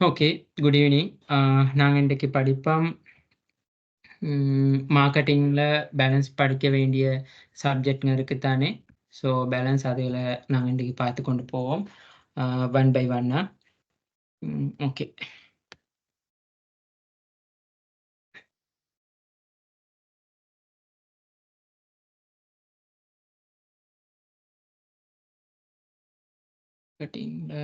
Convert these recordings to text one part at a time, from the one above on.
Okay. Good evening. நாங்க இன்றைக்கு படிப்போம். மார்க்கெட்டிங்ல பேலன்ஸ் படிக்க வேண்டிய சப்ஜெக்ட்ங்க இருக்கு தானே. ஸோ பேலன்ஸ் அதில நாங்க இன்றைக்கு பார்த்து கொண்டு போவோம். ஒன் பை ஒன்னா. ஓகே. மார்க்கெட்டிங்ல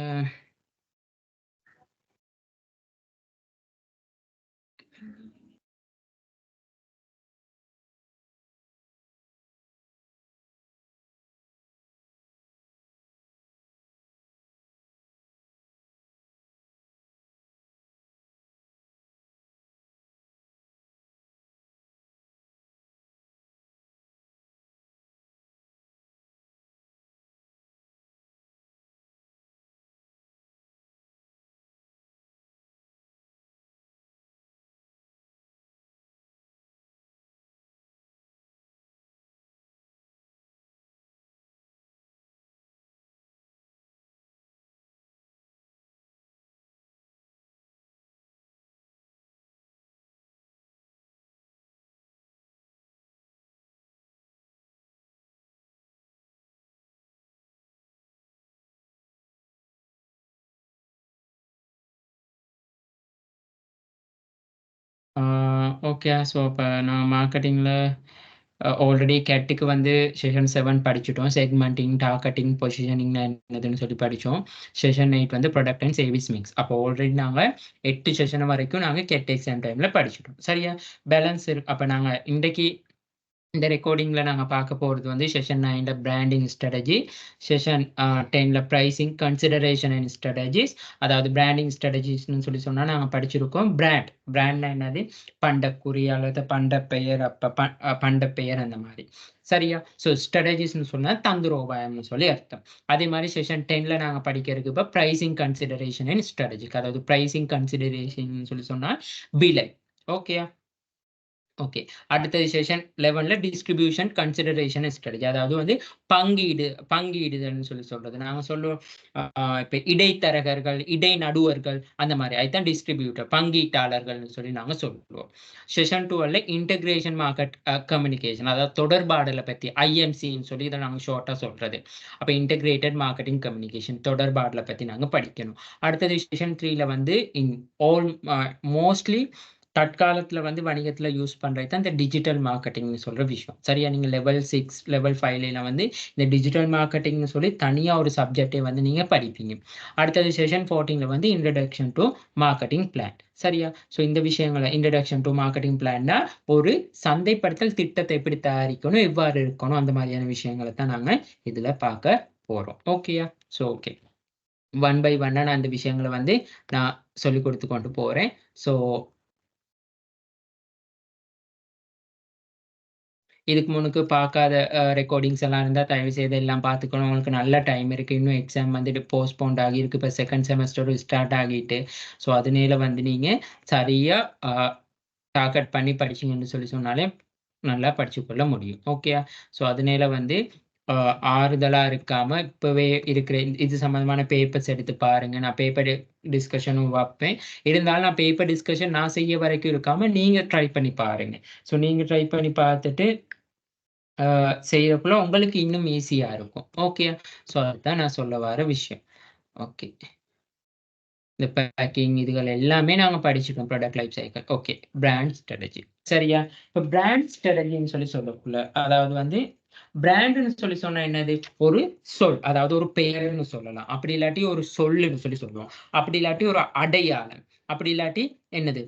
ஓகே. ஸோ இப்ப நான் மார்க்கெட்டிங்ல ஆல்ரெடி கேட்டுக்கு வந்து செஷன் 7 படிச்சுட்டோம். செக்மென்டிங், டார்கெட்டிங், பொசிஷனிங்னா என்னதுன்னு சொல்லி படிச்சோம். செஷன் 8 வந்து ப்ராடக்ட் அண்ட் சர்வீஸ் மிக்ஸ். அப்போ ஆல்ரெடி நாங்க 8 செஷன் வரைக்கும் நாங்க கேட் எக்ஸாம் டைம்ல படிச்சுட்டோம். சரியா? பேலன்ஸ் அப்ப நாங்க இன்றைக்கு இந்த ரெக்கார்டிங்ல நாங்க பார்க்க போறது வந்து செஷன் 9ல பிராண்டிங் ஸ்ட்ராட்டஜி, செஷன் 10ல பிரைசிங் கன்சிடரேஷன் அண்ட் ஸ்ட்ராட்டஜிஸ். அதாவது பிராண்டிங் ஸ்ட்ராட்டஜிஸ்னு சொல்லி சொன்னா நாங்க படிச்சிருக்கோம். பிராண்ட்னா என்னது? பண்டக்குறி அல்லது பண்டப்பெயர், பண்டப்பெயர் அந்த மாதிரி. சரியா? ஸோ ஸ்ட்ராட்டஜிஸ்னு சொன்னா தந்திரோபாயம்னு சொல்லி அர்த்தம். அதே மாதிரி செஷன் 10ல நாங்க படிக்கிறதுக்கு இப்ப பிரைசிங் கன்சிடரேஷன் அண்ட் ஸ்ட்ராட்டஜி. அதாவது பிரைசிங் கன்சிடரேஷன் சொல்லி சொன்னா விலை. ஓகேயா? ஓகே. அடுத்தது செஷன் 11ல டிஸ்ட்ரிபியூஷன் கன்சிடரேஷன் ஸ்ட்ராட்டஜி. அதாவது வந்து பங்கீடுதல்னு சொல்லி சொல்றது. நாங்க சொல்லுவோம் இப்ப இடைத்தரகர்கள், இடைநடுவர்கள் அந்த மாரி. அதுதான் டிஸ்ட்ரிபியூட்டர், பங்கீட்டாளர்கள்னு சொல்லி நாங்க சொல்லுவோம். செஷன் 12ல இன்டகிரேஷன் மார்க்கெட் கம்யூனிகேஷன், அதாவது தொடர்பாடல பத்தி ஐஎம்சின்னு சொல்லி இத நாங்க ஷார்ட்டா சொல்றது. அப்ப இன்டகிரேட்டட் மார்க்கெட்டிங் கம்யூனிகேஷன் தொடர்பாடல பத்தி நாங்க படிக்கணும். அடுத்தது செஷன் 3ல வந்து இன் ஆல் மோஸ்ட்லி தற்காலத்துல வந்து வணிகத்துல யூஸ் பண்றது தான் இந்த டிஜிட்டல் மார்க்கெட்டிங்னு சொல்ற விஷயம். சரியா? நீங்க லெவல் 6, லெவல் 5ல வந்து இந்த டிஜிட்டல் மார்க்கெட்டிங்னு சொல்லி தனியா ஒரு சப்ஜெக்ட்டே வந்து நீங்க படிப்பீங்க. அடுத்தது செஷன் 14ல வந்து இன்ட்ரோடக்ஷன் டூ மார்க்கெட்டிங் பிளான். சரியா? ஸோ இந்த விஷயங்கள இன்ட்ரோடக்ஷன் டூ மார்க்கெட்டிங் பிளான்னா ஒரு சந்தைப்படுத்தல் திட்டத்தை எப்படி தயாரிக்கணும், எவ்வாறு இருக்கணும், அந்த மாதிரியான விஷயங்கள தான் நாங்க இதுல பார்க்க போறோம். ஓகேயா? So okay. ஒன் பை ஒன்னா நான் இந்த விஷயங்கள வந்து நான் சொல்லிக் கொடுத்து கொண்டு போறேன். ஸோ இதுக்கு முன்னுக்கு பார்க்காத ரெக்கார்டிங்ஸ் எல்லாம் இருந்தா தயவு செய்து எல்லாம் பார்த்துக்கணும். உங்களுக்கு நல்ல டைம் இருக்கு. இன்னும் எக்ஸாம் வந்துட்டு போஸ்ட்போன்ட் ஆகியிருக்கு. இப்ப 2ண்ட் செமஸ்டரும் ஸ்டார்ட் ஆகிட்டு. ஸோ அதனால வந்து நீங்க சரியா அ டார்கெட் பண்ணி படிச்சீங்கன்னு சொல்லி சொன்னாலே நல்லா படிச்சுக்கொள்ள முடியும். ஓகேயா? ஸோ அதனால வந்து அ ஆறுதலா இருக்காம இப்பவே இருக்கிற இது சம்மந்தமான பேப்பர்ஸ் எடுத்து பாருங்க. நான் பேப்பர் டிஸ்கஷனும் வப்பேன். இருந்தாலும் நான் பேப்பர் டிஸ்கஷன் நான் செய்ய வரைக்கும் இருக்காம நீங்க ட்ரை பண்ணி பாருங்க. ஸோ நீங்க ட்ரை பண்ணி பார்த்துட்டு செய்யக்குள்ள உங்களுக்கு இன்னும் ஈஸியா இருக்கும். ஓகே. ஸோ அதுதான் நான் சொல்ல வர விஷயம். ஓகே. இந்த பேக்கிங் இதுகள் எல்லாமே நாங்க படிச்சுட்டோம். Product life cycle. Okay. Brand strategy. சரியா? இப்ப பிராண்ட் ஸ்ட்ராட்டஜின்னு சொல்லி சொல்லக்குள்ள, அதாவது வந்து பிராண்டுன்னு சொல்லி சொன்னா என்னது? ஒரு சொல். அதாவது ஒரு பெயர்ன்னு சொல்லலாம். அப்படி இல்லாட்டி ஒரு சொல்லுன்னு சொல்லி சொல்லுவோம். அப்படி இல்லாட்டி ஒரு அடையாளம். அப்படி இல்லாட்டி என்னது?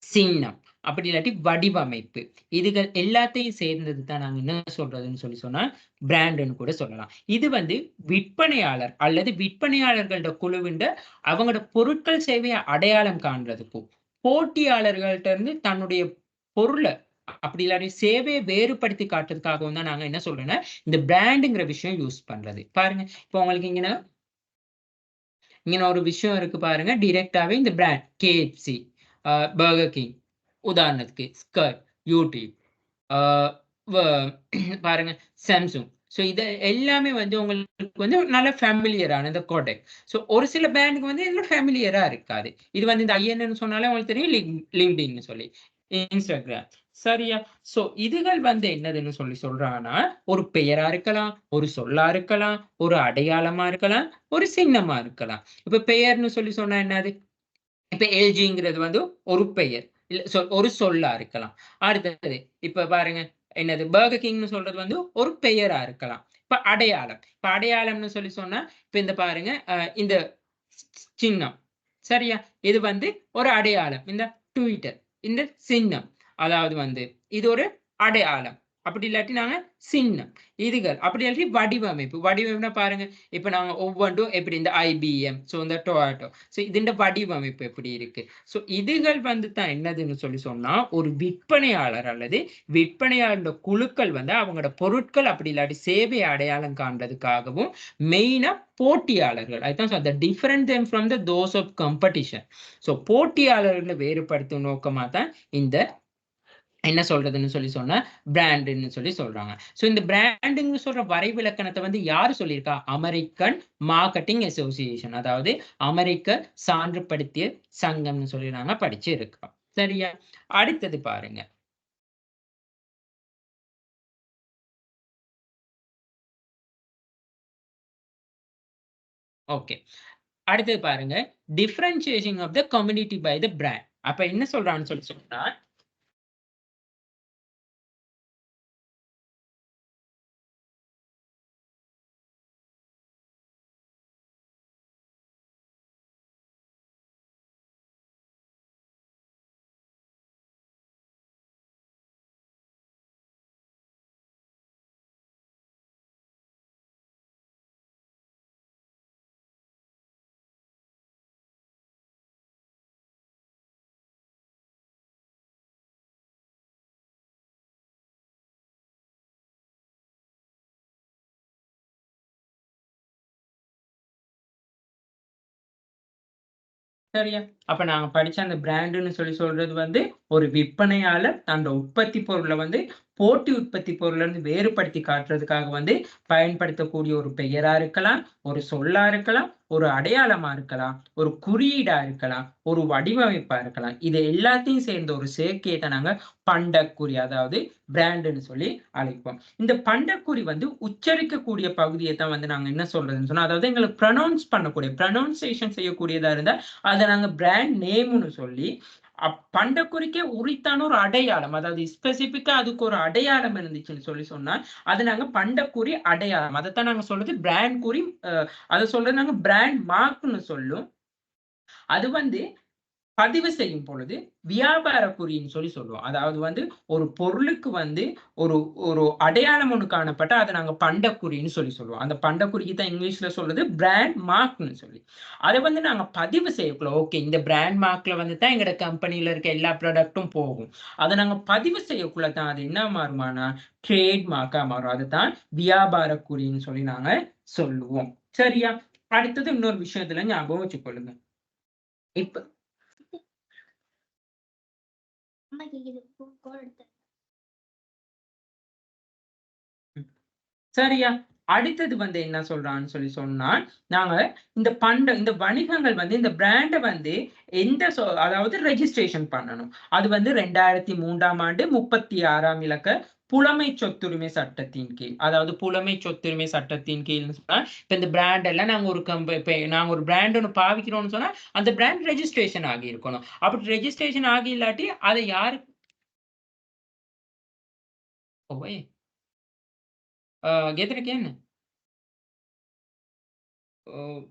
சின்னம். அப்படி இல்லாட்டி வடிவமைப்பு. இதுகள் எல்லாத்தையும் சேர்ந்தது தான் நாங்க என்ன சொல்றதுன்னு சொல்லி சொன்னா, பிராண்டுன்னு கூட சொல்லலாம். இது வந்து விற்பனையாளர் அல்லது விற்பனையாளர்களோட குழுவின்ட அவங்களோட பொருட்கள், சேவைய அடையாளம் காண்றதுக்கும், போட்டியாளர்கள்ட்ட இருந்து தன்னுடைய பொருள அப்படி இல்லாட்டி சேவைய வேறுபடுத்தி காட்டுறதுக்காகவும் தான் நாங்க என்ன சொல்றோம்னா, இந்த பிராண்டுங்கிற விஷயம் யூஸ் பண்றது. பாருங்க, இப்போ உங்களுக்கு இங்கன இங்கன ஒரு விஷயம் இருக்கு பாருங்க. டைரக்ட்டாவே இந்த பிராண்ட் KFC, Burger King உதாரணத்துக்கு Skechers, YouTube, ஆ வ பாருங்க Samsung. ஸோ இது எல்லாமே வந்து உங்களுக்கு வந்து நல்ல ஃபேமிலியரான இந்த கோடெக். ஸோ ஒரு சில பேண்டுக்கு வந்து இதுல ஃபேமிலியரா இருக்காது. இது வந்து இந்த ஐஎன்னு சொன்னாலே உங்களுக்கு தெரியும் லிங்க்டின்னு சொல்லி இன்ஸ்டாகிராம். சரியா? ஸோ இதுகள் வந்து என்னதுன்னு சொல்லி சொல்றாங்கன்னா, ஒரு பெயரா இருக்கலாம், ஒரு சொல்லா இருக்கலாம், ஒரு அடையாளமா இருக்கலாம், ஒரு சின்னமா இருக்கலாம். இப்ப பெயர்ன்னு சொல்லி சொன்னா என்னது? இப்ப எல்ஜிங்கிறது வந்து ஒரு பெயர். இல்ல ஒரு சொல்லா இருக்கலாம். அடுத்தது இப்ப பாருங்க, என்னது பர்கர் கிங்ன்னு சொல்றது வந்து ஒரு பெயரா இருக்கலாம். இப்ப அடையாளம். இப்ப அடையாளம்னு சொல்லி சொன்னா, இப்ப இந்த பாருங்க, இந்த சின்னம். சரியா? இது வந்து ஒரு அடையாளம். இந்த ட்விட்டர். இந்த சின்னம். அதாவது வந்து இது ஒரு அடையாளம். அப்படி இல்லாட்டி நாங்க சின்னம். இதுகள். அப்படி இல்லாட்டி வடிவமைப்பு. வடிவமைப்புனா பாருங்க, இப்ப நாங்க ஒவ்வொன்றும் எப்படி இந்த ஐபிஎம், இந்த டொயாட்டோ. இதுண்ட வடிவமைப்பு எப்படி இருக்கு? இதுகள் வந்து தான் என்னதுன்னு சொல்லி சொன்னா, ஒரு விற்பனையாளர் அல்லது விற்பனையாளர் குழுக்கள் வந்து அவங்களோட பொருட்கள் அப்படி இல்லாட்டி சேவையை அடையாளம் காண்றதுக்காகவும் மெயினா போட்டியாளர்கள். அதுதான் different them from those of competition. போட்டியாளர்களை வேறுபடுத்தும் நோக்கமா தான் இந்த என்ன சொல்றதுன்னு சொல்லி சொன்னா பிராண்டுன்னு சொல்லி சொல்றாங்க. இந்த பிராண்டுன்னு சொல்ற வரைவிலக்கணத்தை வந்து யாரு சொல்லியிருக்கா? அமெரிக்கன் மார்க்கெட்டிங் அசோசியேஷன், அதாவது அமெரிக்க சான்றுபடுத்திய சங்கம்னு சொல்லி நாங்க படிச்சு இருக்கோம். சரியா? அடுத்தது பாருங்க. ஓகே, அடுத்தது பாருங்க, differentiation of the community by the brand. அப்ப என்ன சொல்றான்னு சொல்லி சொன்னா, சரியா? அப்ப நாங்க படிச்ச அந்த பிராண்டுன்னு சொல்லி சொல்றது வந்து, ஒரு விற்பனையாளர் அந்த உற்பத்தி பொருள வந்து போட்டி உற்பத்தி பொருள்ல இருந்து வேறுபடுத்தி காட்டுறதுக்காக வந்து பயன்படுத்தக்கூடிய ஒரு பெயரா இருக்கலாம், ஒரு சொல்லா இருக்கலாம், ஒரு அடையாளமா இருக்கலாம், ஒரு குறியீடா இருக்கலாம், ஒரு வடிவமைப்பா இருக்கலாம். இது எல்லாத்தையும் சேர்ந்த ஒரு சேர்க்கைய தான் நாங்க பண்டக்குறி, அதாவது பிராண்டுன்னு சொல்லி அழைப்போம். இந்த பண்டக்குறி வந்து உச்சரிக்கக்கூடிய பகுதிய தான் வந்து நாங்க என்ன சொல்றதுன்னு சொன்னா, அதாவது எங்களுக்கு ப்ரொனவுன்சேஷன் செய்யக்கூடியதா இருந்தா அத நாங்க பிராண்ட் நேம்னு சொல்லி, பண்டக்குறிக்கே உரித்தான ஒரு அடையாளம். அதாவது ஸ்பெசிஃபிக்கா அதுக்கு ஒரு அடையாளம் இருந்துச்சுன்னு சொல்லி சொன்னா, அது நாங்க பண்டக்குறி அடையாளம். அதத்தான் நாங்க சொல்றது பிராண்ட் குறி. அத சொல்றது நாங்க பிராண்ட் மார்க்ன்னு சொல்லும். அது வந்து பதிவு செய்யும் பொழுது வியாபார குறின்னு சொல்லி சொல்லுவோம். அதாவது வந்து ஒரு பொருளுக்கு வந்து ஒரு ஒரு அடையாளம் ஒண்ணு காணப்பட்டா அத நாங்க பண்டக்குறின்னு சொல்லி சொல்லுவோம். அந்த பண்டக்குறிக்கு தான் இங்கிலீஷ்ல சொல்றது பிராண்ட் மார்க்ன்னு சொல்லி. அத வந்து நாங்க பதிவு செய்யக்குள்ள, ஓகே, இந்த பிராண்ட் மார்க்ல வந்து தான் எங்கட கம்பெனில இருக்க எல்லா ப்ராடக்ட்டும் போகும். அத நாங்க பதிவு செய்யக்குள்ள தான் அது என்ன மாறுமானா, ட்ரேட் மார்க்கா மாறும். அதுதான் வியாபார குறின்னு சொல்லி நாங்க சொல்லுவோம். சரியா? அடுத்தது இன்னொரு விஷயத்துல ஞாபகம் வச்சுக்கொள்ளுங்க. இப்ப சரியா? அடுத்தது வந்து என்ன சொல்றான்னு சொல்லி சொன்னா, நாங்க இந்த வணிகங்கள் வந்து இந்த பிராண்ட வந்து அதாவது ரெஜிஸ்ட்ரேஷன் பண்ணணும். அது வந்து 2003ஆம் ஆண்டு 36ஆம் இலக்க புலமை சொத்துரிமை சட்டத்தின் கீழ். அதாவது புலமை சொத்துரிமை சட்டத்தின் கீழ்ன்னு சொன்னா, இப்ப இந்த பிராண்ட் எல்லாம் நாங்க இப்ப நாங்க ஒரு பிராண்ட் ஒண்ணு பாவிக்கிறோம்னு சொன்னா, அந்த பிராண்ட் ரெஜிஸ்ட்ரேஷன் ஆகி இருக்கணும். அப்படி ரெஜிஸ்ட்ரேஷன் ஆகி இல்லாட்டி அத யாரு ஓய் ගෙදර කියන්න. ඔව්.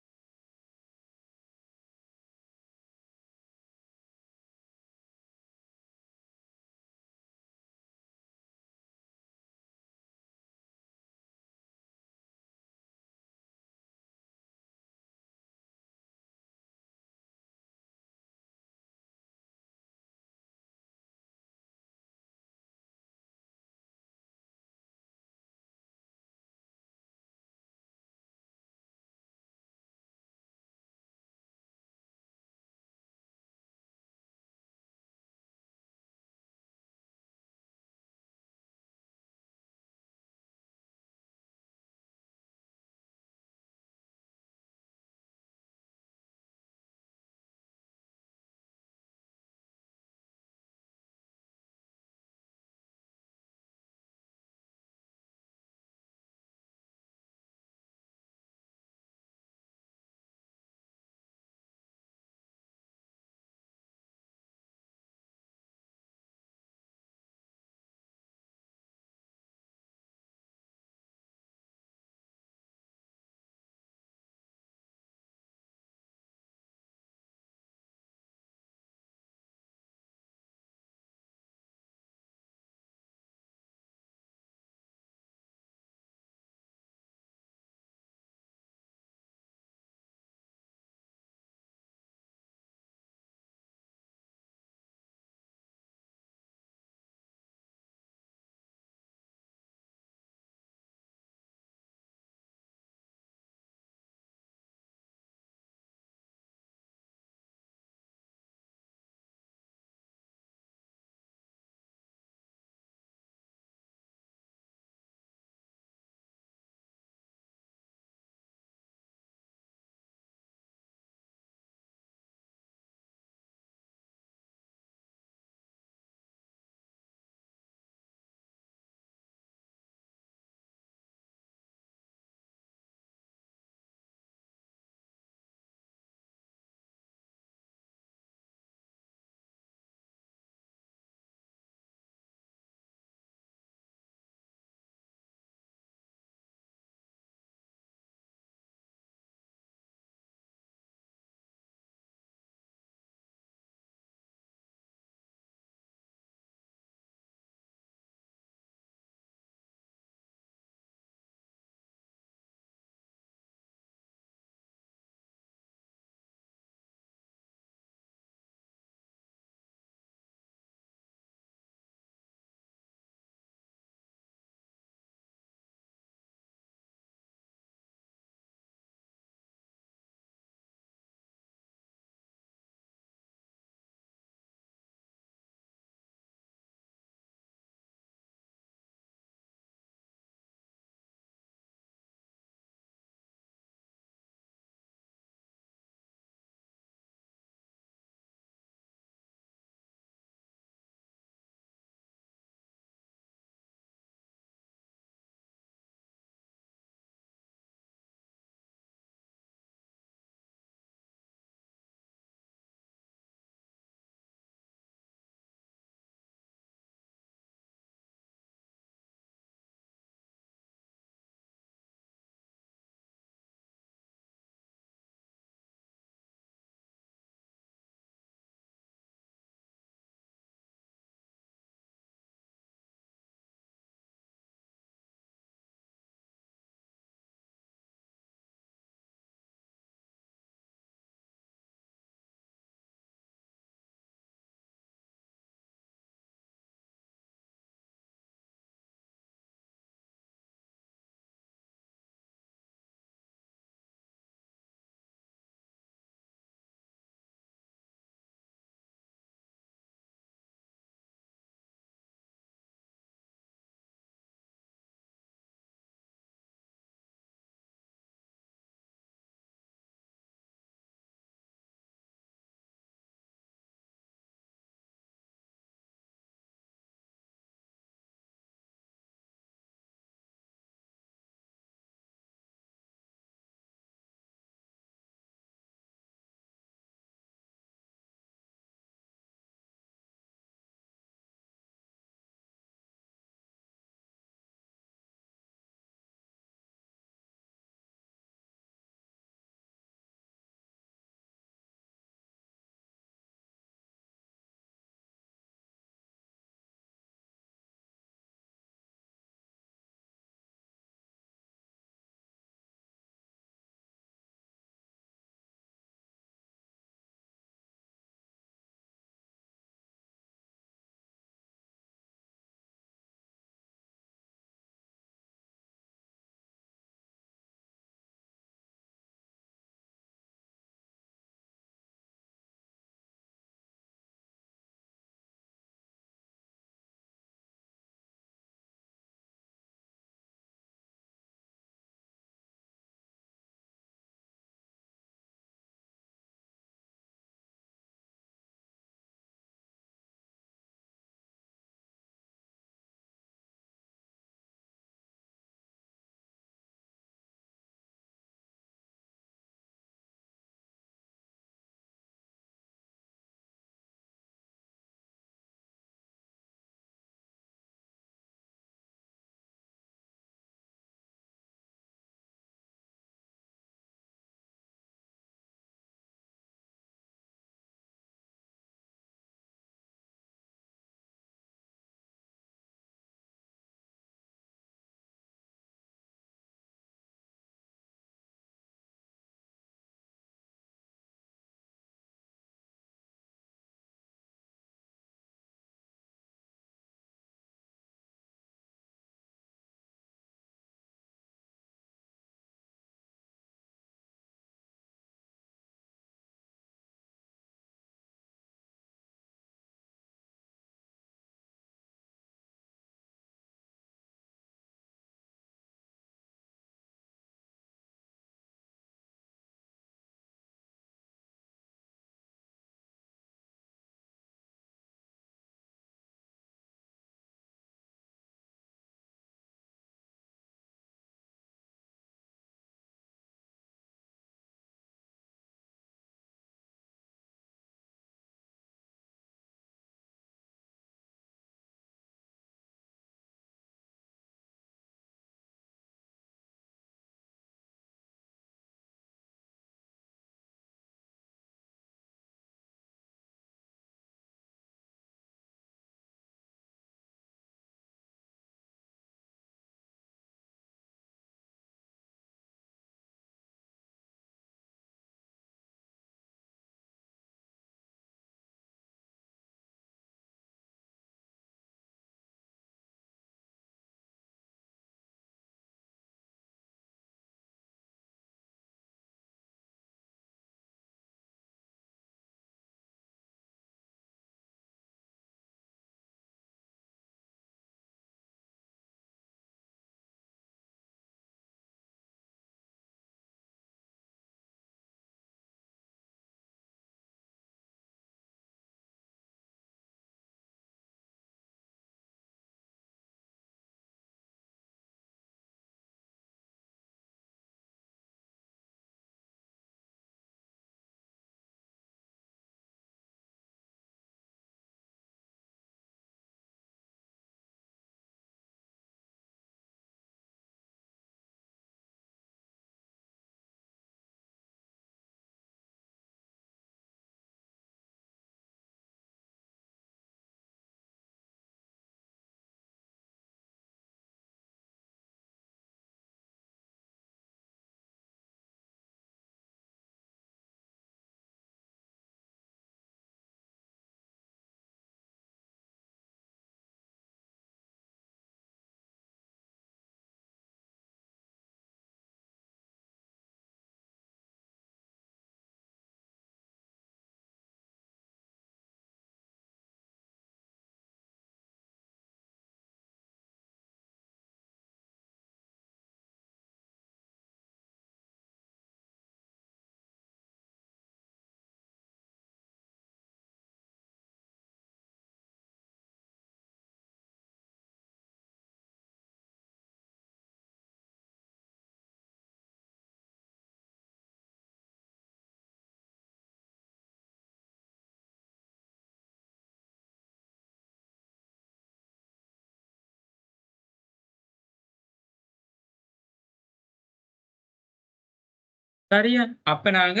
சரியா? அப்ப நாங்க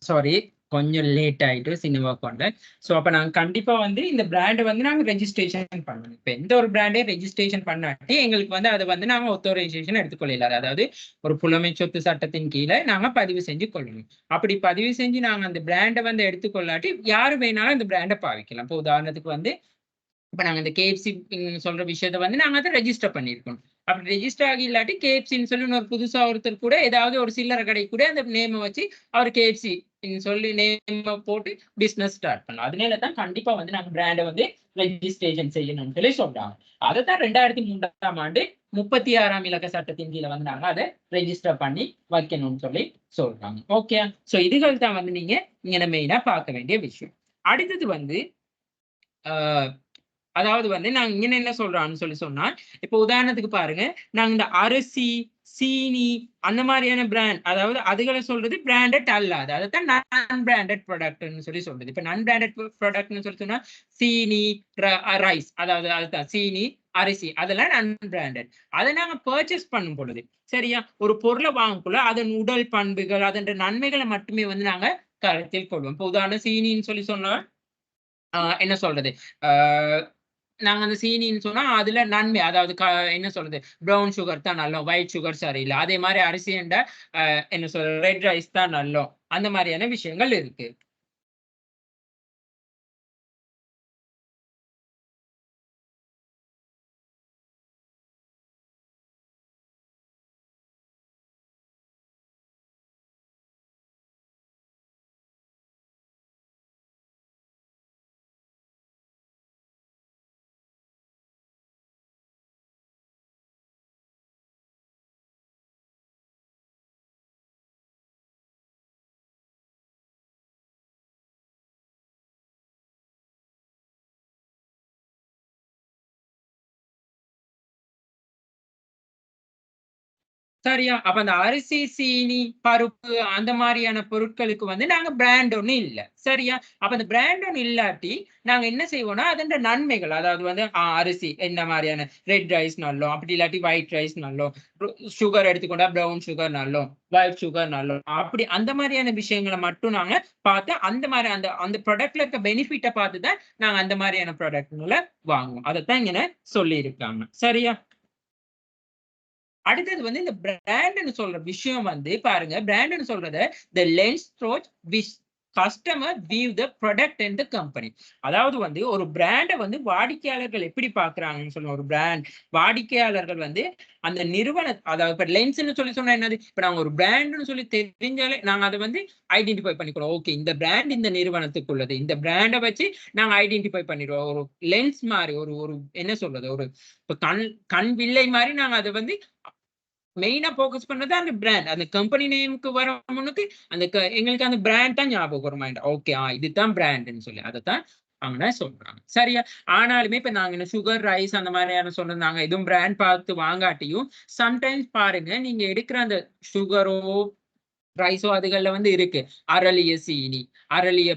சாரி, கொஞ்சம் லேட் ஆயிட்டு சினிமா கொண்டு. சோ அப்ப நாங்க கண்டிப்பா வந்து இந்த பிராண்ட் வந்து நாங்க ரெஜிஸ்ட்ரேஷன் பண்ணணும். இப்ப எந்த ஒரு பிராண்டே ரெஜிஸ்ட்ரேஷன் பண்ணாட்டி எங்களுக்கு வந்து அத வந்து நாங்க ஆத்தரைசேஷன் எடுத்துக்கொள்ளல. அதாவது ஒரு புலமை சொத்து சட்டத்தின் கீழ நாங்க பதிவு செஞ்சு கொள்ளணும். அப்படி பதிவு செஞ்சு நாங்க அந்த பிராண்ட வந்து எடுத்துக்கொள்ளாட்டி யாரு வேணாலும் அந்த பிராண்ட பாவிக்கலாம். இப்ப உதாரணத்துக்கு வந்து இப்ப நாங்க இந்த KFC சொல்ற விஷயத்த வந்து நாங்க அத ரெஜிஸ்டர் பண்ணியிருக்கோம். அப்படி ரெஜிஸ்டர் ஆகி இல்லாட்டி KFCன்னு சொல்லி இன்னொரு புதுசா ஒருத்தர் கூட ஏதாவது ஒரு சில்லறை கடை கூட அந்த நேம வச்சு அவர் KFC சொல்லி நேம போட்டு பிசினஸ் ஸ்டார்ட் பண்ணலாம். அதனால தான் கண்டிப்பா வந்து நாங்க பிராண்ட வந்து ரெஜிஸ்ட்ரேஷன் செய்யணும்னு சொல்லி சொல்றாங்க. அதத்தான் 2003ஆம் ஆண்டு 36ஆம் இலக்க சட்டத்தின் கீழ வந்து நாங்க அத ரெஜிஸ்டர் பண்ணி வைக்கணும்னு சொல்லி சொல்றாங்க. ஓகே. சோ இதுகள் தான் வந்து நீங்க இங்க மெயினா பார்க்க வேண்டிய விஷயம். அடுத்தது வந்து ஆ அதாவது வந்து நாங்க இங்க என்ன சொல்றோம்னு சொல்லி சொன்னா, இப்ப உதாரணத்துக்கு பாருங்க, நாங்க இந்த அரிசி, சீனி அந்த மாரியான பிராண்ட் அதாவது அதுகள சொல்றது பிராண்டட் அல்லாது. அதத்தான் நான் பிராண்டட் ப்ராடக்ட்ன்னு சொல்லி சொல்றது. இப்ப நான் பிராண்டட் ப்ராடக்ட்ன்னு சொல்லி சொன்னா, சீனி, ரைஸ் அதாவது அதுதான் சீனி, அரிசி அதெல்லாம் நான் பிராண்டட். அத நாங்க பர்ச்சேஸ் பண்ணும் பொழுது, சரியா? ஒரு பொருள வாங்கக்குள்ள அதன் உடல் பண்புகள், அதன் நன்மைகள மட்டுமே வந்து நாங்க கருத்தில் கொள்வோம். இப்ப உதாரணம் சீனின்னு சொல்லி சொன்னா, என்ன சொல்றது? ஆ நாங்க அந்த சீனின்னு சொன்னா, அதுல நன்மை. அதாவது என்ன சொல்றது? ப்ரவுன் சுகர் தான் நல்லோம். ஒயிட் சுகர் சரியில்ல. அதே மாரி அரிசியண்ட என்ன சொல்றது? ரெட் ரைஸ் தான் நல்லோம். அந்த மாரியான விஷயங்கள் இருக்கு. சரியா? அப்ப அந்த அரிசி, சீனி, பருப்பு அந்த மாரியான பொருட்களுக்கு வந்து நாங்க பிராண்ட் ஒண்ணும் இல்ல. சரியா? அப்ப அந்த பிராண்ட் ஒண்ணு இல்லாட்டி, நாங்க என்ன செய்வோம்னா, அதோட நன்மைகள் அதாவது வந்து அரிசி இந்த மாரியான ரெட் ரைஸ் நல்லோம். அப்படி இல்லாட்டி ஒயிட் ரைஸ் நல்லோம். சுகர் எடுத்துக்கொண்டா ப்ரவுன் சுகர் நல்லோம். ஒயிட் சுகர் நல்லோம். அப்படி அந்த மாரியான விஷயங்கள மட்டும் நாங்க பார்த்து, அந்த மாரி அந்த அந்த ப்ராடக்ட்ல இருக்க பெனிஃபிட்ட பார்த்து தான் நாங்க அந்த மாரியான ப்ராடக்ட்கள வாங்குவோம். அதத்தான் இங்கன சொல்லியிருக்காங்க. சரியா? அடுத்தது வந்து இந்த பிராண்ட்ன்னு சொல்ற விஷயம் வந்து பாருங்க, பிராண்ட்ன்னு சொல்றத the lens through which customer view the product and the company. அதாவது வந்து ஒரு பிராண்ட வந்து வாடிக்கையாளர்கள் எப்படி பார்க்கிறாங்கன்னு சொல்லுவோம். ஒரு பிராண்ட் வாடிக்கையாளர்கள் வந்து அந்த அதாவது இப்ப லென்ஸ்ன்னு சொல்லி சொன்னா என்னது? இப்ப நாங்க ஒரு பிராண்ட்ன்னு சொல்லி தெரிஞ்சாலே நாங்க அத வந்து ஐடென்டிஃபை பண்ணிக்கிறோம். ஓகே இந்த பிராண்ட் இந்த நிறுவனத்துக்கு உள்ளது. இந்த பிராண்ட வச்சு நாங்க ஐடென்டிஃபை பண்ணிருவோம். ஒரு லென்ஸ் மாரி ஒரு ஒரு என்ன சொல்றது? ஒரு இப்ப கண் வில்லை மாரி நாங்க அத வந்து மெயினா ஃபோக்கஸ் பண்றது அந்த பிராண்ட். அந்த கம்பெனி நேம்க்கு வர முன்னுக்கு அந்த எங்களுக்கு அந்த பிராண்ட் தான் ஞாபகம் வரும் மைண்ட். ஓகே இதுதான் பிராண்ட்ன்னு சொல்லி. அதத்தான் அவங்க சொல்றாங்க. சரியா? ஆனாலுமே இப்ப நாங்க இந்த சுகர், ரைஸ் அந்த மாரியான சொன்னது நாங்க எதுவும் பிராண்ட் பார்த்து வாங்காட்டியும், சம்டைம்ஸ் பாருங்க நீங்க எடுக்கிற அந்த சுகரோ, ரைஸோ அதுகள்ல வந்து இருக்கு. அரளிய சீனி, அரளிய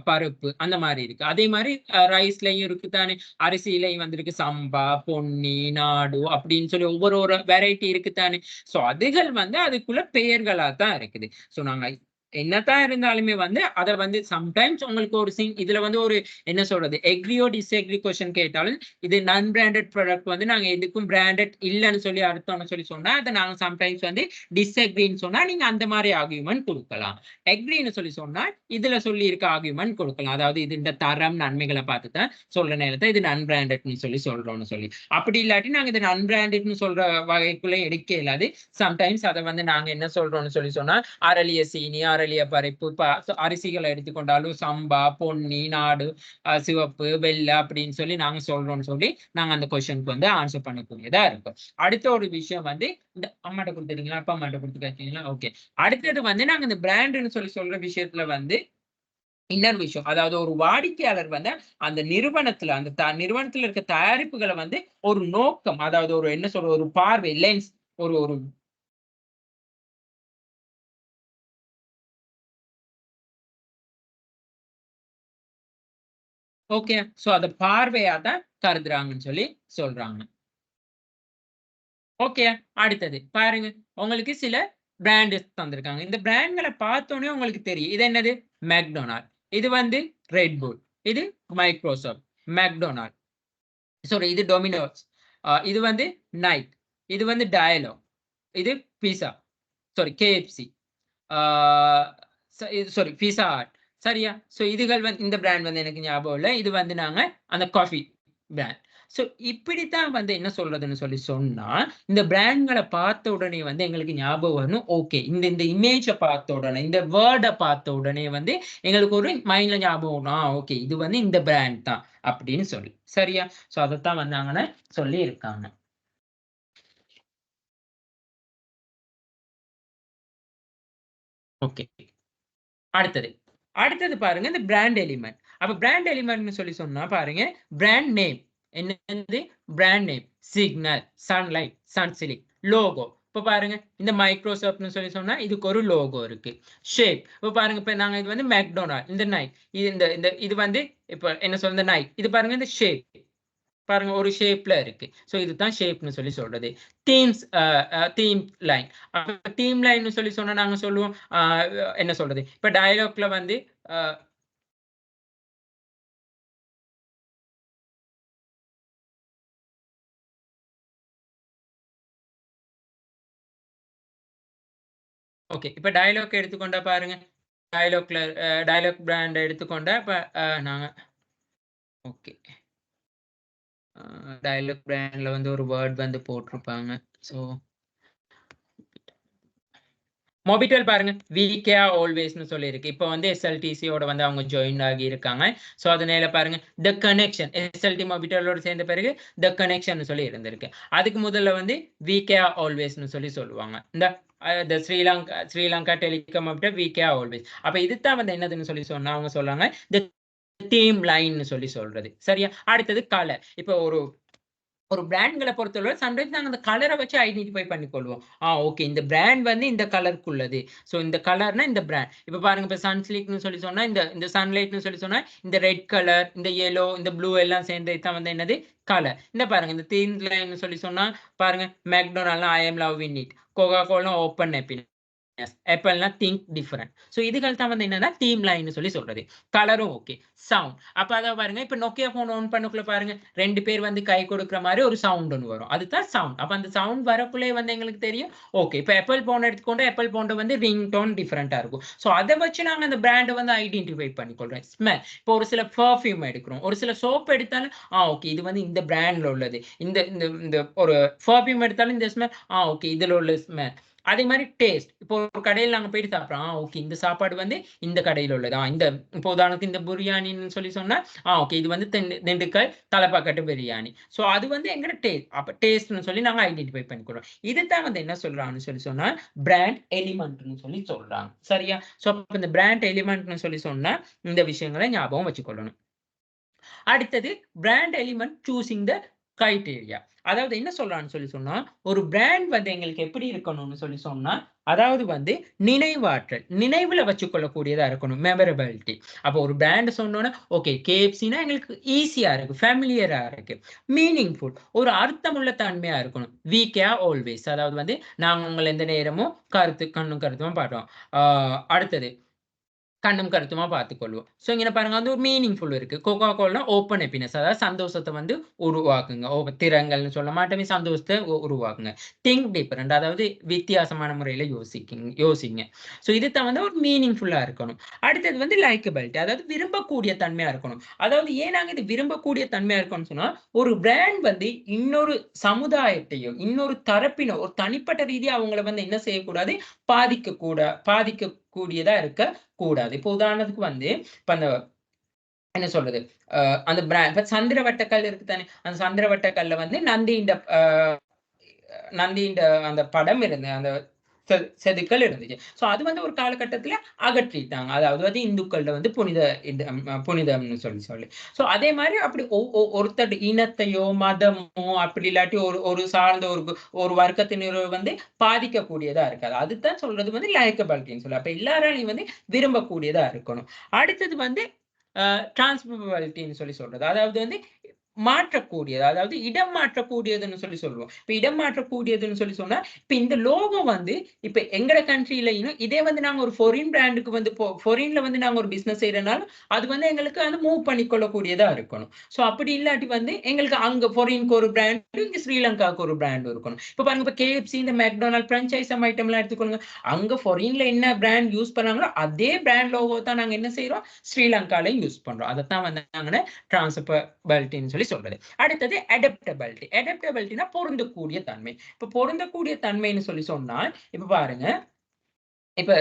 பருப்பு அந்த மாரி இருக்கு. அதே மாரி ரைஸ்லயும் இருக்கு தானே. அரிசியிலயும் வந்திருக்கு சம்பா, பொன்னி, நாடு அப்படின்னு சொல்லி ஒவ்வொரு ஒரு வெரைட்டி இருக்கு தானே. சோ அதுகள் வந்து அதுக்குள்ள பெயர்களா தான் இருக்குது. சோ நாங்க என்னத்தான் இருந்தாலுமே வந்து அத வந்து சம்டைம்ஸ் உங்களுக்கு ஒரு இதுல வந்து ஒரு என்ன சொல்றது? எக்ரியோ டிஸ்எக்ரி கொஸ்டின் கேட்டாலும் இது நான் பிராண்டட் ப்ராடக்ட் வந்து நாங்க எதுக்கும் பிராண்டட் இல்லன்னு சொல்லி அர்த்தம்னு சொல்லி சொன்னா, அத நாங்க சம்டைம்ஸ் வந்து டிஸ்அக்ரின்னு சொன்னா நீங்க அந்த மாரி ஆர்குமென்ட் குடுக்கலாம். அக்ரின்னு சொல்லி சொன்னா, இதுல சொல்லியிருக்க ஆர்குமென்ட் குடுக்கலாம். அதாவது இது இந்த தரம், நன்மைகள பார்த்து தான் சொல்ற நேரத்துல இது அன்பிராண்டட்ன்னு சொல்லி சொல்றோம்னு சொல்லி. அப்படி இல்லாட்டி நாங்க இத அன்பிராண்டட்ன்னு சொல்ற வகைக்குள்ள எடுக்க இயலாது. சம்டைம்ஸ் அத வந்து நாங்க என்ன சொல்றோம்னு சொல்லி சொன்னா, அரளிய சீனி, அரளிய பருப்பு, அரிசிகள எடுத்துக்கொண்டாலும் சம்பா, பொன்னி, நாடு, சிவப்பு, வெள்ள அப்படின்னு சொல்லி நாங்க சொல்றோம்னு சொல்லி, நாங்க அந்த கொஸ்டினுக்கு வந்து ஆன்சர் பண்ணக்கூடியதா இருக்கும். அடுத்த ஒரு விஷயம் வந்து இந்த அம்மாட்ட குடுத்துட்டீங்களா? அப்பா அம்மாட்ட குடுத்துட்டீங்களா? ஓகே. அடுத்தது வந்து நாங்க இந்த பிராண்டுன்னு சொல்லி சொல்ற விஷயத்துல வந்து இன்னொரு விஷயம். அதாவது ஒரு வாடிக்கையாளர் வந்து அந்த நிறுவனத்துல அந்த நிறுவனத்துல இருக்க தயாரிப்புகள வந்து ஒரு நோக்கம், அதாவது ஒரு என்ன சொல்றது? ஒரு பார்வை, லென்ஸ் ஒரு ஒரு ஓகே. சோ அத பார்வையா தான் கருதுறாங்கன்னு சொல்லி சொல்றாங்க. ஓகே. அடுத்தது பாருங்க. உங்களுக்கு சில பிராண்ட் தந்திருக்காங்க. இந்த பிராண்ட்களை பார்த்தோன்னே உங்களுக்கு தெரியும். இது என்னது? மெக்டொனால்ட். இது வந்து ரெட் புல். இது மைக்ரோசாஃப்ட். மெக்டொனால்ட். சாரி, இது டொமினோஸ். இது வந்து நைக். இது வந்து டயலாக். இது pizza. Sorry, KFC. Sorry, pizza hut. சரியா? ஸோ இதுகள் வந்து இந்த பிராண்ட் வந்து எனக்கு ஞாபகம் இல்லை. இது வந்து நாங்க அந்த காஃபி பிராண்ட். ஸோ இப்படித்தான் வந்து என்ன சொல்றதுன்னு சொல்லி சொன்னா, இந்த பிராண்ட்களை பார்த்த உடனே வந்து எங்களுக்கு ஞாபகம் வரணும். ஓகே, இந்த இந்த இமேஜை பார்த்த உடனே, இந்த வேர்டை பார்த்த உடனே வந்து எங்களுக்கு ஒரு மைண்ட்ல ஞாபகம் வரும். ஓகே, இது வந்து இந்த பிராண்ட் தான் அப்படின்னு சொல்லி. சரியா? ஸோ அதைத்தான் வந்து அங்கே சொல்லி இருக்காங்க. ஓகே, அடுத்தது பாருங்க, இந்த பிராண்ட் எலிமெண்ட். அப்ப பிராண்ட் எலிமெண்ட்னு சொல்லி சொன்னா பாருங்க, பிராண்ட் நேம். என்னது? Brand name. Signal, Sunlight, Sunsilk, logo. இப்ப பாருங்க, இந்த மைக்ரோசாஃப்ட்னு சொல்லி சொன்னா இதுக்கு ஒரு லோகோ இருக்கு. ஷேப். இப்ப பாருங்க, இப்ப நாங்க இது வந்து மெக்டொனால்ட், இந்த நைக். இது வந்து இப்ப என்ன சொல்ற நைக். இது பாருங்க, இந்த ஷேப் பாருங்க, ஒரு ஷேப்ல இருக்கு. ஸோ இதுதான் ஷேப்னு சொல்லி சொல்றது. Themes, theme line. Theme line சொல்லி சொன்னா நாங்க சொல்லுவோம், என்ன சொல்றது, இப்ப டயலாக்ல வந்து ஓகே, இப்ப டயலாக் எடுத்துக்கொண்டா பாருங்க. டயலாக் பிராண்ட் எடுத்துக்கொண்டா இப்ப நாங்க ஓகே, டயலாக் பிராண்ட்ல வந்து ஒரு வேர்ட் வந்து போட்டிருப்பாங்க. ஸோ மொபிட்டல் பாருங்க, வி கேர் ஆல்வேஸ்னு சொல்லியிருக்கு. இப்போ வந்து எஸ்எல்டிசியோட வந்து அவங்க ஜாயின் ஆகி இருக்காங்க. ஸோ அதனால பாருங்க, த கனெக்ஷன், எஸ்எல்டி மொபிட்டலோட சேர்ந்த பிறகு த கனெக்ஷன் சொல்லி இருந்திருக்கு. அதுக்கு முதல்ல வந்து வி கேர் ஆல்வேஸ்னு சொல்லி சொல்லுவாங்க. இந்த Sri Lanka telecom Mobitel we care always. அப்ப இதுதான் வந்து என்னதுன்னு சொல்லி சொன்னா அவங்க சொல்றாங்க, த தீம் லைன்னு சொல்லி சொல்றது. சரியா? அடுத்தது கலர். இப்போ ஒரு பிராண்ட்களை பொறுத்தவரை சம்டைம்ஸ் நாங்க அந்த கலரை வச்சு ஐடென்டிஃபை பண்ணிக்கொள்வோம். ஓகே, இந்த பிராண்ட் வந்து இந்த கலருக்குள்ளது. ஸோ இந்த கலர்னா இந்த பிராண்ட். இப்ப பாருங்க, இப்ப சன்ஸ்லிக்னு சொல்லி சொன்னா, இந்த சன்லைட்னு சொல்லி சொன்னா, இந்த ரெட் கலர், இந்த yellow, இந்த ப்ளூ எல்லாம் சேர்ந்து தான் வந்து என்னது? கலர். இந்த பாருங்க, இந்த தீம் லைன் சொல்லி சொன்னா பாருங்க, மெக்டொனால்ட்னா I am loving it, Coca Cola open happiness, ஆப்பிள்னா திங்க் டிஃபரெண்ட். ஸோ இதுகள் தான் வந்து என்னன்னா தீம் லைன் சொல்லி சொல்றது. கலரும் ஓகே. சவுண்ட். அப்ப அதான் பாருங்க, இப்ப நோக்கியா போன் ஆன் பண்ணக்குள்ள பாருங்க, 2 பேர் வந்து கை கொடுக்குற மாதிரி ஒரு சவுண்ட் ஒன்று வரும். அதுதான் சவுண்ட். அப்ப அந்த சவுண்ட் வரக்குள்ளே வந்து எங்களுக்கு தெரியும். ஓகே, இப்ப ஆப்பிள் போன் எடுத்துக்கொண்டு ஆப்பிள் போன் வந்து ரிங் டோன் டிஃபரெண்டா இருக்கும். ஸோ அதை வச்சு நாங்க அந்த பிராண்டை வந்து ஐடென்டிஃபை பண்ணிக்கொள்றோம். ஸ்மெல். இப்போ ஒரு சில பெர்ஃப்யூம் எடுக்கிறோம், ஒரு சில சோப் எடுத்தாலும் ஓகே, இது வந்து இந்த பிராண்ட்ல உள்ளது. இந்த இந்த இந்த ஒரு பெர்ஃப்யூம் எடுத்தாலும் இந்த ஸ்மெல், ஓகே, இதுல உள்ள ஸ்மெல். அதே மாதிரி டேஸ்ட். இப்போ ஒரு கடையில் நாங்க போயிட்டு சாப்பிடுறோம், ஓகே, இந்த சாப்பாடு வந்து இந்த கடையில் உள்ளதா, இந்த இப்போ உதாரணத்துக்கு இந்த பிரியாணின்னு சொல்லி சொன்னா, ஓகே, இது வந்து திண்டுக்கல் தலப்பாக்கட்டு பிரியாணி. ஸோ அது வந்து எங்கட டேஸ்ட். அப்ப டேஸ்ட்னு சொல்லி நாங்க ஐடென்டிஃபை பண்ணிக்கிறோம். இதுதான் வந்து என்ன சொல்றாங்கன்னு சொல்லி சொன்னா, பிராண்ட் எலிமெண்ட்னு சொல்லி சொல்றாங்க. சரியா? ஸோ இந்த பிராண்ட் எலிமெண்ட்னு சொல்லி சொன்னா இந்த விஷயங்களை ஞாபகம் வச்சுக்கொள்ளணும். அடுத்தது, brand element choosing the criteria. அதாவது என்ன சொல்றான்னு சொல்லி சொன்னா, ஒரு பிராண்ட் வந்து எங்களுக்கு எப்படி இருக்கணும்னு சொல்லி சொன்னா, அதாவது வந்து நினைவாற்றல், நினைவுல வச்சுக்கொள்ளக்கூடியதா இருக்கணும். மெமரபிலிட்டி. அப்போ ஒரு பிராண்ட் சொன்னோன்னா, ஓகே, KFCனா எங்களுக்கு ஈஸியா இருக்கு, ஃபேமிலியரா இருக்கு. மீனிங்ஃபுல், ஒரு அர்த்தமுள்ள தன்மையா இருக்கணும். We care always. அதாவது வந்து நாங்க உங்களை எந்த நேரமும் கண்ணும் கருத்துமா பாடுறோம். அடுத்தது, கண்ணும் கருத்துமா பார்த்துக்கொள்வோம். ஸோ இங்க பாருங்க, வந்து ஒரு மீனிங்ஃபுல் இருக்கு. கோகா கோலா ஓப்பன் ஹேப்பினஸ், அதாவது சந்தோஷத்த வந்து உருவாக்குங்க. திறங்கள்னு சொல்ல மாட்டோமே, சந்தோஷத்த உருவாக்குங்க. திங்க் டிஃபரெண்ட், அதாவது வித்தியாசமான முறையில யோசிங்க. ஸோ இதுதான் வந்து ஒரு மீனிங்ஃபுல்லா இருக்கணும். அடுத்தது வந்து லைக்கபிலிட்டி, அதாவது விரும்பக்கூடிய தன்மையா இருக்கணும். அதாவது ஏன் நாங்க இது விரும்பக்கூடிய தன்மையா இருக்கணும்னு சொன்னா, ஒரு பிராண்ட் வந்து இன்னொரு சமுதாயத்தையோ, இன்னொரு தரப்பினோ, ஒரு தனிப்பட்ட ரீதியா அவங்கள வந்து என்ன செய்யக்கூடாது? பாதிக்கக்கூடியதா இருக்க கூடாது. இப்போ உதாரணத்துக்கு வந்து, இப்ப அந்த என்ன சொல்றது? அந்த இப்ப சந்திரவட்டக்கல் இருக்கு தானே? அந்த சந்திரவட்டக்கல்ல வந்து நந்தியின் அந்த படம் இருந்து அந்த செதுக்கல் இருந்துச்சு. சோ அது வந்து ஒரு காலகட்டத்துல அகற்றிட்டாங்க. அதாவது வந்து இந்துக்கள்ல வந்து புனிதம்னு சொல்லி. சோ அதே மாதிரி அப்படி ஒருத்தர் இனத்தையோ, மதமோ, அப்படி இல்லாட்டி ஒரு ஒரு சார்ந்த ஒரு வர்க்கத்தினரோ வந்து பாதிக்கக்கூடியதா இருக்காது. அதுதான் சொல்றது வந்து லைக்கபிலிட்டின்னு சொல்லி. அப்ப எல்லாராலையும் வந்து விரும்பக்கூடியதா இருக்கணும். அடுத்தது வந்து டிரான்ஸ்பரபிலிட்டின்னு சொல்லி சொல்றது. அதாவது வந்து மாற்றக்கூடியது, அதாவது இடம் மாற்றக்கூடியதுன்னு சொல்லி சொல்லுவோம். இப்ப இடம் மாற்றக்கூடியதுன்னு சொல்லி சொன்னா, இப்ப இந்த லோகோ வந்து இப்ப எங்கட கண்ட்ரிலயும் இதே வந்து நாங்க ஒரு ஃபாரின் பிராண்டுக்கு வந்து ஃபாரின்ல வந்து நாங்க ஒரு பிசினஸ் செய்யறனால அது வந்து எங்களுக்கு வந்து மூவ் பண்ணிக்கொள்ளக்கூடியதா இருக்கணும். சோ அப்படி இல்லாட்டி வந்து எங்களுக்கு அங்க ஃபாரினுக்கு ஒரு பிராண்ட், இங்க ஸ்ரீலங்காவுக்கு ஒரு பிராண்ட் இருக்கணும். இப்ப பாருங்க, இப்ப KFC, இந்த மெக்டொனால்ட் பிரான்சைஸ் ஐட்டம் எல்லாம் எடுத்துக்கோங்க. அங்க ஃபாரின்ல என்ன பிராண்ட் யூஸ் பண்ணாங்களோ அதே பிராண்ட் லோகோ தான் நாங்க என்ன செய்யறோம், ஸ்ரீலங்காலையும் யூஸ் பண்றோம். அதைத்தான் வந்து நாங்க டிரான்ஸ்பரபிலிட்டின்னு சொல்லி சொல்றது. அடுத்தது அடாப்டபிலிட்டி. அடாப்டபிலிட்டினா பொருந்தக்கூடிய தன்மை. இப்ப பொருந்தக்கூடிய தன்மைன்னு சொல்லி சொன்னால், இப்ப பாருங்க, இப்ப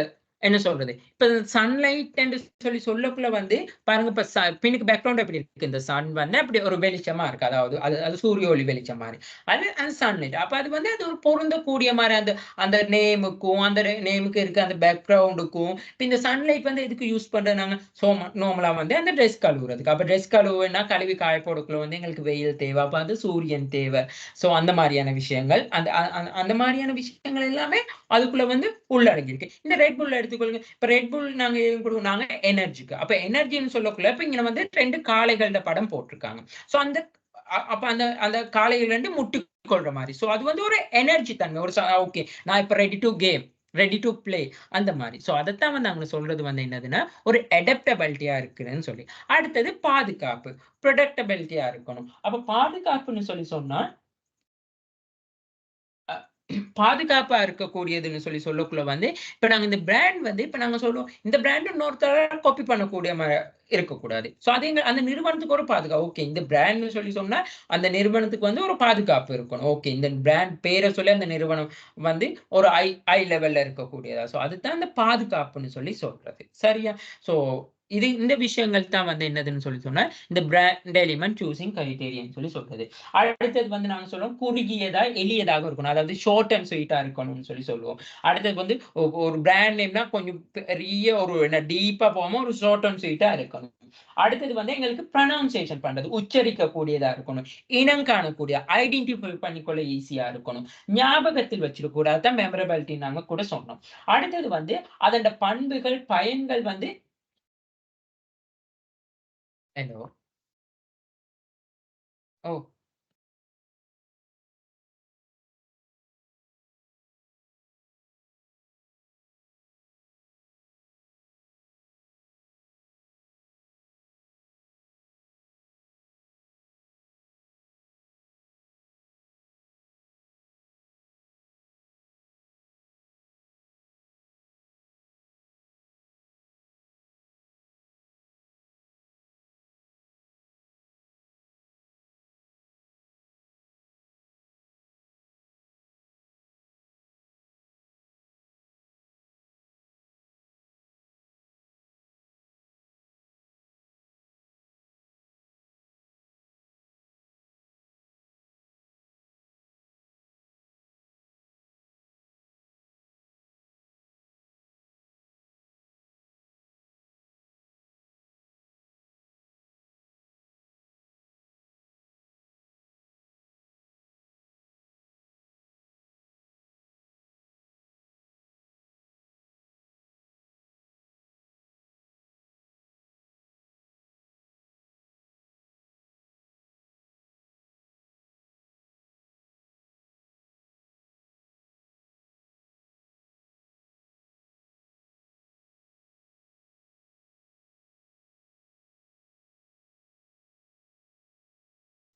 என்ன சொல்றது? இப்ப சன்லைட் என்று சொல்லி சொல்லக்குள்ள வந்து பாருங்க, இப்ப பின்னுக்கு பேக்ரவுண்ட் எப்படி இருக்கு? இந்த சன் வந்து அப்படி ஒரு வெளிச்சமா இருக்கு. அதாவது அது அது சூரிய ஒளி வெளிச்சம் மாரி. அது அது சன்லைட். அப்ப அது வந்து அது ஒரு பொருந்தக்கூடிய மாரி அந்த அந்த நேமுக்கும், அந்த நேமுக்கு இருக்க அந்த பேக்கிரவுண்டுக்கும். இப்ப இந்த சன்லைட் வந்து எதுக்கு யூஸ் பண்றோம் நாங்க? நார்மலா வந்து அந்த ட்ரெஸ் கழுவுறதுக்கு. அப்ப ட்ரெஸ் கழுவுனா கழுவி காய போடக்குள்ள வந்து எங்களுக்கு வெயில் தேவை. அப்ப அது சூரியன் தேவை. சோ அந்த மாரியான விஷயங்கள், அந்த அந்த மாரியான விஷயங்கள் எல்லாமே அதுக்குள்ள வந்து உள்ளடங்கியிருக்கு. இந்த ரெட் புல் எடுத்துக்கொள்ளுங்க. இப்ப ரெட் புல் நாங்க எதுக்கு குடுக்குறோம்? நாங்க எனர்ஜிக்கு. அப்ப எனர்ஜின்னு சொல்லக்குள்ள இப்ப இங்க வந்து 2 காளைகளோட படம் போட்டிருக்காங்க. சோ அந்த அப்ப அந்த அந்த காளைகள் 2 முட்டிக்கொள்ற மாரி. சோ அது வந்து ஒரு எனர்ஜி தன்மை. ஒரு ஓகே, நான் இப்ப ready to game, ready to play, அந்த மாரி. சோ அதத்தான் வந்து அவங்க சொல்றது வந்து என்னதுன்னா, ஒரு அடாப்டபிலிட்டியா இருக்குதுன்னு சொல்லி. அடுத்தது பாதுகாப்பு. புரொடக்டபிலிட்டியா இருக்கணும். அப்ப பாதுகாப்புன்னு சொல்லி சொன்னா, அ பாதுகாப்பா இருக்கக்கூடியதுன்னு சொல்லி சொல்லக்குள்ள வந்து, இப்ப நாங்க இந்த பிராண்ட் வந்து இப்ப நாங்க சொல்லுவோம், இந்த பிராண்ட் இன்னொருத்தரால காப்பி பண்ணக்கூடிய இருக்கக்கூடாது. சோ அது அந்த நிறுவனத்துக்கு ஒரு பாதுகாப்பு. ஓகே, இந்த பிராண்ட்ன்னு சொல்லி சொன்னா, அந்த நிறுவனத்துக்கு வந்து ஒரு பாதுகாப்பு இருக்கணும். ஓகே, இந்த பிராண்ட் பேர சொல்லி அந்த நிறுவனம் வந்து ஒரு ஹை லெவல்ல இருக்கக்கூடியதா. சோ அதுதான் அந்த பாதுகாப்புன்னு சொல்லி சொல்றது. சரியா? சோ இந்த விஷயங்கள் தான் வந்து என்னதுன்னு சொல்லி சொன்னா, இந்த பிராண்ட் எலிமெண்ட் சூசிங் கிரைட்டீரியான்னு சொல்லி சொல்றது. அடுத்தது வந்து நாங்க சொல்லுவோம், குறுகியதா, எளியதாக இருக்கணும். அதாவது ஷார்ட் அண்ட் ஸ்வீட்டா இருக்கணும்னு சொல்லி சொல்லுவோம். அடுத்தது வந்து ஒரு பிராண்ட் நேம்னா கொஞ்சம் பெரிய ஒரு என்ன டீப்பா போகாம ஒரு ஷார்ட் அண்ட் ஸ்வீட்டா இருக்கணும். அடுத்தது வந்து எங்களுக்கு ப்ரொனவுன்சியேஷன் பண்றது, உச்சரிக்கக்கூடியதா இருக்கணும். இனம் காணக்கூடிய, ஐடென்டிஃபை பண்ணிக்கொள்ள ஈஸியா இருக்கணும். ஞாபகத்தில் வச்சிருக்க அதான் மெமரபிலிட்டி நாங்க கூட சொன்னோம். அடுத்தது வந்து அதோட பண்புகள், பயன்கள் வந்து ஹலோ. ஓ.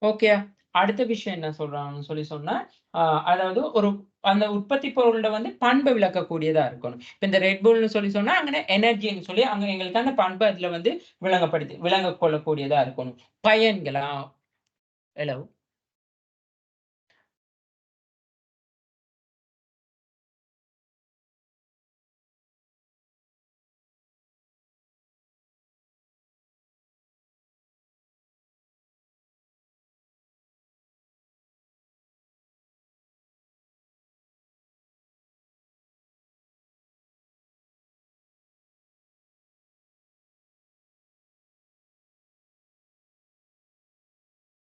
ஓகே. அடுத்த விஷயம் என்ன சொல்றாங்கன்னு சொல்லி சொன்னா, அ அதாவது அந்த உற்பத்தி பொருள்ல வந்து பண்பு விளக்கக்கூடியதா இருக்கணும். இப்ப இந்த ரெட் புல்ன்னு சொல்லி சொன்னா, அங்கன எனர்ஜின்னு சொல்லி அங்க எங்களுக்கான பண்பு அதுல வந்து விளங்கக் கொள்ளக்கூடியதா இருக்கணும். பயன்களா? ஹலோ.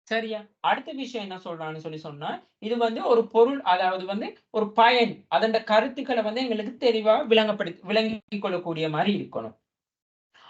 சரியா? அடுத்த விஷயம் என்ன சொல்றான்னு சொல்லி சொன்னா, இது வந்து ஒரு பொருள், அதாவது வந்து ஒரு பயன். அதோட கருத்துக்கள வந்து எங்களுக்கு தெளிவா விளங்கிக் கொள்ளக்கூடிய மாரி இருக்கணும்.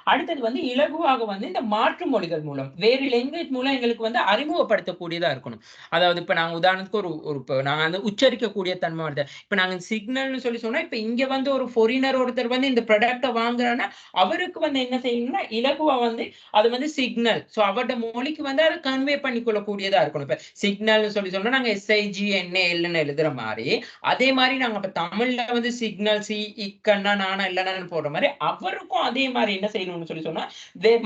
அடுத்தது வந்து இலகுவாக வந்து இந்த மாற்று மொழிகள் மூலம் வேறு லாங்குவேஜ் மூலம் எங்களுக்கு வந்து அறிமுகப்படுத்தக்கூடியதா இருக்கணும். அதாவது இப்ப நாங்க உதாரணத்துக்கு ஒரு ஒரு இப்ப நாங்க அந்த உச்சரிக்கக்கூடிய தன்மை வருது. இப்ப நாங்க சிக்னல்னு சொல்லி சொன்னா, இப்ப இங்க வந்து ஒரு ஃபாரினர் ஒருத்தர் வந்து இந்த ப்ராடக்ட்ட வாங்குறான்னா, அவருக்கு வந்து என்ன செய்யணும்னா, இலகுவா வந்து அது வந்து சிக்னல். சோ அவருடைய மொழிக்கு வந்து அத கன்வே பண்ணி கொள்ளக்கூடியதா இருக்கணும். இப்ப சிக்னல்னு சொல்லி சொன்னா, நாங்க SIGNALன்னு எழுதுற மாரி, அதே மாரி நாங்க இப்ப தமிழ்ல வந்து சிக்னல் இக்கன்னா, நானா, இல்லனான்னு போடுற மாரி, அவருக்கும் அதே மாரி என்ன செய்யணும்னு சொல்லி சொன்னா,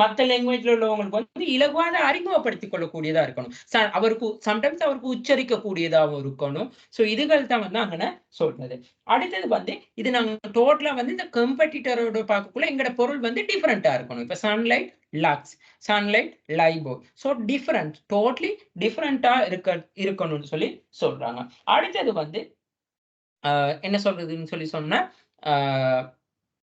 மத்த லாங்குவேஜ்ல உள்ளவங்களுக்கு வந்து இலகுவா அத அறிமுகப்படுத்திக் கொள்ளக்கூடியதா இருக்கணும். அவருக்கு சம்டைம்ஸ் அவருக்கு உச்சரிக்க கூடியதாவும் இருக்கணும். சோ இதுகள் தான் வந்து அங்கன சொல்றது. அடுத்தது வந்து இது நாங்க டோட்டலா வந்து இந்த காம்படிட்டரோட பார்க்கக்குள்ள எங்கட பொருள் வந்து டிஃபரெண்ட்டா இருக்கணும். இப்ப Sunlight, Lux, Sunlight, Lifebuoy. So different, totally டிஃபரெண்ட்டா இருக்கணும்னு சொல்லி சொல்றாங்க. அடுத்தது வந்து என்ன சொல்றதுன்னு சொல்லி சொன்னா, அ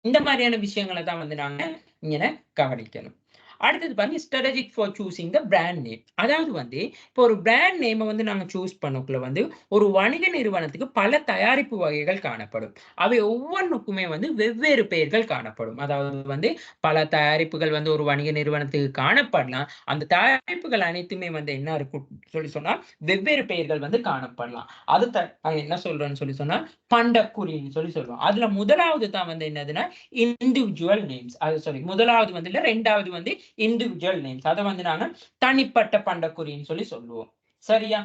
இந்த மாதிரியான விஷயங்கள தான் வந்து நாங்க இங்கன கவனிக்கணும். அடுத்தது பாருங்க strategic for choosing the brand name. அதாவது வந்து இப்போ ஒரு பிராண்ட் நேம வந்து நாங்க சூஸ் பண்ணக்குள்ள வந்து ஒரு வணிக நிறுவனத்துக்கு பல தயாரிப்பு வகைகள் காணப்படும். அவை ஒவ்வொன்னுக்குமே வந்து வெவ்வேறு பெயர்கள் காணப்படும். அதாவது வந்து பல தயாரிப்புகள் வந்து ஒரு வணிக நிறுவனத்துக்கு காணப்படலாம். அந்த தயாரிப்புகள் அனைத்துமே வந்து என்ன இருக்கும் சொல்லி சொன்னா, வெவ்வேறு பெயர்கள் வந்து காணப்படலாம். அது நாங்க என்ன சொல்றோம்ன்னு சொல்லி சொன்னா, பண்டக்குறின்னு சொல்லி சொல்றோம். அதுல முதலாவது தான் வந்து என்னதுன்னா, இண்டிவிஜுவல் நேம்ஸ். அது சாரி முதலாவது வந்து இல்ல, 2வது வந்து இண்டிவிஜுவல் நேம்ஸ். அத வந்து நாங்க தனிப்பட்ட பண்டக்குறின்னு சொல்லி சொல்லுவோம். சரியா?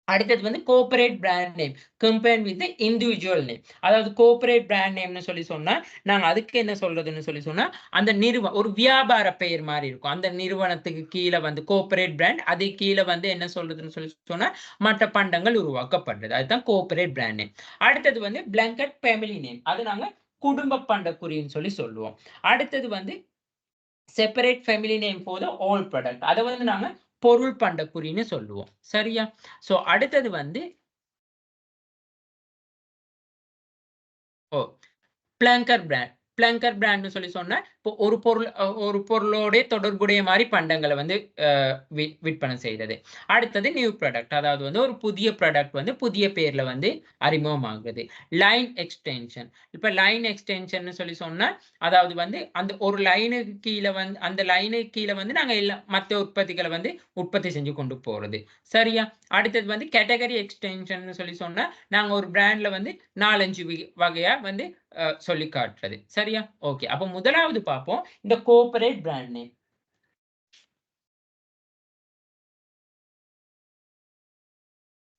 அடுத்தது வந்து corporate brand name compare with individual name. அதாவது கோர்ப்பரேட் பிராண்ட் நேம்னு சொல்லி சொன்னா, நாங்க அதுக்கு என்ன சொல்றதுன்னு சொல்லி சொன்னா, அந்த ஒரு வியாபார பெயர் மாரி இருக்கும். அந்த நிறுவனத்துக்கு கீழ வந்து கோர்ப்பரேட் பிராண்ட், அது கீழ வந்து என்ன சொல்றதுன்னு சொல்லி சொன்னா, மற்ற பண்டங்கள் உருவாக்கப்படுறது. அதுதான் கோர்ப்பரேட் பிராண்ட் நேம். அடுத்தது வந்து பிளாங்கெட் ஃபேமிலி நேம். அது நாங்க குடும்ப பண்டக்குறின்னு சொல்லி சொல்லுவோம். அடுத்தது வந்து separate family name for the all product. அத வந்து நாங்க பொருள் பண்டக்குறின்னு சொல்லுவோம். சரியா? சோ அடுத்தது வந்து ஓ பிளங்கர் பிராண்ட். பிளங்கர் பிராண்ட்ன்னு சொல்லி சொன்னா, இப்போ ஒரு பொருளோட தொடர்புடைய மாரி பண்டங்கள வந்து அ விற்பனை செய்றது. அடுத்தது நியூ ப்ராடக்ட். அதாவது வந்து ஒரு புதிய ப்ராடக்ட் வந்து புதிய பேர்ல வந்து அறிமுகமாகுது. Line extension. இப்ப லைன் எக்ஸ்டென்ஷன்னு சொல்லி சொன்னா, அதாவது வந்து அந்த ஒரு லைனுக்கு கீழ வந்து அந்த லைனுக்கு கீழ வந்து நாங்க மத்த உற்பத்திகள வந்து உற்பத்தி செஞ்சு கொண்டு போறது. சரியா? அடுத்தது வந்து கேட்டகரி எக்ஸ்டென்ஷன்னு சொல்லி சொன்னா, நாங்க ஒரு பிராண்ட்ல வந்து 4, 5 வகையா வந்து சொல்லி காட்டுறது. சரியா? ஓகே. அப்ப முதலாவது பார்ப்போம். இந்த கோர்ப்பரேட் பிராண்ட் நேம்.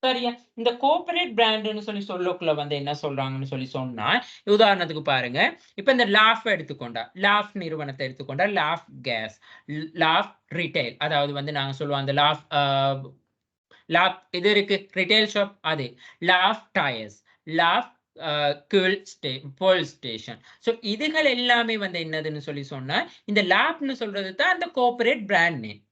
சரியா? இந்த கோர்ப்பரேட் பிராண்டுன்னு சொல்லி சொல்லக்குள்ள வந்து என்ன சொல்றாங்கன்னு சொல்லி சொன்னா, உதாரணத்துக்கு பாருங்க. இப்ப இந்த லாஃப் எடுத்துக்கொண்டா, லாஃப் நிறுவனத்த எடுத்துக்கொண்டா, லாஃப் கேஸ், லாஃப் ரிட்டெயில். அதாவது வந்து நாங்க சொல்லுவோம் அந்த லாஃப் இது இருக்கு ரிட்டெயில் ஷாப் அது. Laugfs tyres, Laugfs a fuel station. So இதுகள் எல்லாமே வந்து என்னதுன்னு சொல்லி சொன்னா, இந்த லாப்ன்னு சொல்றது தான் அந்த கார்ப்பரேட் பிராண்ட் நேம்.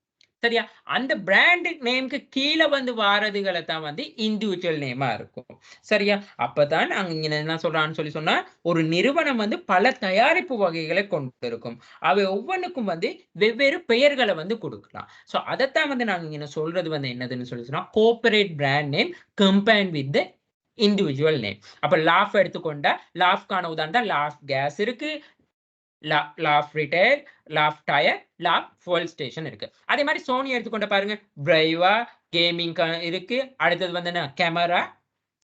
சரியா? அந்த பிராண்ட் நேம்க்கு கீழ வந்து வாரதுகள தான் வந்து இண்டிவிஜுவல் நேமா இருக்கும். சரியா? அப்பதான் நாங்க இங்க என்ன சொல்றான்னு சொல்லி சொன்னா, ஒரு நிறுவனம் வந்து பல தயாரிப்பு வகைகளை கொண்டிருக்கும். அவை ஒவ்வொன்னுக்கும் வந்து வெவ்வேறு பெயர்கள வந்து குடுக்கலாம். சோ அதத்தான் வந்து நாங்க இங்க சொல்றது வந்து என்னதுன்னு சொல்லி சொன்னா, corporate brand name combined with the individual name. அப்ப லாஃப் எடுத்துக்கொண்டா, லாஃப்க்கான உதாரணம் லாஃப் கேஸ் இருக்கு. Laugfs retail, Laugfs tyre, Laugfs fuel station இருக்கு. அதே மாரி Sony எடுத்துக்கொண்ட பாருங்க. Brava கேமிங் இருக்கு. அடுத்தது வந்து என்ன கேமரா,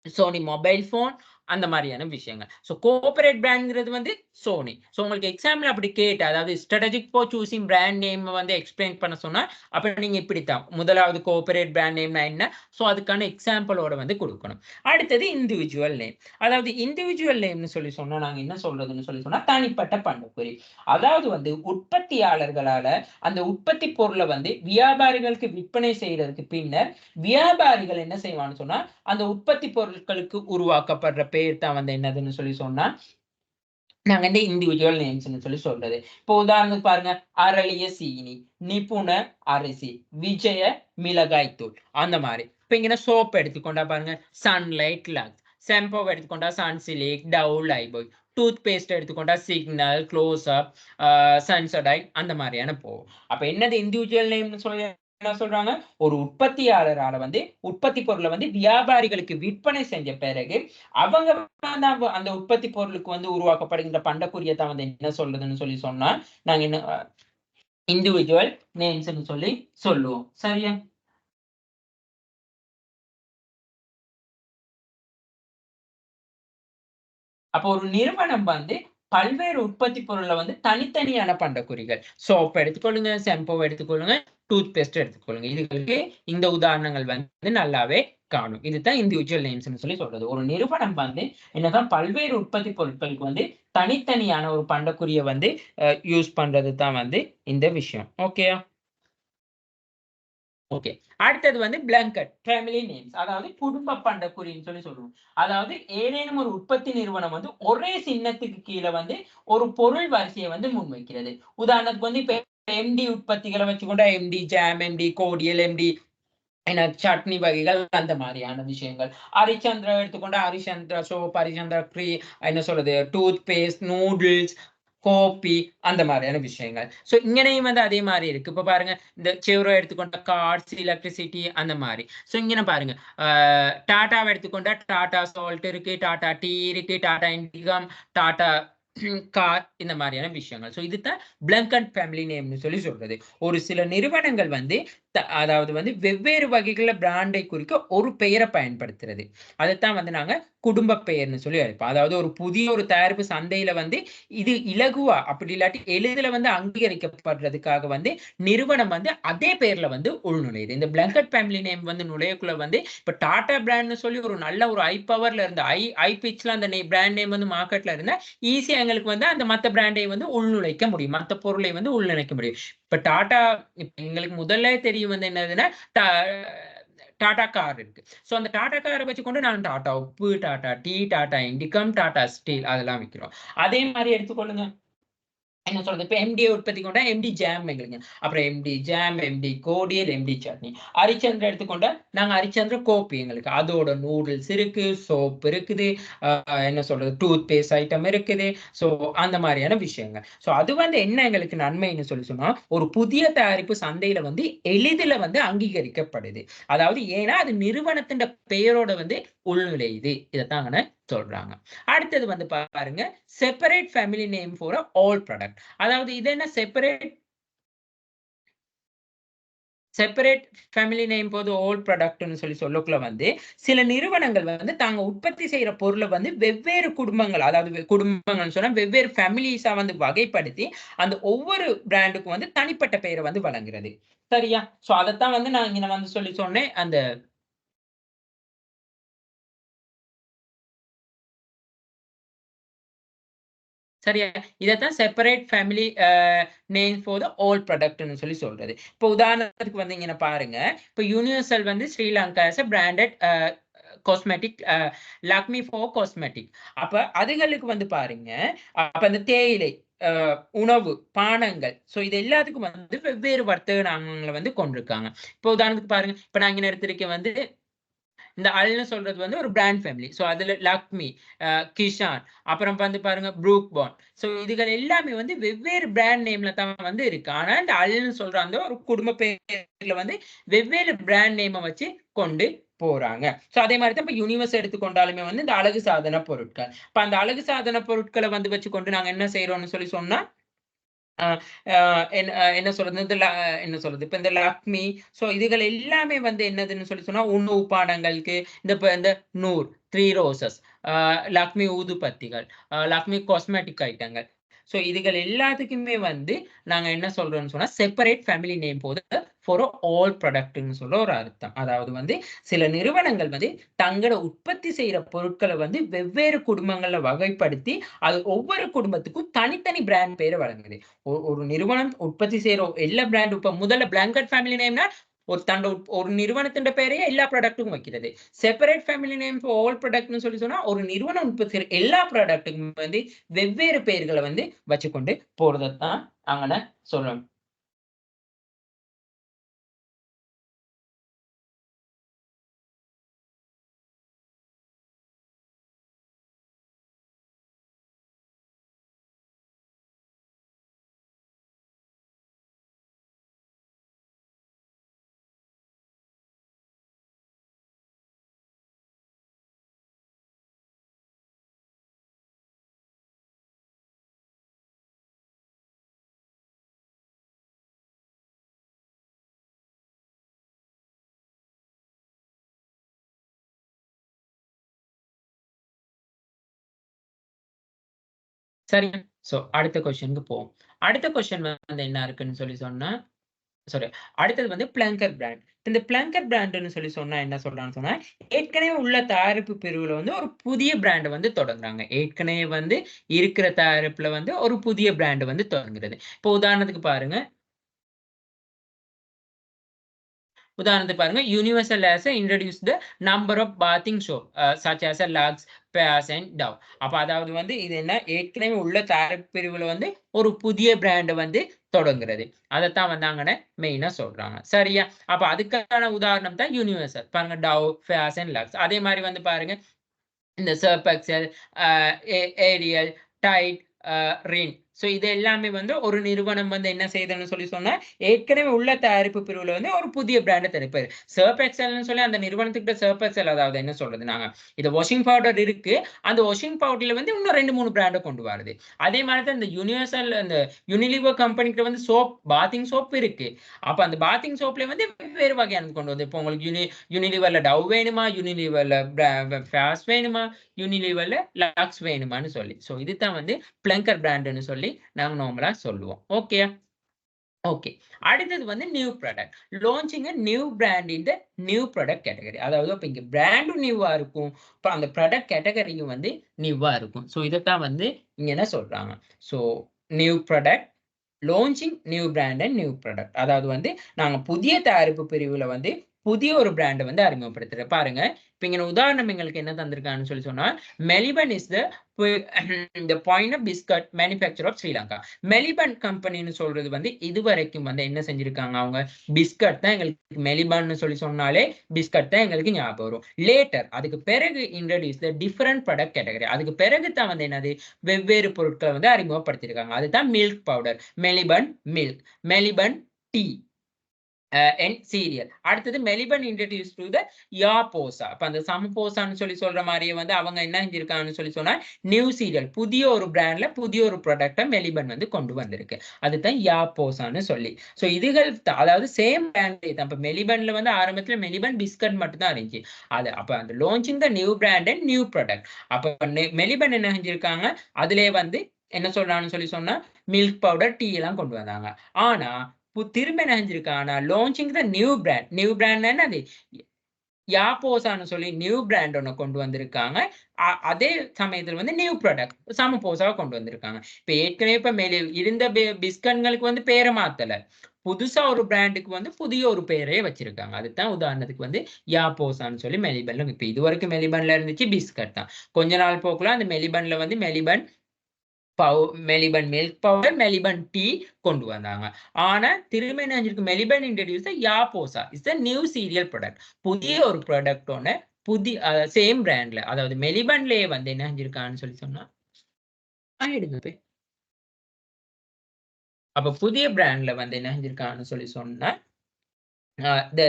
Sony மொபைல் ஃபோன் அந்த மாரியான விஷயங்கள். சோ கோர்ப்பரேட் பிராண்ட்ங்கிறது வந்து Sony. சோ உங்களுக்கு எக்ஸாம்ல அப்படி கேட்டு அதாவது strategic for choosing brand name வந்து எக்ஸ்பிளைன் பண்ண சொன்னா, அப்ப நீங்க இப்படித்தான். முதலாவது கோர்ப்பரேட் பிராண்ட் நேம்னா என்ன? சோ அதுக்கான எக்ஸாம்பிளோட வந்து குடுக்கணும். அடுத்தது இண்டிவிஜுவல் நேம். அதாவது இண்டிவிஜுவல் நேம்னு சொல்லி சொன்னா நாங்க என்ன சொல்றதுன்னு சொல்லி சொன்னா, தனிப்பட்ட பண்புக்குறி. அதாவது வந்து உற்பத்தியாளர்களால அந்த உற்பத்தி பொருள வந்து வியாபாரிகளுக்கு விற்பனை செய்யறதுக்கு பின்னர், வியாபாரிகள் என்ன செய்வான்னு சொன்னா, அந்த உற்பத்தி பொருட்களுக்கு உருவாக்கப்படுற பேர் தான் வந்து என்னதுன்னு சொல்லி சொன்னா, நாங்க வந்து இண்டிவிஜுவல் நேம்ஸ்ன்னு சொல்லி சொல்றது. இப்போ உதாரணத்துக்கு பாருங்க, அரளிய சீனி, நிபுண அரிசி, விஜய மிளகாய் தூள் அந்த மாரி. இப்ப இங்க சோப் எடுத்துக்கொண்டா பாருங்க, சன்லைட் லக்ஸ். ஷாம்பூவ எடுத்துக்கொண்டா Sunsilk, Dove, Lifebuoy. Toothpaste எடுத்துக்கொண்டா சிக்னல், க்ளோஸ் அப், சென்சோடைன் அந்த மாரியான போகும். அப்ப என்னது இண்டிவிஜுவல் நேம்னு சொல்லி என்ன சொல்றாங்க, ஒரு உற்பத்தியாளரால வந்து உற்பத்தி பொருளை வந்து வியாபாரிகளுக்கு விற்பனை செஞ்ச பிறகு அவங்க வந்து அந்த உற்பத்தி பொருளுக்கு வந்து உருவாக்கப்படுகின்ற பண்டக்குரிய தான் வந்து என்ன சொல்றதுன்னு சொன்னா நாங்க என்ன இண்டிவிஜுவல் நேம்ஸ் சொல்லி சொல்லுவோம். சரியா? அப்போ ஒரு நிறுவனம் வந்து பல்வேறு உற்பத்தி பொருள வந்து தனித்தனியான பண்டக்குறிகள். சோப் எடுத்துக்கொள்ளுங்க, ஷாம்பூவ எடுத்துக்கொள்ளுங்க, டூத் பேஸ்ட் எடுத்துக்கொள்ளுங்க. இதுகளுக்கு இந்த உதாரணங்கள் வந்து நல்லாவே காணும். இதுதான் இண்டிவிஜுவல் நேம்ஸ்ன்னு சொல்லி சொல்றது. ஒரு நிறுவனம் வந்து என்னதான் பல்வேறு உற்பத்தி பொருட்களுக்கு வந்து தனித்தனியான ஒரு பண்டக்குறிய வந்து யூஸ் பண்றது தான் வந்து இந்த விஷயம். ஓகேயா? ஓகே. அடுத்தது வந்து பிளாங்கெட் ஃபேமிலி நேம்ஸ். அதாவது குடும்ப பண்டக்குறின்னு சொல்லி சொல்லுவோம். அதாவது ஏதேனும் ஒரு உற்பத்தி நிறுவனம் வந்து ஒரே சின்னத்துக்கு கீழ வந்து ஒரு பொருள் வரிசைய வந்து முன்வைக்கிறது. உதாரணத்துக்கு வந்து இப்ப எம்டி உற்பத்திகள வச்சுக்கொண்டா MD jam, MD cordial, MD என்ன சட்னி வகைகள் அந்த மாரியான விஷயங்கள். ஹரிச்சந்திரா எடுத்துக்கொண்டா ஹரிச்சந்திரா சோப், ஹரிச்சந்திரா என்ன சொல்றது டூத் பேஸ்ட், நூடில்ஸ், கோப்பி அந்த மாரியான விஷயங்கள். சோ இங்கனையும் வந்து அதே மாரி இருக்கு. இப்ப பாருங்க இந்த செவ்ரோ எடுத்துக்கொண்டா கார்ஸ், எலக்ட்ரிசிட்டி அந்த மாரி. சோ இங்கன பாருங்க. அ டாட்டாவ எடுத்துக்கொண்டா டாடா சால்ட் இருக்கு, டாடா டீ இருக்கு, டாடா இண்டிகம், டாடா கார் இந்த மாரியான விஷயங்கள். சோ இதுதான் பிளங்கட் ஃபேமிலி நேம்னு சொல்லி சொல்றது. ஒரு சில நிறுவனங்கள் வந்து அதாவது வந்து வெவ்வேறு வகைகள்ல பிராண்டை குறிக்க ஒரு பெயரை பயன்படுத்துறது. அதைத்தான் வந்து நாங்க குடும்ப பெயர்ன்னு சொல்லி அழைப்போம். அதாவது ஒரு புதிய ஒரு தயாரிப்பு சந்தையில வந்து இது இலகுவா அப்படி இல்லாட்டி எளிதில வந்து அங்கீகரிக்கப்படுறதுக்காக வந்து நிறுவனம் வந்து அதே பெயர்ல வந்து உள்நுழையுது. இந்த பிளங்கட் ஃபேமிலி நேம் வந்து நுழையக்குள்ள வந்து இப்ப டாடா பிராண்ட்னு சொல்லி ஒரு நல்ல ஒரு ஹை பவர்ல இருந்த ஹை பிட்ச்ல அந்த பிராண்ட் நேம் வந்து மார்க்கெட்ல இருந்தா ஈஸியா எங்களுக்கு வந்து அந்த மத்த பிராண்டை வந்து உள்நுழைக்க முடியும். மத்த பொருளை வந்து உள்நுழைக்க முடியும். இப்ப டாடா இப்ப எங்களுக்கு முதல்ல தெரிய வந்து என்னதுன்னா, டா டாடா கார் இருக்கு. சோ அந்த டாடா கார வச்சுக்கொண்டு நாங்க டாடா உப்பு, டாடா டீ, டாடா இண்டிகம், டாடா ஸ்டீல் அதெல்லாம் விக்கிறோம். அதே மாரி எடுத்துக்கொள்ளுங்க என்ன சொல்றது? இப்ப எம்டி உற்பத்தி கொண்டா எம்டி ஜாம் எங்களுங்க. அப்புறம் MD jam, MD cordial, MD chutney. Harischandra எடுத்துக்கொண்டா, நாங்க ஹரிச்சந்திரா கோப்பி எங்களுக்கு. அதோட நூடுல்ஸ் இருக்கு, சோப் இருக்குது, அ என்ன சொல்றது? டூத் பேஸ்ட் ஐட்டம் இருக்குது. ஸோ அந்த மாரியான விஷயங்கள். ஸோ அது வந்து என்ன எங்களுக்கு நன்மைன்னு சொல்லி சொன்னா, ஒரு புதிய தயாரிப்பு சந்தையில வந்து எளிதில வந்து அங்கீகரிக்கப்படுது. அதாவது ஏன்னா, அது நிறுவனத்தின் பெயரோட வந்து உள்நுழையுது. இதத்தாங்கன்னு சொல்றாங்க. அடுத்தது வந்து பாருங்க, separate family name for all product. அதாவது இது என்ன செப்பரேட் ஃபேமிலி நேம் போது ஆல் ப்ராடக்ட்ன்னு சொல்லி சொல்லக்குள்ள வந்து, சில நிறுவனங்கள் வந்து தாங்க உற்பத்தி செய்ற பொருள வந்து வெவ்வேறு குடும்பங்கள், அதாவது குடும்பங்கள்னு சொன்னா வெவ்வேறு ஃபேமிலீஸா வந்து வகைப்படுத்தி, அந்த ஒவ்வொரு பிராண்டுக்கும் வந்து தனிப்பட்ட பெயர வந்து வழங்குறது. சரியா? சோ அதத்தான் வந்து நான் இங்க வந்து சொல்லி சொன்னேன். அந்த சரியா? இதத்தான் separate family name for the all ப்ராடக்ட்ன்னு சொல்லி சொல்றது. இப்போ உதாரணத்துக்கு வந்தீங்கன்னா பாருங்க, இப்போ யுனிவர்சல் வந்து Sri Lanka as a branded cosmetic Lakme for cosmetic. அப்ப அதுகளுக்கு வந்து பாருங்க, அப்ப அந்த தேயிலை, அ உணவு, பானங்கள் இது எல்லாத்துக்கும் வந்து வெவ்வேறு வர்த்தக நாமங்கள வந்து கொண்டிருக்காங்க. இப்போ உதாரணத்துக்கு பாருங்க, இப்ப நான் இங்க எடுத்திருக்கேன் வந்து இந்த அல்ன்னு சொல்றது வந்து ஒரு பிராண்ட் ஃபேமிலி. அதுல லக்மி, கிஷான், அப்புறம் வந்து பாருங்க ப்ரூக் பாண்ட். இதுகள் எல்லாமே வந்து வெவ்வேறு பிராண்ட் நேம்ல தான் வந்து இருக்கு. ஆனா இந்த அல்ன்னு சொல்ற அந்த ஒரு குடும்ப பேர்ல வந்து வெவ்வேறு பிராண்ட் நேம வச்சு கொண்டு போறாங்க. அதே மாரி தான் இப்ப யுனிவர்ஸ் எடுத்துக்கொண்டாலுமே வந்து இந்த அழகு சாதன பொருட்கள். இப்ப அந்த அழகு சாதன பொருட்கள வந்து வச்சுக்கொண்டு நாங்க என்ன செய்றோம்னு சொல்லி சொன்னா, அ அ என்ன சொல்றது? இந்த என்ன சொல்றது? இப்ப இந்த லாக்மி, இதுகள் எல்லாமே வந்து என்னதுன்னு சொல்லி சொன்னா, உணவு பானங்களுக்கு இந்த நூர், 3 ரோசஸ், லாக்மி ஊதுபத்திகள், லாக்மி காஸ்மெட்டிக் ஐட்டங்கள். இதுகள் எல்லாத்துக்குமே வந்து நாங்க என்ன சொல்றோம்ன்னு சொன்னா, செப்பரேட் ஃபேமிலி நேம் போது ஃபார் ஆல் ப்ராடக்ட்ன்னு சொல்ல ஒரு அர்த்தம். அதாவது வந்து சில நிறுவனங்கள் வந்து தங்கள உற்பத்தி செய்ற பொருட்கள வந்து வெவ்வேறு குடும்பங்கள்ல வகைப்படுத்தி, அது ஒவ்வொரு குடும்பத்துக்கும் தனித்தனி பிராண்ட் பேர வழங்குது. ஒரு நிறுவனம் உற்பத்தி செய்ற எல்லா பிராண்ட் இப்ப முதல்ல பிளாங்கட் ஃபேமிலி நேம்னா, ஒரு நிறுவனத்தின் பெயரையே எல்லா ப்ராடக்ட்டுக்கும் வைக்கிறது. Separate family name for all ப்ராடக்ட்ன்னு சொல்லி சொன்னா, ஒரு நிறுவனம் உற்பத்தி செய்ற எல்லா ப்ராடக்ட்டுக்கும் வந்து வெவ்வேறு பெயர்கள வந்து வச்சுக்கொண்டு போறதத்தான் அங்கன சொல்றோம். சரி. சோ அடுத்த கொஸ்டினுக்கு போவோம். அடுத்த கொஸ்டின் வந்து என்ன இருக்குன்னு சொன்னா சாரி அடுத்தது வந்து பிளங்கர் பிராண்ட். இந்த பிளங்கர் பிராண்ட்ன்னு சொன்னா என்ன சொல்றான்னு சொன்னா, ஏற்கனவே உள்ள தயாரிப்பு பிரிவுல வந்து ஒரு புதிய பிராண்ட் வந்து தொடங்குறாங்க. ஏற்கனவே வந்து இருக்கிற தயாரிப்புல வந்து ஒரு புதிய பிராண்ட் வந்து தொடங்குறது. இப்போ உதாரணத்துக்கு பாருங்க உதாரணத்துக்கு பாருங்க, universal has introduced the number of bathing soap such as Lux, Pears and Dove. அப்ப அதாவது வந்து இது என்ன ஏற்கனவே உள்ள தயாரிப்பு பிரிவுல வந்து ஒரு புதிய பிராண்ட் வந்து தொடங்குறது. அதத்தான் வந்து அங்கன மெயினா சொல்றாங்க. சரியா? அப்ப அதுக்கான உதாரணம் தான் யுனிவர்சல். பாருங்க டவ், பேர்ஸ் அண்ட் லக்ஸ். அதே மாரி வந்து பாருங்க இந்த சர்ப் எக்ஸல், அ ஏ ஏரியல், டைட், ரின். சோ இது எல்லாமே வந்து ஒரு நிறுவனம் வந்து என்ன செய்யுதுன்னு சொன்னா, ஏற்கனவே உள்ள தயாரிப்பு பிரிவுல வந்து ஒரு புதிய பிராண்ட தயாரிப்பாரு. சர்ப் எக்ஸல்ன்னு சொல்லி அந்த நிறுவனத்துக்கிட்ட சர்ப் எக்ஸல் அதாவது என்ன சொல்றது நாங்க, இது வாஷிங் பவுடர் இருக்கு. அந்த வாஷிங் பவுடர்ல வந்து இன்னும் 2, 3 பிராண்ட கொண்டு வருது. அதே மாரி தான் இந்த யுனிவர்சல் அந்த யுனிலிவர் கம்பெனிகிட்ட வந்து சோப், பாத்திங் சோப் இருக்கு. அப்ப அந்த பாத்திங் சோப்ல வந்து வெவ்வேறு வகையானது கொண்டு வந்து இப்போ உங்களுக்கு யுனிலிவர்ல டவ் வேணுமா? யுனிலிவர்ல ஃபேஸ் வேணுமா? யுனிலிவர்ல லக்ஸ் வேணுமான்னு சொல்லி. சோ இதுதான் வந்து பிளங்கர் பிராண்ட்ன்னு சொல்லி நாங்க நார்மலா சொல்லுவோம். ஓகேயா? ஓகே. அடுத்தது வந்து new product. Launching a new brand in the new product category. அதாவது இப்ப இங்க பிராண்டும் நியூவா இருக்கும். இப்ப அந்த ப்ராடக்ட் கேட்டகரியும் வந்து நியூவா இருக்கும். சோ இதத்தான் வந்து இங்க என்ன சொல்றாங்க. So new product, launching new brand and new product. அதாவது வந்து நாங்க புதிய தயாரிப்பு பிரிவுல வந்து புதிய ஒரு பிராண்ட வந்து அறிமுகப்படுத்துறோம். பாருங்க, இப்ப இங்க உதாரணம் எங்களுக்கு என்ன தந்திருக்காங்கன்னு சொன்னா, Maliban is the the point of biscuit manufacturer of Sri Lanka. Maliban கம்பெனின்னு சொல்றது வந்து இதுவரைக்கும் வந்து என்ன செஞ்சிருக்காங்க அவங்க பிஸ்கட் தான் எங்களுக்கு மெலிபன்னு சொன்னாலே பிஸ்கட் தான் எங்களுக்கு ஞாபகம் வரும். லேட்டர் அதுக்கு பிறகு இன்ட்ரோடியூஸ் த டிஃபரண்ட் ப்ராடக்ட் கேட்டகரி. அதுக்கு பிறகு தான் வந்து என்னது வெவ்வேறு பொருட்களை வந்து அறிமுகப்படுத்தியிருக்காங்க. அதுதான் milk powder, Maliban milk, Maliban tea and cereal. அடுத்தது மெலிபன் இன்ட்ரோடியூஸ் டு த யாபோசா. அப்ப அந்த சமபோசான்னு சொல்ற மாதிரியே வந்து அவங்க என்ன செஞ்சிருக்காங்கன்னு சொன்னா நியூ சீரியல் புதிய ஒரு பிராண்ட்ல புதிய ஒரு ப்ராடக்ட மெலிபன் வந்து கொண்டு வந்திருக்கு. அதுதான் யாபோசான்னு சொல்லி. சோ இதுகள் அதாவது சேம் பிராண்டே தான். இப்ப மெலிபன்ல வந்து ஆரம்பத்துல மெலிபன் பிஸ்கட் மட்டும் தான் இருந்துச்சு. அது அப்ப அந்த launching the new brand and new product. அப்ப மெலிபன் என்ன செஞ்சிருக்காங்க அதுலயே வந்து என்ன சொல்றான்னு சொன்னா மில்க் பவுடர் டீ எல்லாம் கொண்டு வந்தாங்க. ஆனா திரும்ப என்ன செஞ்சிருக்காங்கன்னா launching the new brand. New brand என்னது யாப்போசான்னு சொல்லி நியூ பிராண்ட் ஒண்ணு கொண்டு வந்திருக்காங்க. அதே சமயத்துல வந்து நியூ ப்ராடக்ட் சமபோசாவ கொண்டு வந்திருக்காங்க. இப்ப ஏற்கனவே இப்ப இருந்த பிஸ்கட்களுக்கு வந்து பேரை மாத்தல. புதுசா ஒரு பிராண்டுக்கு வந்து புதிய ஒரு பெயரே வச்சிருக்காங்க. அதுதான் உதாரணத்துக்கு வந்து யாப்போசான்னு சொல்லி மெலிபன்ல இப்ப இதுவரைக்கும் மெலிபன்ல இருந்துச்சு பிஸ்கட் தான். கொஞ்ச நாள் போக்குல அந்த மெலிபன்ல வந்து Maliban Maliban milk powder, Maliban tea கொண்டு வந்தாங்க. ஆனா திரும்ப என்ன செஞ்சிருக்கு Maliban introduce Yaposa is a new cereal product. புதிய ஒரு ப்ராடக்ட் ஒண்ணு சேம் பிராண்ட்ல அதாவது மெலிபன்லயே வந்து என்ன செஞ்சிருக்கான்னு சொன்னா எடுங்க போய். அப்ப புதிய பிராண்ட்ல வந்து என்ன செஞ்சிருக்கான்னு சொன்னா the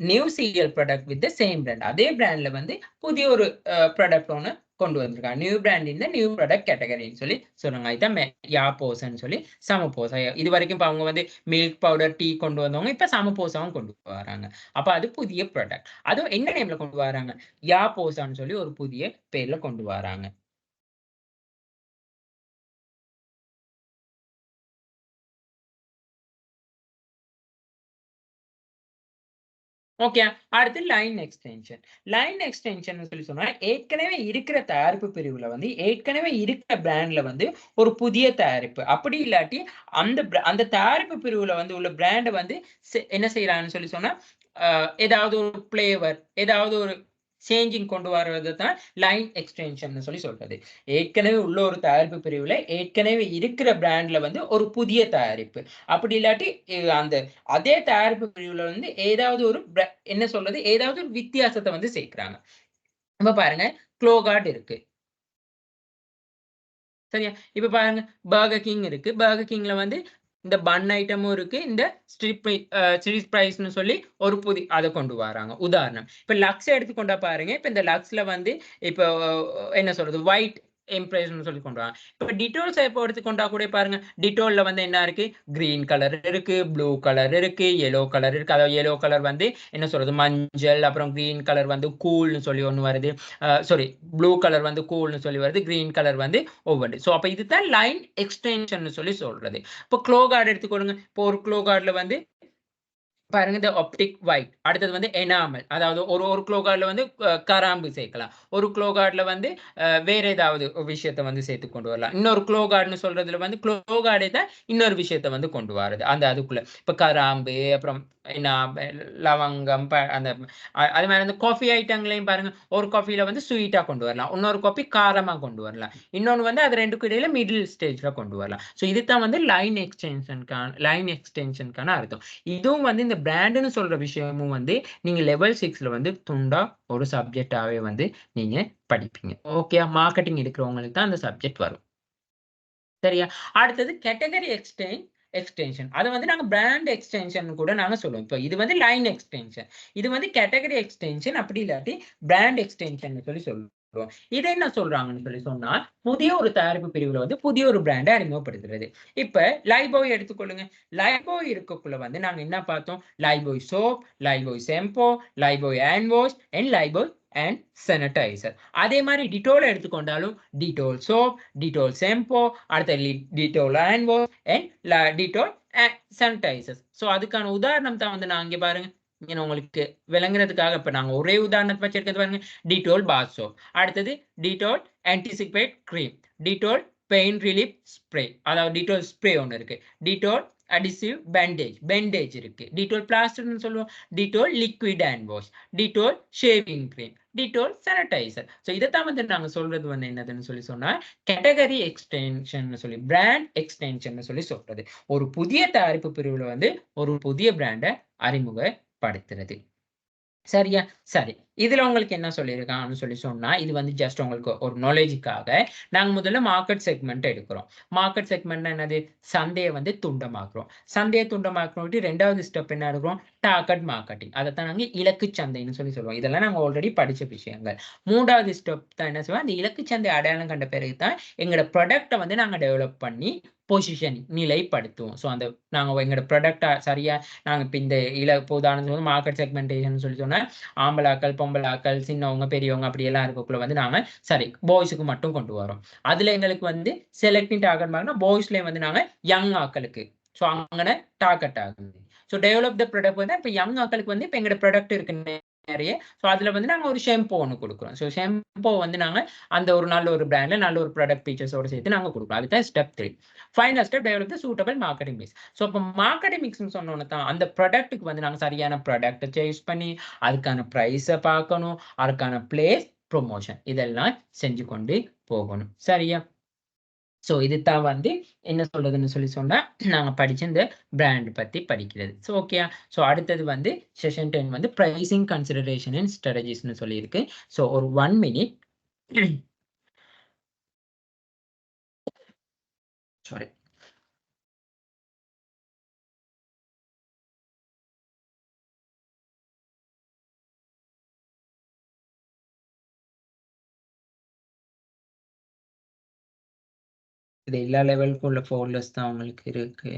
new cereal product with the same brand. அதே பிராண்ட்ல வந்து புதிய ஒரு ப்ராடக்ட் ஒண்ணு கொண்டு வந்திருக்காங்க. New brand in the new product கேட்டகரின்னு சொல்லி சொன்னாங்க. இதான் யாப்போசான்னு சொல்லி சமபோசா. இது வரைக்கும் இப்ப அவங்க வந்து மில்க் பவுடர் டீ கொண்டு வந்தவங்க இப்ப சமபோசாவும் கொண்டு வராங்க. அப்ப அது புதிய ப்ராடக்ட். அதுவும் என்ன நேம்ல கொண்டு வராங்க யாப்போசான்னு சொல்லி ஒரு புதிய பேர்ல கொண்டு வராங்க. ஓகே. அடுத்து லைன் எக்ஸ்டென்ஷன். லைன் எக்ஸ்டென்ஷன் சொன்னா, ஏற்கனவே இருக்கிற தயாரிப்பு பிரிவுல வந்து, ஏற்கனவே இருக்கிற பிராண்ட்ல வந்து ஒரு புதிய தயாரிப்பு. அப்படி இல்லாட்டி அந்த தயாரிப்பு பிரிவுல வந்து உள்ள பிராண்ட வந்து என்ன செய்றாங்கன்னு சொன்னா, ஏதாவது ஒரு ஃப்ளேவர், ஏதாவது ஒரு சேஞ்சிங் கொண்டு வரது தான் லைன் எக்ஸ்டென்ஷன்னு சொல்றது. ஏற்கனவே உள்ள ஒரு தயாரிப்பு பிரிவுல, ஏற்கனவே இருக்கிற பிராண்ட்ல வந்து ஒரு புதிய தயாரிப்பு. அப்படி இல்லாட்டி அந்த அதே தயாரிப்பு பிரிவுல வந்து ஏதாவது ஒரு என்ன சொல்றது? ஏதாவது ஒரு வித்தியாசத்த வந்து சேர்க்கிறாங்க. இப்ப பாருங்க, க்ளோகார்ட் இருக்கு. சரியா? இப்ப பாருங்க, பர்கர் கிங் இருக்கு. பர்கர் கிங்ல வந்து இந்த பன் ஐட்டமும் இருக்கு. இந்த ஸ்ட்ரிப் பிரைஸ்ன்னு சொல்லி ஒரு அத கொண்டு வராங்க. உதாரணம். இப்ப லக்ஸ் எடுத்துக்கொண்டா பாருங்க. இப்ப இந்த லக்ஸ்ல வந்து இப்ப என்ன சொல்றது? ஒயிட் இம்ப்ரெஷன் சொல்லி கொண்டு வாங்க. இப்ப டிட்டோல் சேப்பை எடுத்துக்கொண்டா கூட பாருங்க, டிட்டோல்ல வந்து என்ன இருக்கு, கிரீன் கலர் இருக்கு, ப்ளூ கலர் இருக்கு, yellow கலர் இருக்கு. அதாவது yellow கலர் வந்து என்ன சொல்றது, மஞ்சள். அப்புறம் கிரீன் கலர் வந்து கூல்னு சொல்லி ஒன்று வருது. சாரி, ப்ளூ கலர் வந்து கூல்னு சொல்லி வருது, கிரீன் கலர் வந்து ஒவ்வொன்று. ஸோ அப்போ இதுதான் லைன் எக்ஸ்டென்ஷன் சொல்லி சொல்றது. இப்போ க்ளோ கார்டு எடுத்துக்கொள்ளுங்க. இப்போ ஒரு க்ளோ கார்டில் வந்து பாருங்க, இந்த ஆப்டிக் ஒயிட். அடுத்தது வந்து எனாமல். அதாவது ஒரு ஒரு க்ளோ கார்டில் வந்து கராம்பு சேர்க்கலாம். ஒரு க்ளோ கார்டில் வந்து வேற ஏதாவது விஷயத்தை வந்து சேர்த்து கொண்டு வரலாம். இன்னொரு க்ளோ கார்டுன்னு சொல்றதுல வந்து க்ளோ கார்டே தான் இன்னொரு விஷயத்தை வந்து கொண்டு வரது அந்த அதுக்குள்ள. இப்போ கராம்பு, அப்புறம் லவங்கம், அந்த அது மாதிரி அந்த காஃபி ஐட்டங்களையும் பாருங்க, ஒரு காஃபியில வந்து ஸ்வீட்டா கொண்டு வரலாம், இன்னொரு காஃபி காரமா கொண்டு வரலாம், இன்னொன்று வந்து அது ரெண்டுக்கும் இடையில மிடில் ஸ்டேஜ்ல கொண்டு வரலாம். ஸோ இதுதான் வந்து லைன் எக்ஸ்டென்ஷனுக்கான அர்த்தம். இதுவும் வந்து இந்த பிராண்டுன்னு சொல்ற விஷயமும் வந்து நீங்க லெவல் 6ல வந்து துண்டா ஒரு சப்ஜெக்டாவே வந்து நீங்க படிப்பீங்க. ஓகே, மார்க்கெட்டிங் எடுக்கிறவங்களுக்கு தான் அந்த சப்ஜெக்ட் வரும். சரியா? அடுத்தது கேட்டகரி எக்ஸ்டென்ஷன். அத வந்து நாங்க பிராண்ட் எக்ஸ்டென்ஷன் கூட நாங்க சொல்லுவோம். இப்போ இது வந்து லைன் எக்ஸ்டென்ஷன். இது வந்து கேட்டகரி எக்ஸ்டென்ஷன், அப்படி இல்லாட்டி பிராண்ட் எக்ஸ்டென்ஷன் சொல்லி சொல்லுவோம். இத என்ன சொல்றாங்கன்னு சொல்லி சொன்னா, புதிய ஒரு தயாரிப்பு பிரிவுல வந்து புதிய ஒரு பிராண்ட அறிமுகப்படுத்துறது. இப்ப லைஃபாய் எடுத்துக்கொள்ளுங்க. லைஃபாய் இருக்கக்குள்ள வந்து நாங்க என்ன பார்த்தோம்? Lifebuoy soap, Lifebuoy shampoo, Lifebuoy hand wash and Lifebuoy and sanitiser. அதே மாரி டிட்டோல் எடுத்துக்கொண்டாலும் டிட்டோல் சோப், டிட்டோல் ஷாம்பூ, அடுத்த Dettol hand wash and Dettol sanitisers. So அதுக்கான உதாரணம் தான் வந்து நான் இங்க பாருங்க. இங்க உங்களுக்கு விளங்குறதுக்காக இப்ப நாங்க ஒரே உதாரணத்தை வச்சிருக்கிறது பாருங்க. டிட்டோல் பாத் சோப், அடுத்தது Dettol antiseptic cream, Dettol pain relief spray, அதாவது டிட்டோல் ஸ்ப்ரே ஒன்று இருக்கு, டிட்டோல் அடிசிவ் பேண்டேஜ் இருக்கு, டிட்டோல் பிளாஸ்டர்னு சொல்லுவோம், Dettol liquid hand wash, Dettol shaving cream, Dettol sanitiser. So இதைத்தான் வந்து நாங்க சொல்றது வந்து என்னதுன்னு சொல்லி சொன்னா, கேட்டகரி எக்ஸ்டென்ஷன் சொல்லி, பிராண்ட் எக்ஸ்டென்ஷன் சொல்லி சொல்றது. ஒரு புதிய தயாரிப்பு பிரிவுல வந்து ஒரு புதிய பிராண்டை அறிமுகப்படுத்துறது. சரியா? சரி. இதுல உங்களுக்கு என்ன சொல்லியிருக்கான்னு சொல்லி சொன்னா, இது வந்து ஜஸ்ட் உங்களுக்கு ஒரு நாலேட்ஜ்க்காக நாங்க முதல்ல மார்க்கெட் செக்மென்ட் எடுக்கிறோம். மார்க்கெட் செக்மென்ட்னா என்னது? சந்தைய வந்து துண்டமாக்குறோம். சந்தைய துண்டமாக்குறோம். 2வது ஸ்டெப் என்ன எடுக்கிறோம்? Target marketing. அதத்தான் நாங்க இலக்கு சந்தைன்னு சொல்லி சொல்லுவோம். இதெல்லாம் நாங்க ஆல்ரெடி படிச்ச விஷயங்கள். 3வது ஸ்டெப் தான் என்ன சொல்லுவோம்? அந்த இலக்கு சந்தை அடையாளம் கண்ட பிறகு தான் எங்களோட ப்ராடக்ட்ட வந்து நாங்க டெவலப் பண்ணி பொசிஷனிங் நிலைப்படுத்துவோம். ஸோ அந்த நாங்க எங்களோட ப்ராடக்ட்ட சரியா நாங்க இப்ப இந்த இப்போ உதாரணத்துக்கு மார்க்கெட் செக்மென்டேஷன் சொல்லி சொன்னா, ஆம்பளாக்கள், பொம்பளாக்கள், சின்னவங்க, பெரியவங்க அப்படியெல்லாம் இருக்கக்குள்ள வந்து நாங்க சரி பாய்ஸ்க்கு மட்டும் கொண்டு வரோம். அதுல எங்களுக்கு வந்து செலக்டிங் டார்கெட் மாரினா பாய்ஸ்லயும் வந்து நாங்க யங் ஆக்களுக்கு. ஸோ அங்கன டார்கெட் ஆகுது. ஸோ டெவலப் த ப்ராடக்ட் வந்து இப்ப யங் ஆக்களுக்கு வந்து இப்ப எங்கட ப்ராடக்ட் இருக்கு நெறைய. ஸோ அதுல வந்து நாங்க ஒரு ஷாம்பூ ஒண்ணு குடுக்குறோம். ஸோ ஷாம்பூ வந்து நாங்க அந்த ஒரு நல்ல ஒரு பிராண்ட்ல நல்ல ஒரு ப்ராடக்ட் ஃபீச்சர்ஸோட சேர்த்து நாங்க குடுக்குறோம். அதுதான் step 3. Final step develop the suitable marketing mix. So அப்ப மார்க்கெட்டிங் மிக்ஸ்ன்னு சொன்னோன தான் அந்த ப்ராடக்ட்க்கு வந்து நாங்க சரியான ப்ராடக்ட்ட சூஸ் பண்ணி, அதுக்கான பிரைஸ பார்க்கணும், அதுக்கான பிளேஸ், புரமோஷன் இதெல்லாம் செஞ்சு கொண்டு போகணும். சரியா? ஸோ இதுதான் வந்து என்ன சொல்றதுன்னு சொல்லி சொன்னா, நாங்க படிச்ச இந்த பிராண்ட் பத்தி படிக்கிறது. ஸோ ஓகேயா? ஸோ அடுத்தது வந்து செஷன் 10 வந்து பிரைசிங் கன்சிடரேஷன் அண்ட் ஸ்ட்ராட்டஜிஸ்ன்னு சொல்லியிருக்கு. ஸோ ஒரு 1 மினிட். சாரி. இது எல்லா லெவலுக்கும் உள்ள ஃபோல்டர்ஸ் தான் உங்களுக்கு இருக்கு.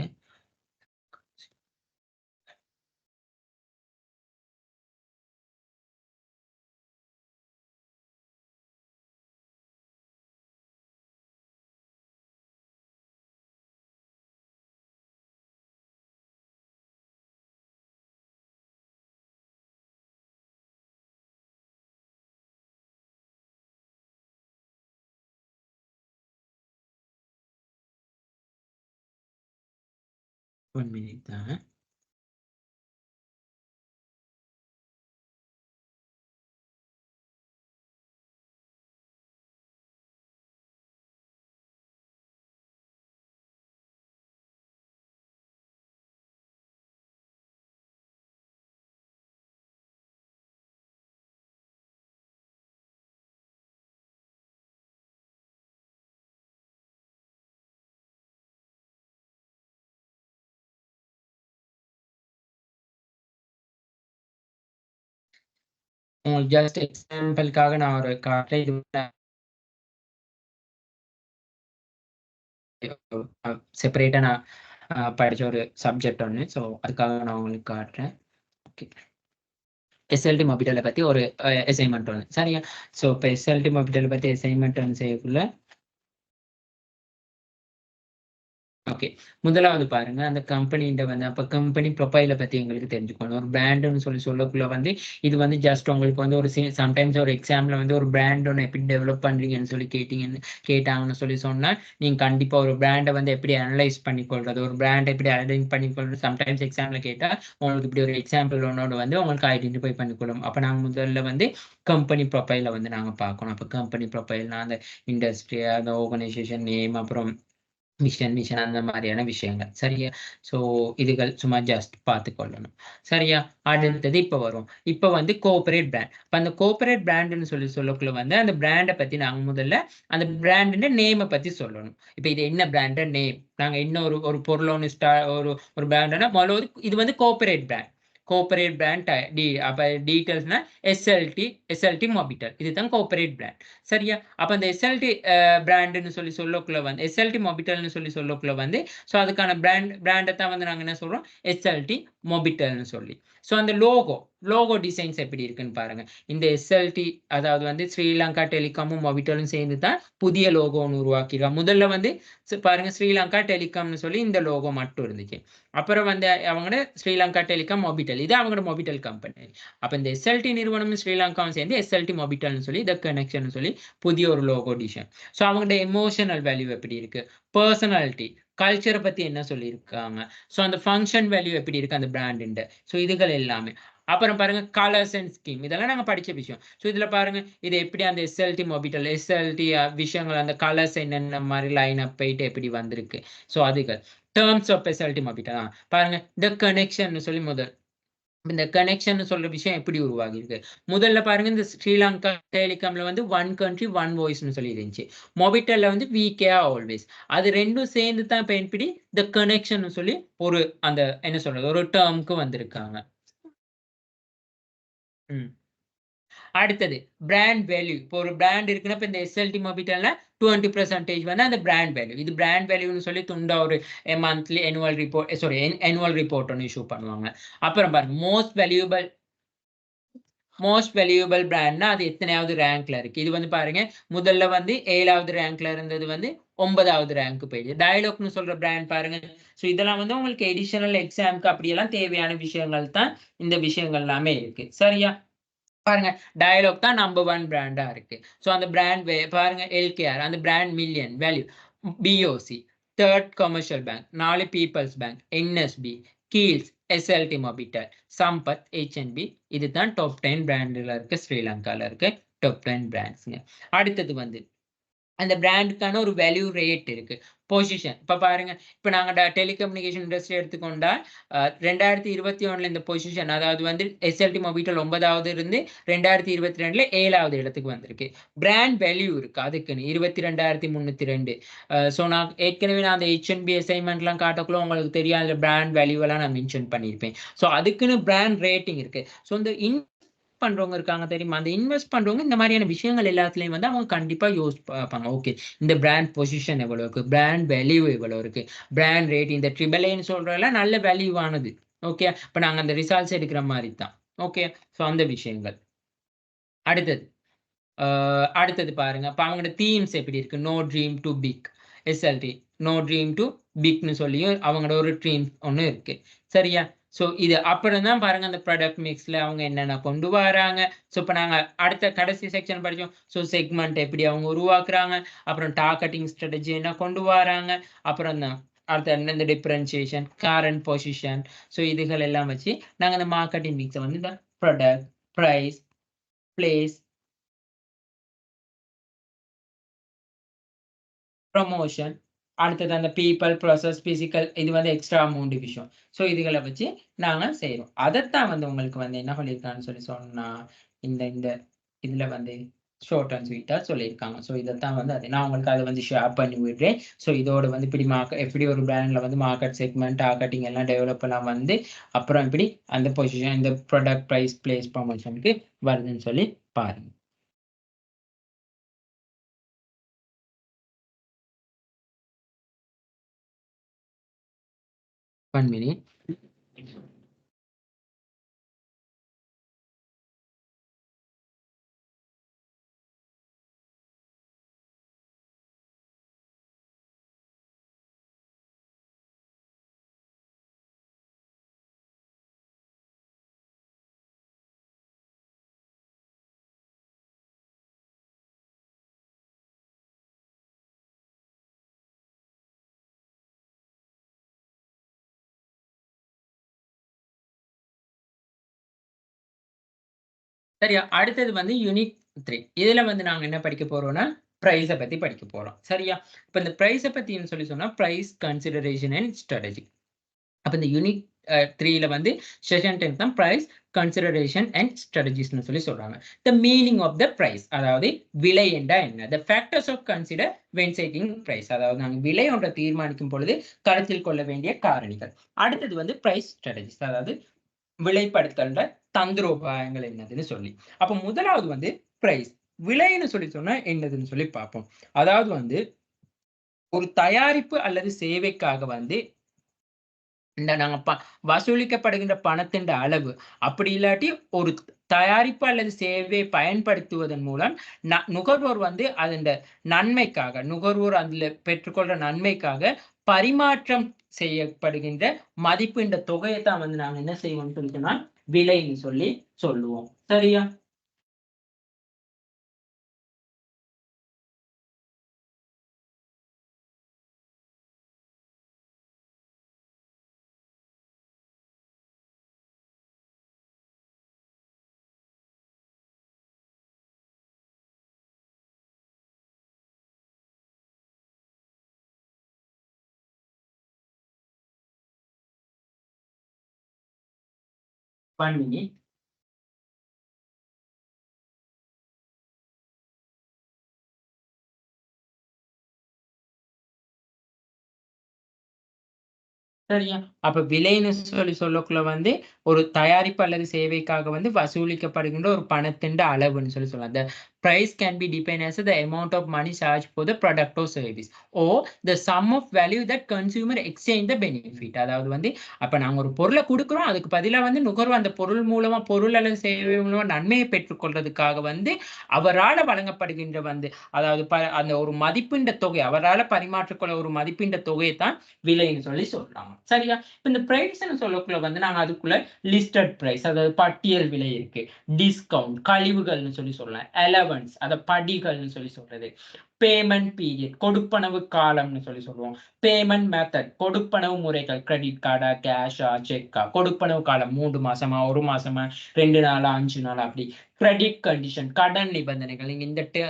ஒன் மினிட் தான். உங்களுக்கு ஜஸ்ட் எக்ஸாம்பிள்க்காக நான் ஒரு காட்டுறேன். இது செப்பரேட்டா நான் படிச்ச ஒரு சப்ஜெக்ட் ஒன்று. ஸோ அதுக்காக நான் உங்களுக்கு காட்டுறேன். ஓகே, எஸ்எல்டி மொபிட்டலை பத்தி ஒரு அசைன்மெண்ட் ஒன்று. சரியா? ஸோ இப்போ எஸ்எல்டி மொபிட்டலை பத்தி அசைன்மெண்ட் ஒன்று செய்யக்குள்ள ஓகே, முதலாவது பாருங்க அந்த கம்பெனின்ற வந்து அப்ப கம்பெனி ப்ரொஃபைலை பத்தி எங்களுக்கு தெரிஞ்சுக்கணும். ஒரு பிராண்டுன்னு சொல்லக்குள்ள வந்து இது வந்து ஜஸ்ட் உங்களுக்கு வந்து ஒரு சம்டைம்ஸ் ஒரு எக்ஸாம்ல வந்து ஒரு பிராண்ட் ஒன்று எப்படி டெவலப் பண்றீங்கன்னு சொல்லி கேட்டாங்கன்னு சொன்னா நீங்க கண்டிப்பா ஒரு பிராண்டை வந்து எப்படி அனலைஸ் பண்ணிக்கொள்றது, ஒரு பிராண்ட் எப்படி ஐடென்டி பண்ணிக்கொள்றது, சம்டைம்ஸ் எக்ஸாம்ல கேட்டா உங்களுக்கு இப்படி ஒரு எக்ஸாம்பிள் ஒன்னோட வந்து உங்களுக்கு ஐடென்டிஃபை பண்ணிக்கொள்ளும். அப்ப நாங்க முதல்ல வந்து கம்பெனி ப்ரொஃபைலை வந்து நாங்க பார்க்கணும். அப்ப கம்பெனி ப்ரொஃபைல்னா அந்த இண்டஸ்ட்ரி, அந்த ஆர்கனைசேஷன் நேம், அப்புறம் மிஷன் அந்த மாதிரியான விஷயங்கள். சரியா? ஸோ இதுகள் சும்மா ஜஸ்ட் பார்த்துக்கொள்ளணும். சரியா? அடுத்தது இப்போ வரும். இப்போ வந்து கோஆபரேட் பிராண்ட். இப்போ அந்த கோஆபரேட் பிராண்டுன்னு சொல்லக்குள்ள வந்து அந்த பிராண்டை பத்தி நாங்கள் முதல்ல அந்த பிராண்டுன்ற நேமை பத்தி சொல்லணும். இப்போ இது என்ன பிராண்ட் நேம், நாங்கள் இன்னொரு ஒரு பொருள் ஒன்று ஒரு ஒரு பிராண்டுனா முதல்ல இது வந்து கோஆபரேட் பிராண்ட். கோஆபரேட் பிராண்ட் அப்ப டீட்டெயில்ஸ்னா எஸ்எல்டி மொபிட்டல், இதுதான் கோஆபரேட் பிராண்ட். சரியா? அப்ப அந்த எஸ்எல்டி பிராண்டுன்னு சொல்லக்குள்ள வந்து எஸ்எல்டி மொபிட்டல்னு சொல்லக்குள்ள வந்து ஸோ அதுக்கான பிராண்டை தான் வந்து நாங்கள் என்ன சொல்றோம், எஸ்எல்டி மொபிட்டல்னு சொல்லி. ஸோ அந்த லோகோ டிசைன்ஸ் எப்படி இருக்குன்னு பாருங்க. இந்த எஸ்எல்டி அதாவது வந்து ஸ்ரீலங்கா டெலிகாமும் மொபிட்டலும் சேர்ந்து தான் புதிய லோகோ ஒன்று உருவாக்கிடுறாங்க. முதல்ல வந்து பாருங்க ஸ்ரீலங்கா டெலிகாம்னு சொல்லி இந்த லோகோ மட்டும் இருந்துச்சு. அப்புறம் வந்து அவங்களோட ஸ்ரீலங்கா டெலிகாம் மொபிட்டல், இது அவங்களோட மொபிட்டல் கம்பெனி. அப்ப இந்த எஸ்எல்டி நிறுவனம் ஸ்ரீலங்காவும் சேர்ந்து எஸ்எல்டி மொபிட்டல்னு சொல்லி த கனெக்ஷன் சொல்லி புதிய ஒரு லோகோ டிசைன். ஸோ அவங்களோட எமோஷனல் வேல்யூ எப்படி இருக்கு, பர்சனாலிட்டி, கல்ச்சரை பத்தி என்ன சொல்லியிருக்காங்க, ஸோ அந்த ஃபங்க்ஷன் வேல்யூ எப்படி இருக்கு அந்த பிராண்ட். ஸோ இதுகள் எல்லாமே. அப்புறம் பாருங்க கலர்ஸ் அண்ட் ஸ்கீம், இதெல்லாம் நாங்க படிச்ச விஷயம். ஸோ இதுல பாருங்க இது எப்படி அந்த எஸ்எல்டி மொபிட்டல் எஸ்எல்டி விஷயங்கள் அந்த கலர்ஸ் என்னென்ன மாதிரி லைன் அப் போயிட்டு எப்படி வந்திருக்கு. ஸோ அதுகள் டேர்ம்ஸ் ஆஃப் எஸ்எல்டி மொபிட்டல் பாருங்க. த கனெக்ஷன் சொல்லி இந்த கனெக்ஷன் சொல்ற விஷயம் எப்படி உருவாகி இருக்கு. முதல்ல பாருங்க இந்த ஸ்ரீலங்கா டெலிகாம்ல வந்து ஒன் கண்ட்ரி ஒன் வாய்ஸ்னு சொல்லி இருந்துச்சு. மொபிட்டல்ல வந்து விகே ஆல்வேஸ், அது ரெண்டும் சேர்ந்து தான் பயன்படி இந்த கனெக்ஷன் சொல்லி ஒரு அந்த என்ன சொல்றது ஒரு டேர்முக்கு வந்திருக்காங்க. அடுத்தது பிராண்ட் வேல்யூ. இப்போ ஒரு பிராண்ட் இருக்குன்னா இப்போ இந்த எஸ்எல்டி மொபிட்டல்ல 20% வந்து அந்த பிராண்ட் வேல்யூ. இது பிராண்ட் வேல்யூன்னு சொல்லி துண்டா ஒரு monthly annual report annual report ஒன்று இஷ்யூ பண்ணுவாங்க. அப்புறம் பாருங்க மோஸ்ட் வேல்யூபிள் பிராண்ட்னா அது எத்தனையாவது ரேங்க்ல இருக்கு. இது வந்து பாருங்க முதல்ல வந்து 7வது ரேங்க்ல இருந்தது வந்து 9வது ரேங்க் போயிடுது. டயலாக்னு சொல்ற பிராண்ட் பாருங்க. ஸோ இதெல்லாம் வந்து உங்களுக்கு எடிஷனல் எக்ஸாம்க்கு அப்படியெல்லாம் தேவையான விஷயங்கள் தான் இந்த விஷயங்கள் எல்லாமே இருக்கு. சரியா? பாருங்க டயலாக் தான் நம்பர் 1 பிராண்டா இருக்கு. ஸோ அந்த பிராண்ட் பாருங்க எல்கேஆர் அந்த brand million value. BOC, third commercial bank, 4 people's bank, NSB, Keells, SLT Mobitel, Sampath, HNB, இதுதான் டாப் 10 பிராண்ட்ல இருக்கு ஸ்ரீலங்கால இருக்கு டாப் 10 பிராண்ட்ஸ்ங்க. அடுத்தது வந்து அந்த பிராண்டுக்கான ஒரு வேல்யூ ரேட் இருக்கு. பொசிஷன் இப்ப பாருங்க, இப்ப நாங்க டெலிகம்யூனிகேஷன் இண்டஸ்ட்ரி எடுத்துக்கொண்டா 2021ல இந்த பொசிஷன் அதாவது வந்து எஸ்எல்டி மொபிட்டல் 9வது இருந்து 2022ல 7வது இடத்துக்கு வந்திருக்கு. பிராண்ட் வேல்யூ இருக்கு அதுக்குன்னு 22,302. ஸோ நான் ஏற்கனவே நான் அந்த ஹெச்என்பி அசைன்மெண்ட்லாம் காட்டக்குள்ள உங்களுக்கு தெரியும் அந்த பிராண்ட் வேல்யூ எல்லாம் நான் மென்ஷன் பண்ணியிருப்பேன். ஸோ அதுக்குன்னு பிராண்ட் ரேட்டிங் இருக்கு. ஸோ இந்த பண்றவங்க இருக்காங்க தெரியுமா, அந்த இன்வெஸ்ட் பண்றவங்க இந்த மாதிரியான விஷயங்கள் எல்லாத்துலயும் வந்து அவங்க கண்டிப்பா யோசிப்பாங்க. ஓகே, இந்த பிராண்ட் பொசிஷன் எவ்வளவு இருக்கு, பிராண்ட் வேல்யூ எவ்வளவு இருக்கு, பிராண்ட் ரேட் இந்த AAAன்னு சொல்றதெல்லாம் நல்ல வேல்யூ ஆனது. ஓகே, இப்ப நாங்க அந்த ரிசல்ட்ஸ் எடுக்கிற மாதிரி தான். ஓகே, ஸோ அந்த விஷயங்கள். அடுத்தது அடுத்தது பாருங்க. அப்ப அவங்களோட தீம்ஸ் எப்படி இருக்கு, no dream too big SLT, no dream too பிக்னு சொல்லியும் அவங்களோட ஒரு ட்ரீம் ஒன்று இருக்கு. சரியா? ஸோ இது அப்புறம் தான் பாருங்க அந்த ப்ராடக்ட் மிக்ஸ்ல அவங்க என்னென்ன கொண்டு வராங்க. ஸோ இப்போ நாங்க அடுத்த கடைசி செக்ஷன் படிச்சோம். ஸோ செக்மெண்ட் எப்படி அவங்க உருவாக்குறாங்க, அப்புறம் டார்கெட்டிங் ஸ்ட்ராட்டஜி என்ன கொண்டு வராங்க, அப்புறம் தான் அடுத்த இந்த டிஃபரன்சியேஷன், கரண்ட் பொசிஷன். ஸோ இதுகள் எல்லாம் வச்சு நாங்க இந்த மார்க்கெட்டிங் மிக்ஸை வந்து இந்த ப்ராடக்ட், ப்ரைஸ், பிளேஸ், ப்ரமோஷன், அடுத்தது அந்த பீப்பிள், ப்ராசஸ், பிசிக்கல், இது வந்து எக்ஸ்ட்ரா 3 விஷயம். ஸோ இதுகள வச்சு நாங்க செய்றோம். அதத்தான் வந்து உங்களுக்கு வந்து என்ன சொல்லியிருக்காங்கன்னு சொன்னா, இந்த இந்த இதுல வந்து ஷார்ட் அண்ட் ஸ்வீட்டா சொல்லியிருக்காங்க. ஸோ இதத்தான் வந்து அது நான் உங்களுக்கு அத வந்து ஷேர் பண்ணி விடுறேன். ஸோ இதோட வந்து இப்படி எப்படி ஒரு பிராண்ட்ல வந்து மார்க்கெட் செக்மென்ட், டார்கெட்டிங் எல்லாம் டெவலப் எல்லாம் வந்து, அப்புறம் இப்படி அந்த பொசிஷன், இந்த ப்ராடக்ட், பிரைஸ், பிளேஸ், ப்ரமோஷனுக்கு வருதுன்னு சொல்லி பாருங்க. 1 minute. சரியா? அடுத்தது வந்து யூனிட் 3. இதுல வந்து நாங்க என்ன படிக்க போறோம்னா, பிரைஸ பத்தி படிக்க போறோம். சரியா? இப்ப இந்த பிரைஸ பத்தின்னு சொன்னா, பிரைஸ் கன்சிடரேஷன் அண்ட் ஸ்ட்ராட்டஜி. அப்ப இந்த யூனிட் 3ல வந்து செஷன் 10 தான் பிரைஸ் கன்சிடரேஷன் அண்ட் ஸ்ட்ராட்டஜிஸ்னு சொல்றாங்க. The meaning of the price, அதாவது விலை என்றா என்ன? The factors of consider when setting price, அதாவது நாங்க விலை ஒன்றை தீர்மானிக்கும் பொழுது கருத்தில் கொள்ள வேண்டிய காரணிகள். அடுத்தது வந்து பிரைஸ் ஸ்ட்ராட்டஜிஸ், அதாவது விலைப்படுத்தல்ற தந்திரோபாயங்கள் என்னதுன்னு சொல்லி. அப்ப முதலாவது வந்து பிரைஸ், விலைன்னு சொன்னா என்னதுன்னு சொல்லி பார்ப்போம். அதாவது வந்து ஒரு தயாரிப்பு அல்லது சேவைக்காக வந்து இந்த நாங்க வசூலிக்கப்படுகின்ற பணத்தின் அளவு, அப்படி இல்லாட்டி ஒரு தயாரிப்பு அல்லது சேவையை பயன்படுத்துவதன் மூலம் நுகர்வோர் வந்து அதன் நன்மைக்காக, நுகர்வோர் அதுல பெற்றுக்கொள்ற நன்மைக்காக பரிமாற்றம் செய்யப்படுகின்ற மதிப்பின்ற தொகையை தான் வந்து நாங்க என்ன செய்வோம்னு சொன்னா விலைன்னு சொல்லி சொல்லுவோம். சரியா? பண்ணி சரியா? அப்ப விலைன்னு சொல்லக்குள்ள வந்து ஒரு தயாரிப்பு அல்லது சேவைக்காக வந்து வசூலிக்கப்படுகின்ற ஒரு பணத்தின் அளவுன்னு சொல்லலாம். The price can be defined as the amount of money charged for the product or service or the sum of value that consumer exchange the benefit. அதாவது வந்து அப்ப நாங்க ஒரு பொருளை குடுக்குறோம். அதுக்கு பதிலா வந்து நுகர்வோர் அந்த பொருள் மூலமா பொருள் அல்லது சேவை மூலமா நன்மையை பெற்றுக்கொள்றதுக்காக வந்து அவரால வழங்கப்படுகின்ற வந்து அதாவது அந்த ஒரு மதிப்பின்ற தொகை அவரால பரிமாற்றிக்கொள்ள ஒரு மதிப்பின்ற தொகையை தான் விலைன்னு சொல்றாங்க. சரியா? இப்ப இந்த பிரைஸ்ன்னு சொல்லக்குள்ள வந்து நாங்க அதுக்குள்ள லிஸ்டட் பிரைஸ், அதாவது பட்டியல் விலை இருக்கு. டிஸ்கவுண்ட், கழிவுகள்னு சொல்லலாம். அலவன்ஸ், அத படிகள்னு சொல்றது. பேமெண்ட் பீரியட், கொடுப்பனவு காலம்னு சொல்லுவோம். பேமெண்ட் மெத்தட், கொடுப்பனவு முறைகள். கிரெடிட் கார்டா, கேஷா, செக்கா. கொடுப்பனவு காலம் 3 மாசமா, 1 மாசமா, 2 நாளா, 5 நாளா அப்படி. கிரெடிட் கண்டிஷன், கடன் நிபந்தனைகள். நீங்க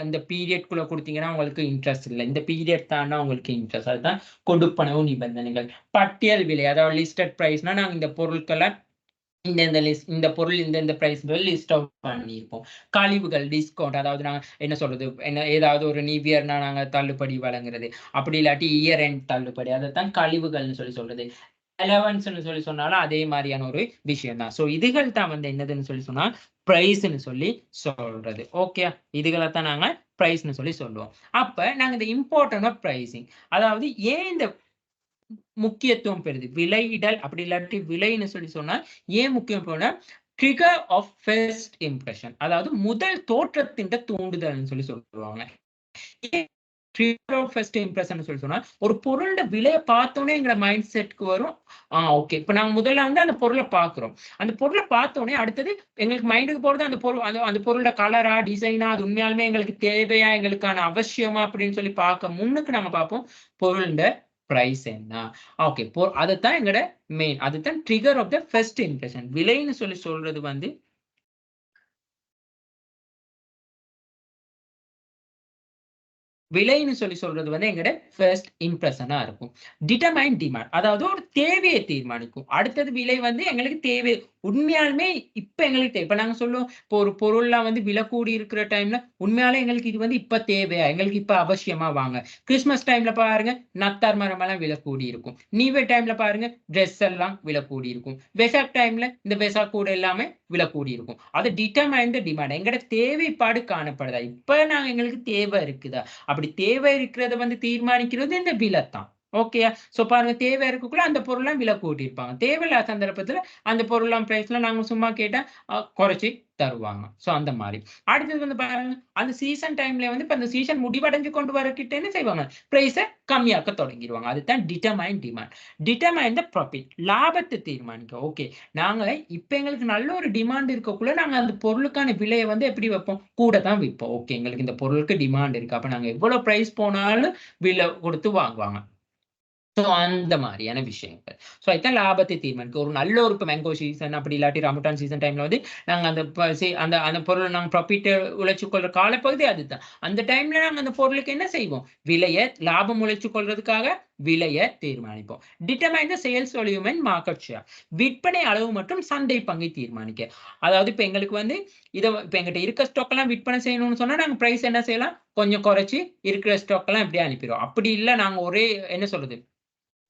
இந்த பீரியட்குள்ள குடுத்தீங்கன்னா உங்களுக்கு இன்ட்ரெஸ்ட் இல்ல. இந்த பீரியட் தான்னா உங்களுக்கு இன்ட்ரெஸ்ட். அதுதான் கொடுப்பனவு நிபந்தனைகள். பட்டியல் விலை, அதாவது லிஸ்டட் பிரைஸ்னா நாங்க இந்த பொருட்கள இந்த பொருள் இந்த பிரைஸ் லிஸ்ட் அவுட் பண்ணியிருப்போம். கழிவுகள், டிஸ்கவுண்ட், அதாவது நாங்க என்ன சொல்றது, ஏதாவது ஒரு நியூ இயர்னா நாங்க தள்ளுபடி வழங்குறது. அப்படி இல்லாட்டி இயர் எண்ட் தள்ளுபடி. அதைத்தான் கழிவுகள்னு சொல்றது. அலவன்ஸ்ன்னு சொன்னாலும் அதே மாதிரியான ஒரு விஷயம் தான். சோ இதுகள் தான் வந்து என்னதுன்னு சொன்னா பிரைஸ்ன்னு சொல்லி சொல்றது. ஓகே, இதுகளை தான் நாங்க பிரைஸ்ன்னு சொல்லி சொல்லுவோம். அப்ப நாங்க இந்த இம்பார்ட்டன்ட் ஆஃப் பிரைசிங், அதாவது ஏன் இந்த முக்கியத்துவம் பெறுது விலையிடல், அப்படி இல்லாட்டி விலைன்னு சொன்னா ஏன் முக்கியம் போனா ட்ரிகர் ஆஃப் ஃபர்ஸ்ட் இம்ப்ரெஷன், அதாவது முதல் தோற்றத்தின் தூண்டுதல்னு சொல்லுவாங்க. ட்ரிகர் ஆஃப் ஃபர்ஸ்ட் இம்ப்ரெஷன் சொன்னா ஒரு பொருளோட விலையை பார்த்தோன்னே எங்க மைண்ட் செட்க்கு வரும். ஓகே, இப்ப நாங்க முதல்ல வந்து அந்த பொருளை பார்க்கிறோம். அந்த பொருளை பார்த்தோன்னே அடுத்தது எங்களுக்கு மைண்டுக்கு போறது அந்த பொருள், அந்த பொருளோட கலரா, டிசைனா, அது உண்மையாலுமே எங்களுக்கு தேவையா, எங்களுக்கான அவசியமா அப்படின்னு சொல்லி பார்க்க முன்னுக்கு நாங்க பார்ப்போம் பொருளோட பிரைஸ் என்ன. ஓகே, அதுதான் எங்கட மெயின், அதுதான் trigger of the first impression. விலைன்னு சொல்றது வந்து விலைன்னு சொல்றது வந்து எங்கட ஃபர்ஸ்ட் இம்ப்ரெஷனா இருக்கும். டிட்டர்மைன் டிமாண்ட், அதாவது ஒரு தேவையை தீர்மானிக்கும். அடுத்தது விலை வந்து எங்களுக்கு தேவை உண்மையாலுமே இப்ப எங்களுக்கு தேவை. இப்ப நாங்க சொல்லுவோம், இப்போ ஒரு பொருள்லாம் வந்து விலை கூடி இருக்கிற டைம்ல உண்மையாலே எங்களுக்கு இது வந்து இப்ப தேவையா, எங்களுக்கு இப்ப அவசியமா வாங்க. கிறிஸ்துமஸ் டைம்ல பாருங்க, நத்தார் மரம் எல்லாம் விலை கூடி இருக்கும். நியூ இயர் டைம்ல பாருங்க, ட்ரெஸ் எல்லாம் விலை கூடி இருக்கும். வெசாக் டைம்ல இந்த வெசாக் கூட எல்லாமே விலை கூடி இருக்கும். அது டிட்டர்மைன் த டிமாண்ட், எங்கட தேவைப்பாடு காணப்படுதா, இப்ப நாங்க எங்களுக்கு தேவை இருக்குதா, அப்படி தேவை இருக்கிறத வந்து தீர்மானிக்கிறது இந்த விலை தான். ஓகேயா? ஸோ பாருங்க, தேவை இருக்கக்குள்ள அந்த பொருள்லாம் விலை கூட்டியிருப்பாங்க. தேவையில்லாத சந்தர்ப்பத்துல அந்த பொருள்லாம் பிரைஸ்லாம் நாங்க சும்மா கேட்டா குறைச்சு தருவாங்க. ஸோ அந்த மாரி. அடுத்தது வந்து பாருங்க, அந்த சீசன் டைம்ல வந்து இப்ப அந்த சீசன் முடிவடைஞ்சு கொண்டு வரக்கிட்ட என்ன செய்வாங்க? பிரைஸ கம்மியாக்க தொடங்கிருவாங்க. அதுதான் determine demand. Determine the profit. லாபத்த தீர்மானிக்க. ஓகே. நாங்க இப்ப எங்களுக்கு நல்ல ஒரு டிமாண்ட் இருக்கக்குள்ள நாங்க அந்த பொருளுக்கான விலைய வந்து எப்படி வைப்போம்? கூட தான் விப்போம். ஓகே. எங்களுக்கு இந்த பொருளுக்கு டிமாண்ட் இருக்கு. அப்ப நாங்க எவ்வளோ பிரைஸ் போனாலும் விலை குடுத்து வாங்குவாங்க. ஸோ அந்த மாரியான விஷயங்கள். ஸோ இதான் லாபத்தை தீர்மானிக்கும். ஒரு நல்ல ஒரு இப்ப மேங்கோ சீசன் அப்படி இல்லாட்டி ரமட்டான் சீசன் டைம்ல வந்து நாங்க அந்த அந்த அந்த பொருள நாங்க ப்ராஃபிட் உழைச்சுக் கொள்ற காலப்பகுதி அதுதான். அந்த டைம்ல நாங்க அந்த பொருளுக்கு என்ன செய்வோம்? லாபம் உழைச்சுக் கொள்றதுக்காக விலைய தீர்மானிப்போம். Determine the sales volume and market share. விற்பனை அளவு மற்றும் சந்தை பங்கை தீர்மானிக்க. அதாவது இப்ப எங்களுக்கு வந்து இப்ப எங்கிட்ட இருக்க ஸ்டாக் எல்லாம் விற்பனை செய்யணும்னு சொன்னா நாங்க பிரைஸ் என்ன செய்யலாம்? கொஞ்சம் குறைச்சு இருக்கிற ஸ்டாக் எல்லாம் இப்படியே அனுப்பிருவோம். அப்படி இல்ல நாங்க ஒரே என்ன சொல்றது?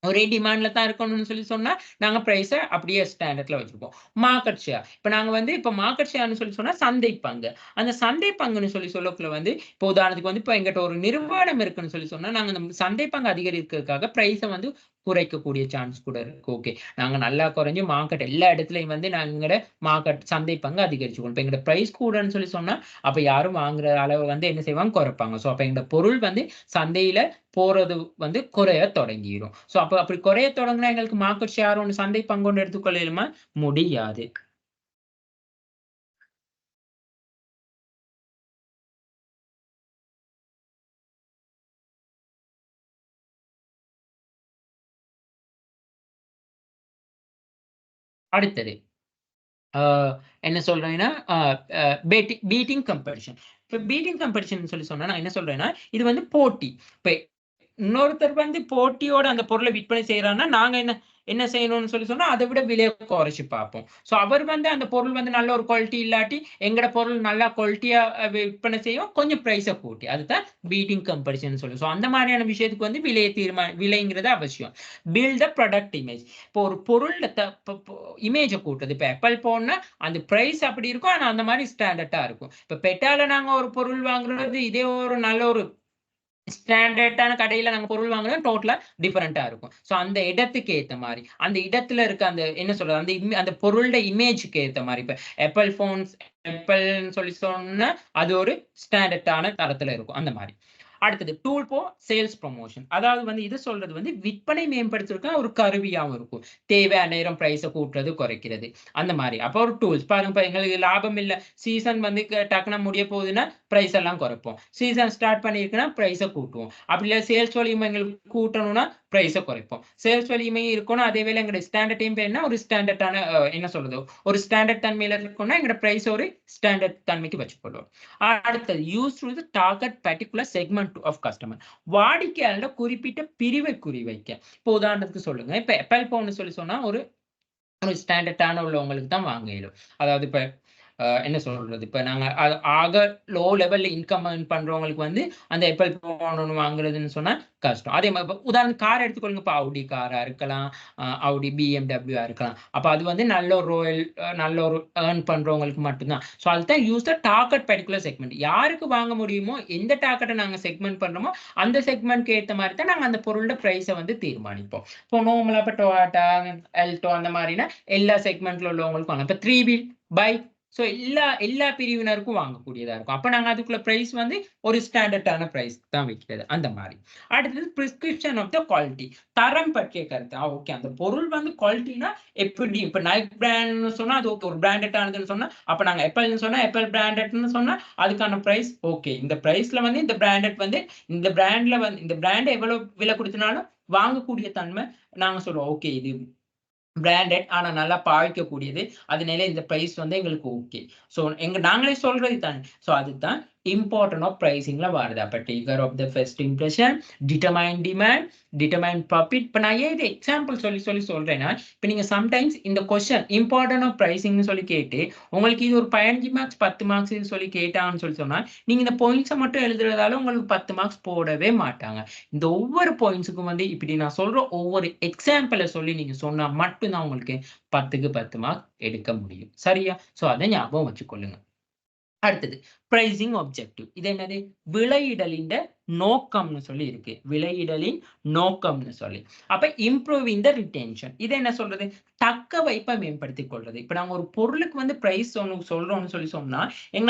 ஒரே டிமாண்ட்ல தான் இருக்கணும்னு சொன்னா, நாங்க பிரைஸ அப்படியே ஸ்டாண்டர்ட்ல வச்சிருப்போம். Market share. இப்ப நாங்க வந்து இப்ப மார்க்கெட் ஷேர்ன்னு சொன்னா சந்தை பங்கு. அந்த சந்தை பங்குன்னு சொல்லக்குள்ள வந்து, இப்போ உதாரணத்துக்கு வந்து இப்ப எங்கிட்ட ஒரு நிறுவனம் இருக்குன்னு சொன்னா, நாங்க அந்த சந்தை பங்கு அதிகரிக்கிறதுக்காக பிரைஸ வந்து குறைக்கக்கூடிய சான்ஸ் கூட இருக்கு. ஓகே. நாங்க நல்லா குறைஞ்சு மார்க்கெட் எல்லா இடத்துலயும் வந்து நாங்க மார்க்கெட் சந்தை பங்கு அதிகரிச்சுக்குவோம். இப்ப எங்கட பிரைஸ் கூடன்னு சொன்னா, அப்ப யாரும் வாங்குற அளவு வந்து என்ன செய்வாங்க? குறைப்பாங்க. ஸோ அப்ப எங்கட பொருள் வந்து சந்தையில போறது வந்து குறைய தொடங்கிரும். ஸோ அப்ப அப்படி குறைய தொடங்குனா எங்களுக்கு மார்க்கெட் ஷேர் ஒண்ணு சந்தை பங்கு ஒண்ணு எடுத்துக்கொள்ள இயலுமா? முடியாது. அடுத்தது ஆ என்ன சொல்றேன்னா, அ அ பீட்டிங் கம்பரிசன். இப்ப பீட்டிங் கம்பரிசன் சொன்னா நான் என்ன சொல்றேன்னா, இது வந்து போட்டி. இப்ப இன்னொருத்தர் வந்து போட்டியோட அந்த பொருள விற்பனை செய்றார்ன்னா, நாங்க என்ன என்ன செய்யணும்னு சொன்னா, அத விட விலைய குறைச்சு பார்ப்போம். சோ அவர் வந்து அந்த பொருள் வந்து நல்ல ஒரு குவாலிட்டி இல்லாட்டி, எங்கட பொருள் நல்லா குவாலிட்டியா விற்பனை செய்யும். கொஞ்சம் பிரைஸ கூட்டி. அதுதான் பீட்டிங் கம்பரிசன் சொல்லுவோம். சோ அந்த மாரியான விஷயத்துக்கு வந்து விலைங்கிறது அவசியம். Build a product image. இப்போ ஒரு பொருள்ல த ப ப இமேஜ கூட்டுறது. இப்ப ஆப்பிள் ஃபோன்னா அந்த பிரைஸ் அப்படி இருக்கும். ஆனா அந்த மாரி ஸ்டாண்டர்ட்டா இருக்கும். இப்ப பெட்டால நாங்க ஒரு பொருள் வாங்குறது, இதே ஒரு நல்ல ஒரு ஸ்டாண்டர்டான கடையில நாங்க பொருள் வாங்குறது டோட்டலா டிஃபரெண்ட்டா இருக்கும். சோ அந்த இடத்துக்கு ஏத்த மாரி, அந்த இடத்துல இருக்க அந்த என்ன சொல்றது? அந்த பொருள்ட இமேஜ்க்கு ஏத்த மாரி. இப்ப ஆப்பிள் ஃபோன்ஸ் ஆப்பிள்ன்னு சொன்னா, அது ஒரு ஸ்டாண்டர்டான தரத்துல இருக்கும். அந்த மாரி. அடுத்தது டூல் ஃபார் சேல்ஸ் ப்ரமோஷன். அதாவது வந்து இது சொல்றது வந்து விற்பனை மேம்படுத்துறதுக்கான ஒரு கருவியாவும் இருக்கும். தேவையான நேரம் பிரைஸ கூட்டுறது, குறைக்கிறது. அந்த மாரி. அப்ப ஒரு டூல்ஸ். பாருங்க இப்ப எங்களுக்கு லாபம் இல்ல. சீசன் வந்து டக்குனு முடிய போகுதுன்னா, பிரைஸ் எல்லாம் குறைப்போம். சீசன் ஸ்டார்ட் பண்ணியிருக்குன்னா, பிரைஸ கூட்டுவோம். அப்படி இல்ல சேல்ஸ் வால்யூம் எங்களுக்கு கூட்டணும்னா, பிரைஸ குறைப்போம். சேல்ஸ் வால்யூமே இருக்கணும். அதே வேளை எங்களுடைய ஸ்டாண்டர்ட் வேணும்னா, ஒரு ஸ்டாண்டர்டான என்ன சொல்றது? ஒரு ஸ்டாண்டர்ட் தன்மையில இருக்கணும்னா, எங்களோட பிரைஸ் ஒரு ஸ்டாண்டர்ட் தன்மைக்கு வச்சுக்கொள்வோம். அடுத்தது use to the target particular segment of customer. வாடிக்கையாளர் குறிப்பிட்ட பிரிவை குறிவைக்க. இப்போ உதாரணத்துக்கு சொல்லுங்க. இப்ப Apple ஃபோன்னு சொன்னா ஒரு ஒரு ஸ்டாண்டர்டான உள்ளவங்களுக்கு தான் வாங்க இயலும். அதாவது இப்ப என்ன சொல்றது? இப்ப நாங்க ஆக லோ லெவல்ல இன்கம் ஏர்ன் பண்றவங்களுக்கு வந்து அந்த Apple ஃபோன் ஒண்ணு வாங்குறதுன்னு சொன்னா கஷ்டம். அதே மாரி இப்ப உதாரணத்துக்கு கார் எடுத்துக்கொள்ளுங்க. இப்ப Audi காரா இருக்கலாம், Audi BMW இருக்கலாம். அப்ப அது வந்து நல்ல ஒரு ஏர்ன் பண்றவங்களுக்கு மட்டும் தான். ஸோ அதுதான் use the target particular segment. யாருக்கு வாங்க முடியுமோ, எந்த டார்கெட்ட நாங்க செக்மெண்ட் பண்றோமோ, அந்த செக்மெண்ட்க்கு ஏத்த மாரி தான் நாங்க அந்த பொருளோட பிரைஸ வந்து தீர்மானிப்போம். இப்போ நார்மலா இப்ப Toyota, Alto அந்த மாரினா எல்லா செக்மென்ட்ல உள்ளவங்களுக்கும் வாங்கலாம். இப்ப 3 வீல், பைக் சோ எல்லா பிரிவினருக்கும் வாங்கக்கூடியதா இருக்கும். அப்ப நாங்க அதுக்குள்ள பிரைஸ் வந்து ஒரு ஸ்டாண்டர்டான பிரைஸ் தான் வைக்கிறது. அந்த மாரி. அடுத்தது பிரிஸ்கிரிப்ஷன் ஆஃப் த குவாலிட்டி. தரம் பற்றிய கருத்து. ஓகே. அந்த பொருள் வந்து குவாலிட்டினா எப்படி? இப்ப Nike பிராண்ட்ன்னு சொன்னா அது ஓகே. ஒரு பிராண்டடானதுன்னு சொன்னா, அப்ப நாங்க Appleன்னு சொன்னா Apple பிராண்டட்ன்னு சொன்னா அதுக்கான பிரைஸ் ஓகே. இந்த பிரைஸ்ல வந்து இந்த பிராண்டட் வந்து இந்த பிராண்ட் எவ்வளவு விலை குடுத்தனாலும் வாங்கக்கூடிய தன்மை நாங்க சொல்லுவோம். ஓகே. இது பிராண்டட் ஆனா நல்லா பாவிக்கக்கூடியது. அதனால இந்த பிரைஸ் வந்து எங்களுக்கு ஓகே. சோ நாங்களே சொல்றது தானே. சோ அதுதான் இம்பார்ட்டன்ட் ஆஃப் பிரைசிங்ல வருது. அப்ப taker of the first impression, determine demand, determine profit. இப்ப நான் ஏன் இது எக்ஸாம்பிள் சொல்லி சொல்றேன்னா, இப்ப நீங்க சம்டைம்ஸ் இந்த கொஸ்டின் இம்பார்ட்டன்ட் ஆஃப் பிரைசிங்ன்னு சொல்லி கேட்டு, உங்களுக்கு இது ஒரு 15 மார்க்ஸ், 10 மார்க்ஸ்ன்னு சொல்லி கேட்டாங்கன்னு சொன்னா, நீங்க இந்த பாயிண்ட்ஸ மட்டும் எழுதுறதால உங்களுக்கு 10 மார்க்ஸ் போடவே மாட்டாங்க. இந்த ஒவ்வொரு பாயிண்ட்ஸ்க்கும் வந்து இப்படி நான் சொல்ற ஒவ்வொரு எக்ஸாம்பிள சொல்லி நீங்க சொன்னா மட்டும் தான் உங்களுக்கு 10க்கு 10 மார்க் எடுக்க முடியும். சரியா? சோ அத ஞாபகம் வச்சுக்கொள்ளுங்க. அடுத்தது பிரைசிங் ஆப்ஜெக்டிவ். இது என்னது? விலையிடலின் நோக்கம்னு சொல்லி இருக்கு. விலையிடலின் நோக்கம்னு சொல்லி. அப்ப இம்ப்ரூவிங் த ரிட்டென்ஷன். இது என்ன சொல்றது? தக்க வைப்பை மேம்படுத்திக் கொள்றது. இப்ப நாங்க ஒரு பொருளுக்கு வந்து பிரைஸ் சொல்றோம்னு சொல்லி சொன்னா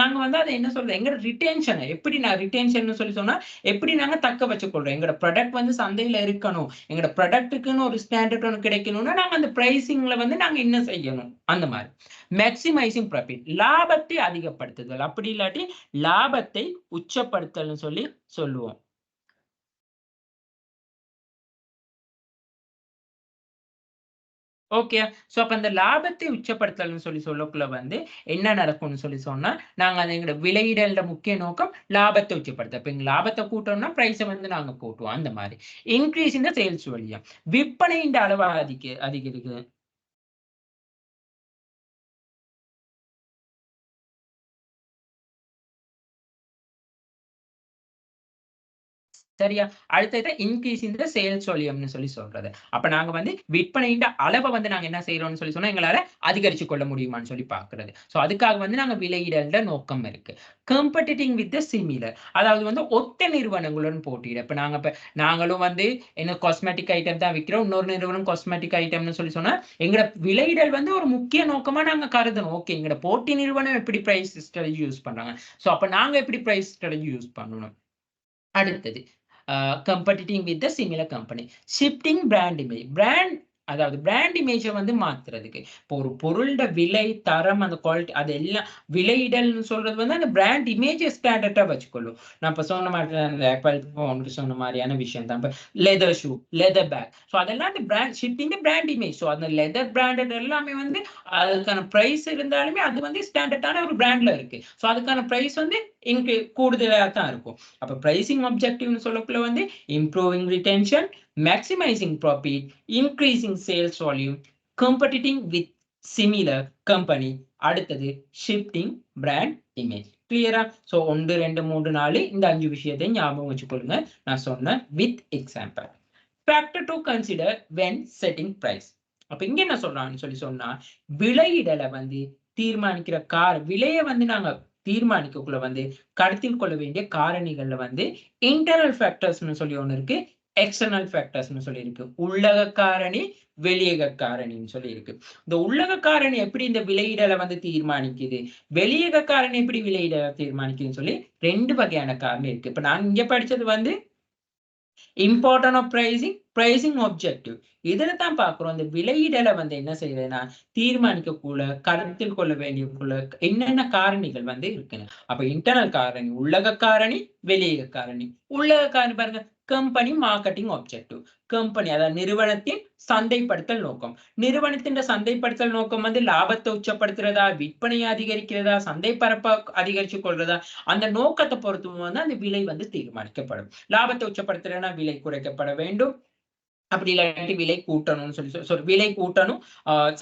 நாங்க வந்து அதை என்ன சொல்றது? எங்க ரிட்டென்ஷனை எப்படி நான் ரிட்டென்ஷன் சொல்லி சொன்னா எப்படி நாங்க தக்க வச்சுக் கொள்றோம்? எங்களோட ப்ராடக்ட் வந்து சந்தையில இருக்கணும், எங்களோட ப்ராடக்ட்டுக்குன்னு ஒரு ஸ்டாண்டர்ட் ஒன்று கிடைக்கணும்னா நாங்க அந்த பிரைசிங்ல வந்து நாங்க என்ன செய்யணும்? அந்த மாதிரி மேக்சிமைசிங் ப்ராஃபிட், லாபத்தை அதிகப்படுத்துதல், அப்படி இல்லாட்டி லாபத்தை உச்சப்படுத்தல்னு சொல்லி சொல்லுவோம். ஓகே. சோ அப்ப அந்த லாபத்தை உச்சப்படுத்தல்னு சொல்லி சொல்லக்குள்ள வந்து என்ன நடக்கும்னு சொல்லி சொன்னா, நாங்க அது எங்களோட விலையிடல்ல முக்கிய நோக்கம் லாபத்தை உச்சப்படுத்த. இப்ப எங்க லாபத்தை கூட்டணும்னா பிரைஸ வந்து நாங்க கூட்டுவோம். அந்த மாரி. இன்கிரீஸ் இன் த சேல்ஸ் வால்யூம். விற்பனையின் அளவு அதிகரிக்குது. சரியா? அடுத்தது இன்கிரீஸ் இன் த சேல்ஸ் வால்யூம்னு சொல்லி சொல்றது. அப்ப நாங்க வந்து விற்பனையின் அளவ வந்து நாங்க என்ன செய்றோம்னு சொல்லி சொன்னா, எங்களால அதிகரிச்சு கொள்ள முடியுமான்னு சொல்லி பார்க்கிறது. சோ அதுக்காக வந்து நாங்க விலையிடல்ல நோக்கம் இருக்கு. Competing with the similar. அதாவது வந்து ஒத்த நிறுவனங்களுடன் போட்டியிட. இப்ப நாங்களும் வந்து என்ன காஸ்மெட்டிக் ஐட்டம் தான் விக்கிறோம். இன்னொரு நிறுவனம் காஸ்மெட்டிக் ஐட்டம்னு சொல்லி சொன்னா, எங்கட விலையிடல் வந்து ஒரு முக்கிய நோக்கமா நாங்க கருதணும். ஓகே, எங்கட போட்டி நிறுவனம் எப்படி பிரைஸ் ஸ்ட்ராட்டஜி யூஸ் பண்றாங்க. சோ அப்ப நாங்க எப்படி பிரைஸ் ஸ்ட்ராட்டஜி யூஸ் பண்ணணும். அடுத்தது competing with the similar company. Shifting brand image. அதாவது பிராண்ட் இமேஜ வந்து மாத்துறதுக்கு. இப்போ ஒரு பொருளோட விலை, தரம், அந்த குவாலிட்டி அது எல்லாம் விலையிடல்னு சொல்றது வந்து அந்த பிராண்ட் இமேஜ ஸ்டாண்டர்டா வச்சுக்கொள்ளும். நான் இப்ப சொன்ன மாதிரி அந்த ஆப்பிள் ஃபோனுக்கு சொன்ன மாதிரியான விஷயம் தான். இப்ப leather shoe, leather bag. So அதெல்லாம் அந்த brand shifting the brand image. So அந்த லெதர் பிராண்டட் எல்லாமே வந்து அதுக்கான பிரைஸ் இருந்தாலுமே அது வந்து ஸ்டாண்டர்டான ஒரு பிராண்ட்ல இருக்கு. ஸோ அதுக்கான பிரைஸ் வந்து கூடுதலா தான் இருக்கும். அப்ப பிரைசிங் ஆப்ஜெக்டிவ்னு சொல்லக்குள்ள வந்து improving retention, maximising profit, increasing sales volume, competing with similar company, அடுத்தது ஷிஃப்டிங் பிராண்ட் இமேஜ். கிளியரா? சோ 1, 2, 3, 4 இந்த 5 விஷயத்தையும் ஞாபகம் வச்சுக்கொள்ளுங்க. நான் சொன்ன with example. Factor to consider when setting price. அப்ப இங்க என்ன சொல்றாங்கன்னு சொல்லி சொன்னா, விலையிடலை வந்து தீர்மானிக்கிற விலைய வந்து நாங்க தீர்மானிக்கக்குள்ள வந்து கருத்தில் கொள்ள வேண்டிய காரணிகள்ல வந்து இன்டர்னல் ஃபேக்டர்ஸ்னு சொல்லி ஒண்ணு இருக்கு. எக்ஸ்டர்னல் ஃபேக்டர்ஸ்னு சொல்லி இருக்கு. உள்ளக காரணி, வெளியக காரணின்னு சொல்லி இருக்கு. இந்த உள்ளக காரணி எப்படி இந்த விலையிடலை வந்து தீர்மானிக்குது, வெளியக காரணி எப்படி விலையிடலை தீர்மானிக்குதுன்னு சொல்லி 2 வகையான காரணி இருக்கு. இப்ப நான் இங்க படிச்சது வந்து இம்பார்ட்டன்ட் ஆஃப் பிரைசிங் ஆப்ஜெக்டிவ். இதுல தான் பார்க்கிறோம். இந்த விலையிடலை வந்து என்ன செய்யுதுன்னா, தீர்மானிக்கக்குள்ள, கருத்தில் கொள்ள வேண்டியக்குள்ள என்னென்ன காரணிகள் வந்து இருக்குன்னு. அப்ப இன்டர்னல் காரணி, உள்ளக காரணி, வெளியக காரணி. உள்ளக காரணி பாருங்க, கம்பெனி மார்க்கெட்டிங் ஆப்ஜெக்டிவ். கம்பெனி அதாவது நிறுவனத்தின் சந்தைப்படுத்தல் நோக்கம். நிறுவனத்தின் சந்தைப்படுத்தல் நோக்கம் வந்து லாபத்தை உச்சப்படுத்துறதா, விற்பனையை அதிகரிக்கிறதா, சந்தை பரப்ப அதிகரிச்சுக் கொள்றதா, அந்த நோக்கத்தை பொறுத்து வந்து அந்த விலை வந்து தீர்மானிக்கப்படும். லாபத்தை உச்சப்படுத்துறதுன்னா விலை குறைக்கப்பட வேண்டும். அப்படி இல்லாட்டி விலை கூட்டணும்னு சொல்லி விலை கூட்டணும்.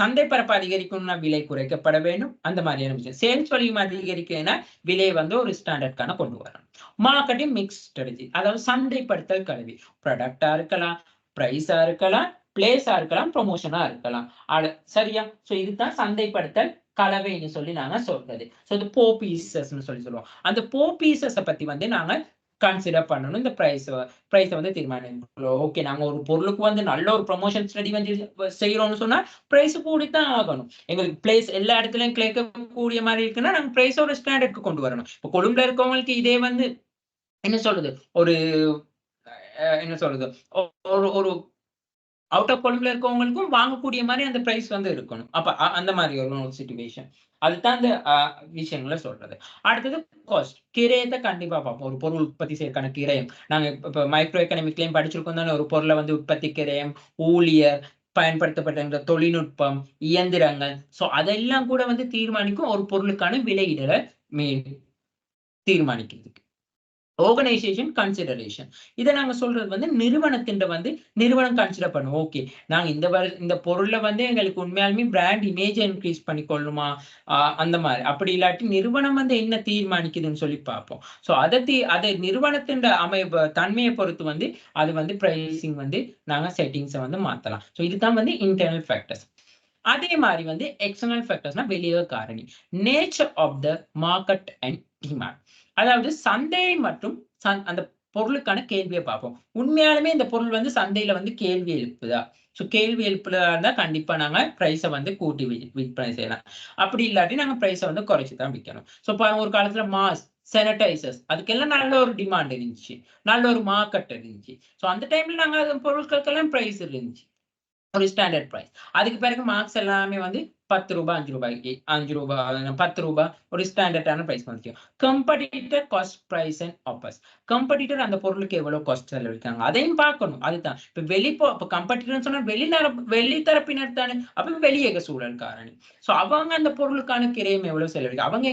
சந்தை பரப்பு அதிகரிக்கணும்னா விலை குறைக்கப்பட வேண்டும். அந்த மாதிரியான விஷயம். சேல்ஸ் வால்யூம் அதிகரிக்கணும்னா விலையை வந்து ஒரு ஸ்டாண்டர்ட்கான கொண்டு வரணும். Marketing mix strategy. அதாவது சந்தைப்படுத்தல் கருவி. ப்ராடக்ட்டா இருக்கலாம், பிரைஸா இருக்கலாம், பிளேஸா இருக்கலாம், ப்ரொமோஷனா இருக்கலாம். சரியா? சோ இதுதான் சந்தைப்படுத்தல் கலவைன்னு சொல்லி நாங்க சொல்றது. சோ இது போ பீசஸ்ன்னு சொல்லி சொல்லுவோம். அந்த போ பீசஸ பத்தி வந்து நாங்க கன்சிடர் பண்ணணும். இந்த பிரைஸ வந்து தீர்மானிக்கணும். ஓகே, நாங்க ஒரு பொருளுக்கு வந்து நல்ல ஒரு ப்ரமோஷன் ஸ்ட்ராட்டஜி வந்து செய்றோம்னு சொன்னா பிரைஸ் கூடித்தான் ஆகணும். எங்களுக்கு பிளேஸ் எல்லா இடத்துலயும் கிடைக்கக்கூடிய மாதிரி இருக்குன்னா நாங்க பிரைஸோட ஸ்டாண்டர்ட்க்கு கொண்டு வரணும். இப்ப கொழும்புல இருக்கவங்களுக்கு இதே வந்து என்ன சொல்றது? ஒரு என்ன சொல்றது? ஒரு ஒரு அவுட் ஆஃப் கொழும்புல இருக்கவங்களுக்கும் வாங்கக்கூடிய மாரி அந்த பிரைஸ் வந்து இருக்கணும். அப்ப அந்த மாரி ஒரு சிட்யூவேஷன். அதுதான் அந்த விஷயங்கள சொல்றது. அடுத்தது காஸ்ட். கிரயத்த கண்டிப்பா பார்ப்போம். ஒரு பொருள் உற்பத்தி செய்யறதுக்கான கிரயம். நாங்க இப்ப மைக்ரோ எக்கனாமிக்ஸ்லயும் படிச்சிருக்கோம் தானே, ஒரு பொருள வந்து உற்பத்தி கிரயம், ஊழியர், பயன்படுத்தப்பட்ட இந்த தொழில்நுட்பம், இயந்திரங்கள். சோ அதெல்லாம் கூட வந்து தீர்மானிக்கும் ஒரு பொருளுக்கான விலையிடல மீ தீர்மானிக்கிறதுக்கு. Organisation consideration. இத நாங்க சொல்றது வந்து நிறுவனம் கன்சிடர் பண்ணும். ஓகே, நாங்க இந்த பொருள்ல வந்து எங்களுக்கு உண்மையாலுமே பிராண்ட் இமேஜ இன்கிரீஸ் பண்ணிக்கொள்ளணுமா? அந்த மாரி. அப்படி இல்லாட்டி நிறுவனம் வந்து என்ன தீர்மானிக்குதுன்னு சொல்லி பார்ப்போம். சோ அத நிறுவனத்தின் தன்மைய பொறுத்து வந்து அது வந்து பிரைசிங் வந்து நாங்க செட்டிங்ஸ வந்து மாத்தலாம். சோ இதுதான் வந்து இன்டர்னல் ஃபேக்டர்ஸ். அதே மாதிரி வந்து எக்ஸ்டர்னல் ஃபேக்டர்ஸ்னா வெளியே காரணி. Nature of the market and demand. அதாவது சந்தை மற்றும் அந்த பொருளுக்கான கேள்வியை பார்ப்போம். உண்மையாலுமே இந்த பொருள் வந்து சந்தையில வந்து கேள்வி எழுப்புதா? ஸோ கேள்வி எழுப்புதா இருந்தா கண்டிப்பா நாங்க பிரைஸ வந்து கூட்டி விற்பனை செய்யலாம். அப்படி இல்லாட்டி நாங்க பிரைஸ வந்து குறைச்சு தான் விக்கணும். ஸோ பாருங்க ஒரு காலத்துல மாஸ்க், சானிடைசர்ஸ் அதுக்கெல்லாம் நல்ல ஒரு டிமாண்ட் இருந்துச்சு. நல்ல ஒரு மார்க்கெட் இருந்துச்சு. ஸோ அந்த டைம்ல நாங்க அந்த பொருட்களுக்கெல்லாம் பிரைஸ் இருந்துச்சு. ஒரு ஸ்டாண்டர்ட் பிரைஸ். அதுக்கு பிறகு மார்க்ஸ் எல்லாமே வந்து ரூ. 10 ரூ. 5 ரூ. 10 ஒரு ஸ்டாண்டர்டான பிரைஸ் வந்துச்சு. Competitor cost price and offers. Competitor அந்த பொருளுக்கு எவ்வளவு காஸ்ட் செலவழிக்காங்க அதையும் பார்க்கணும். அதுதான். இப்ப காம்படிட்டர்னு சொன்னா வெளி தரப்பினர் தானே. அப்ப வெளியேக சூழல் காரணி. சோ அவங்க அந்த பொருளுக்கான கிரயம் எவ்வளவு செலவழிக்காங்க. அவங்க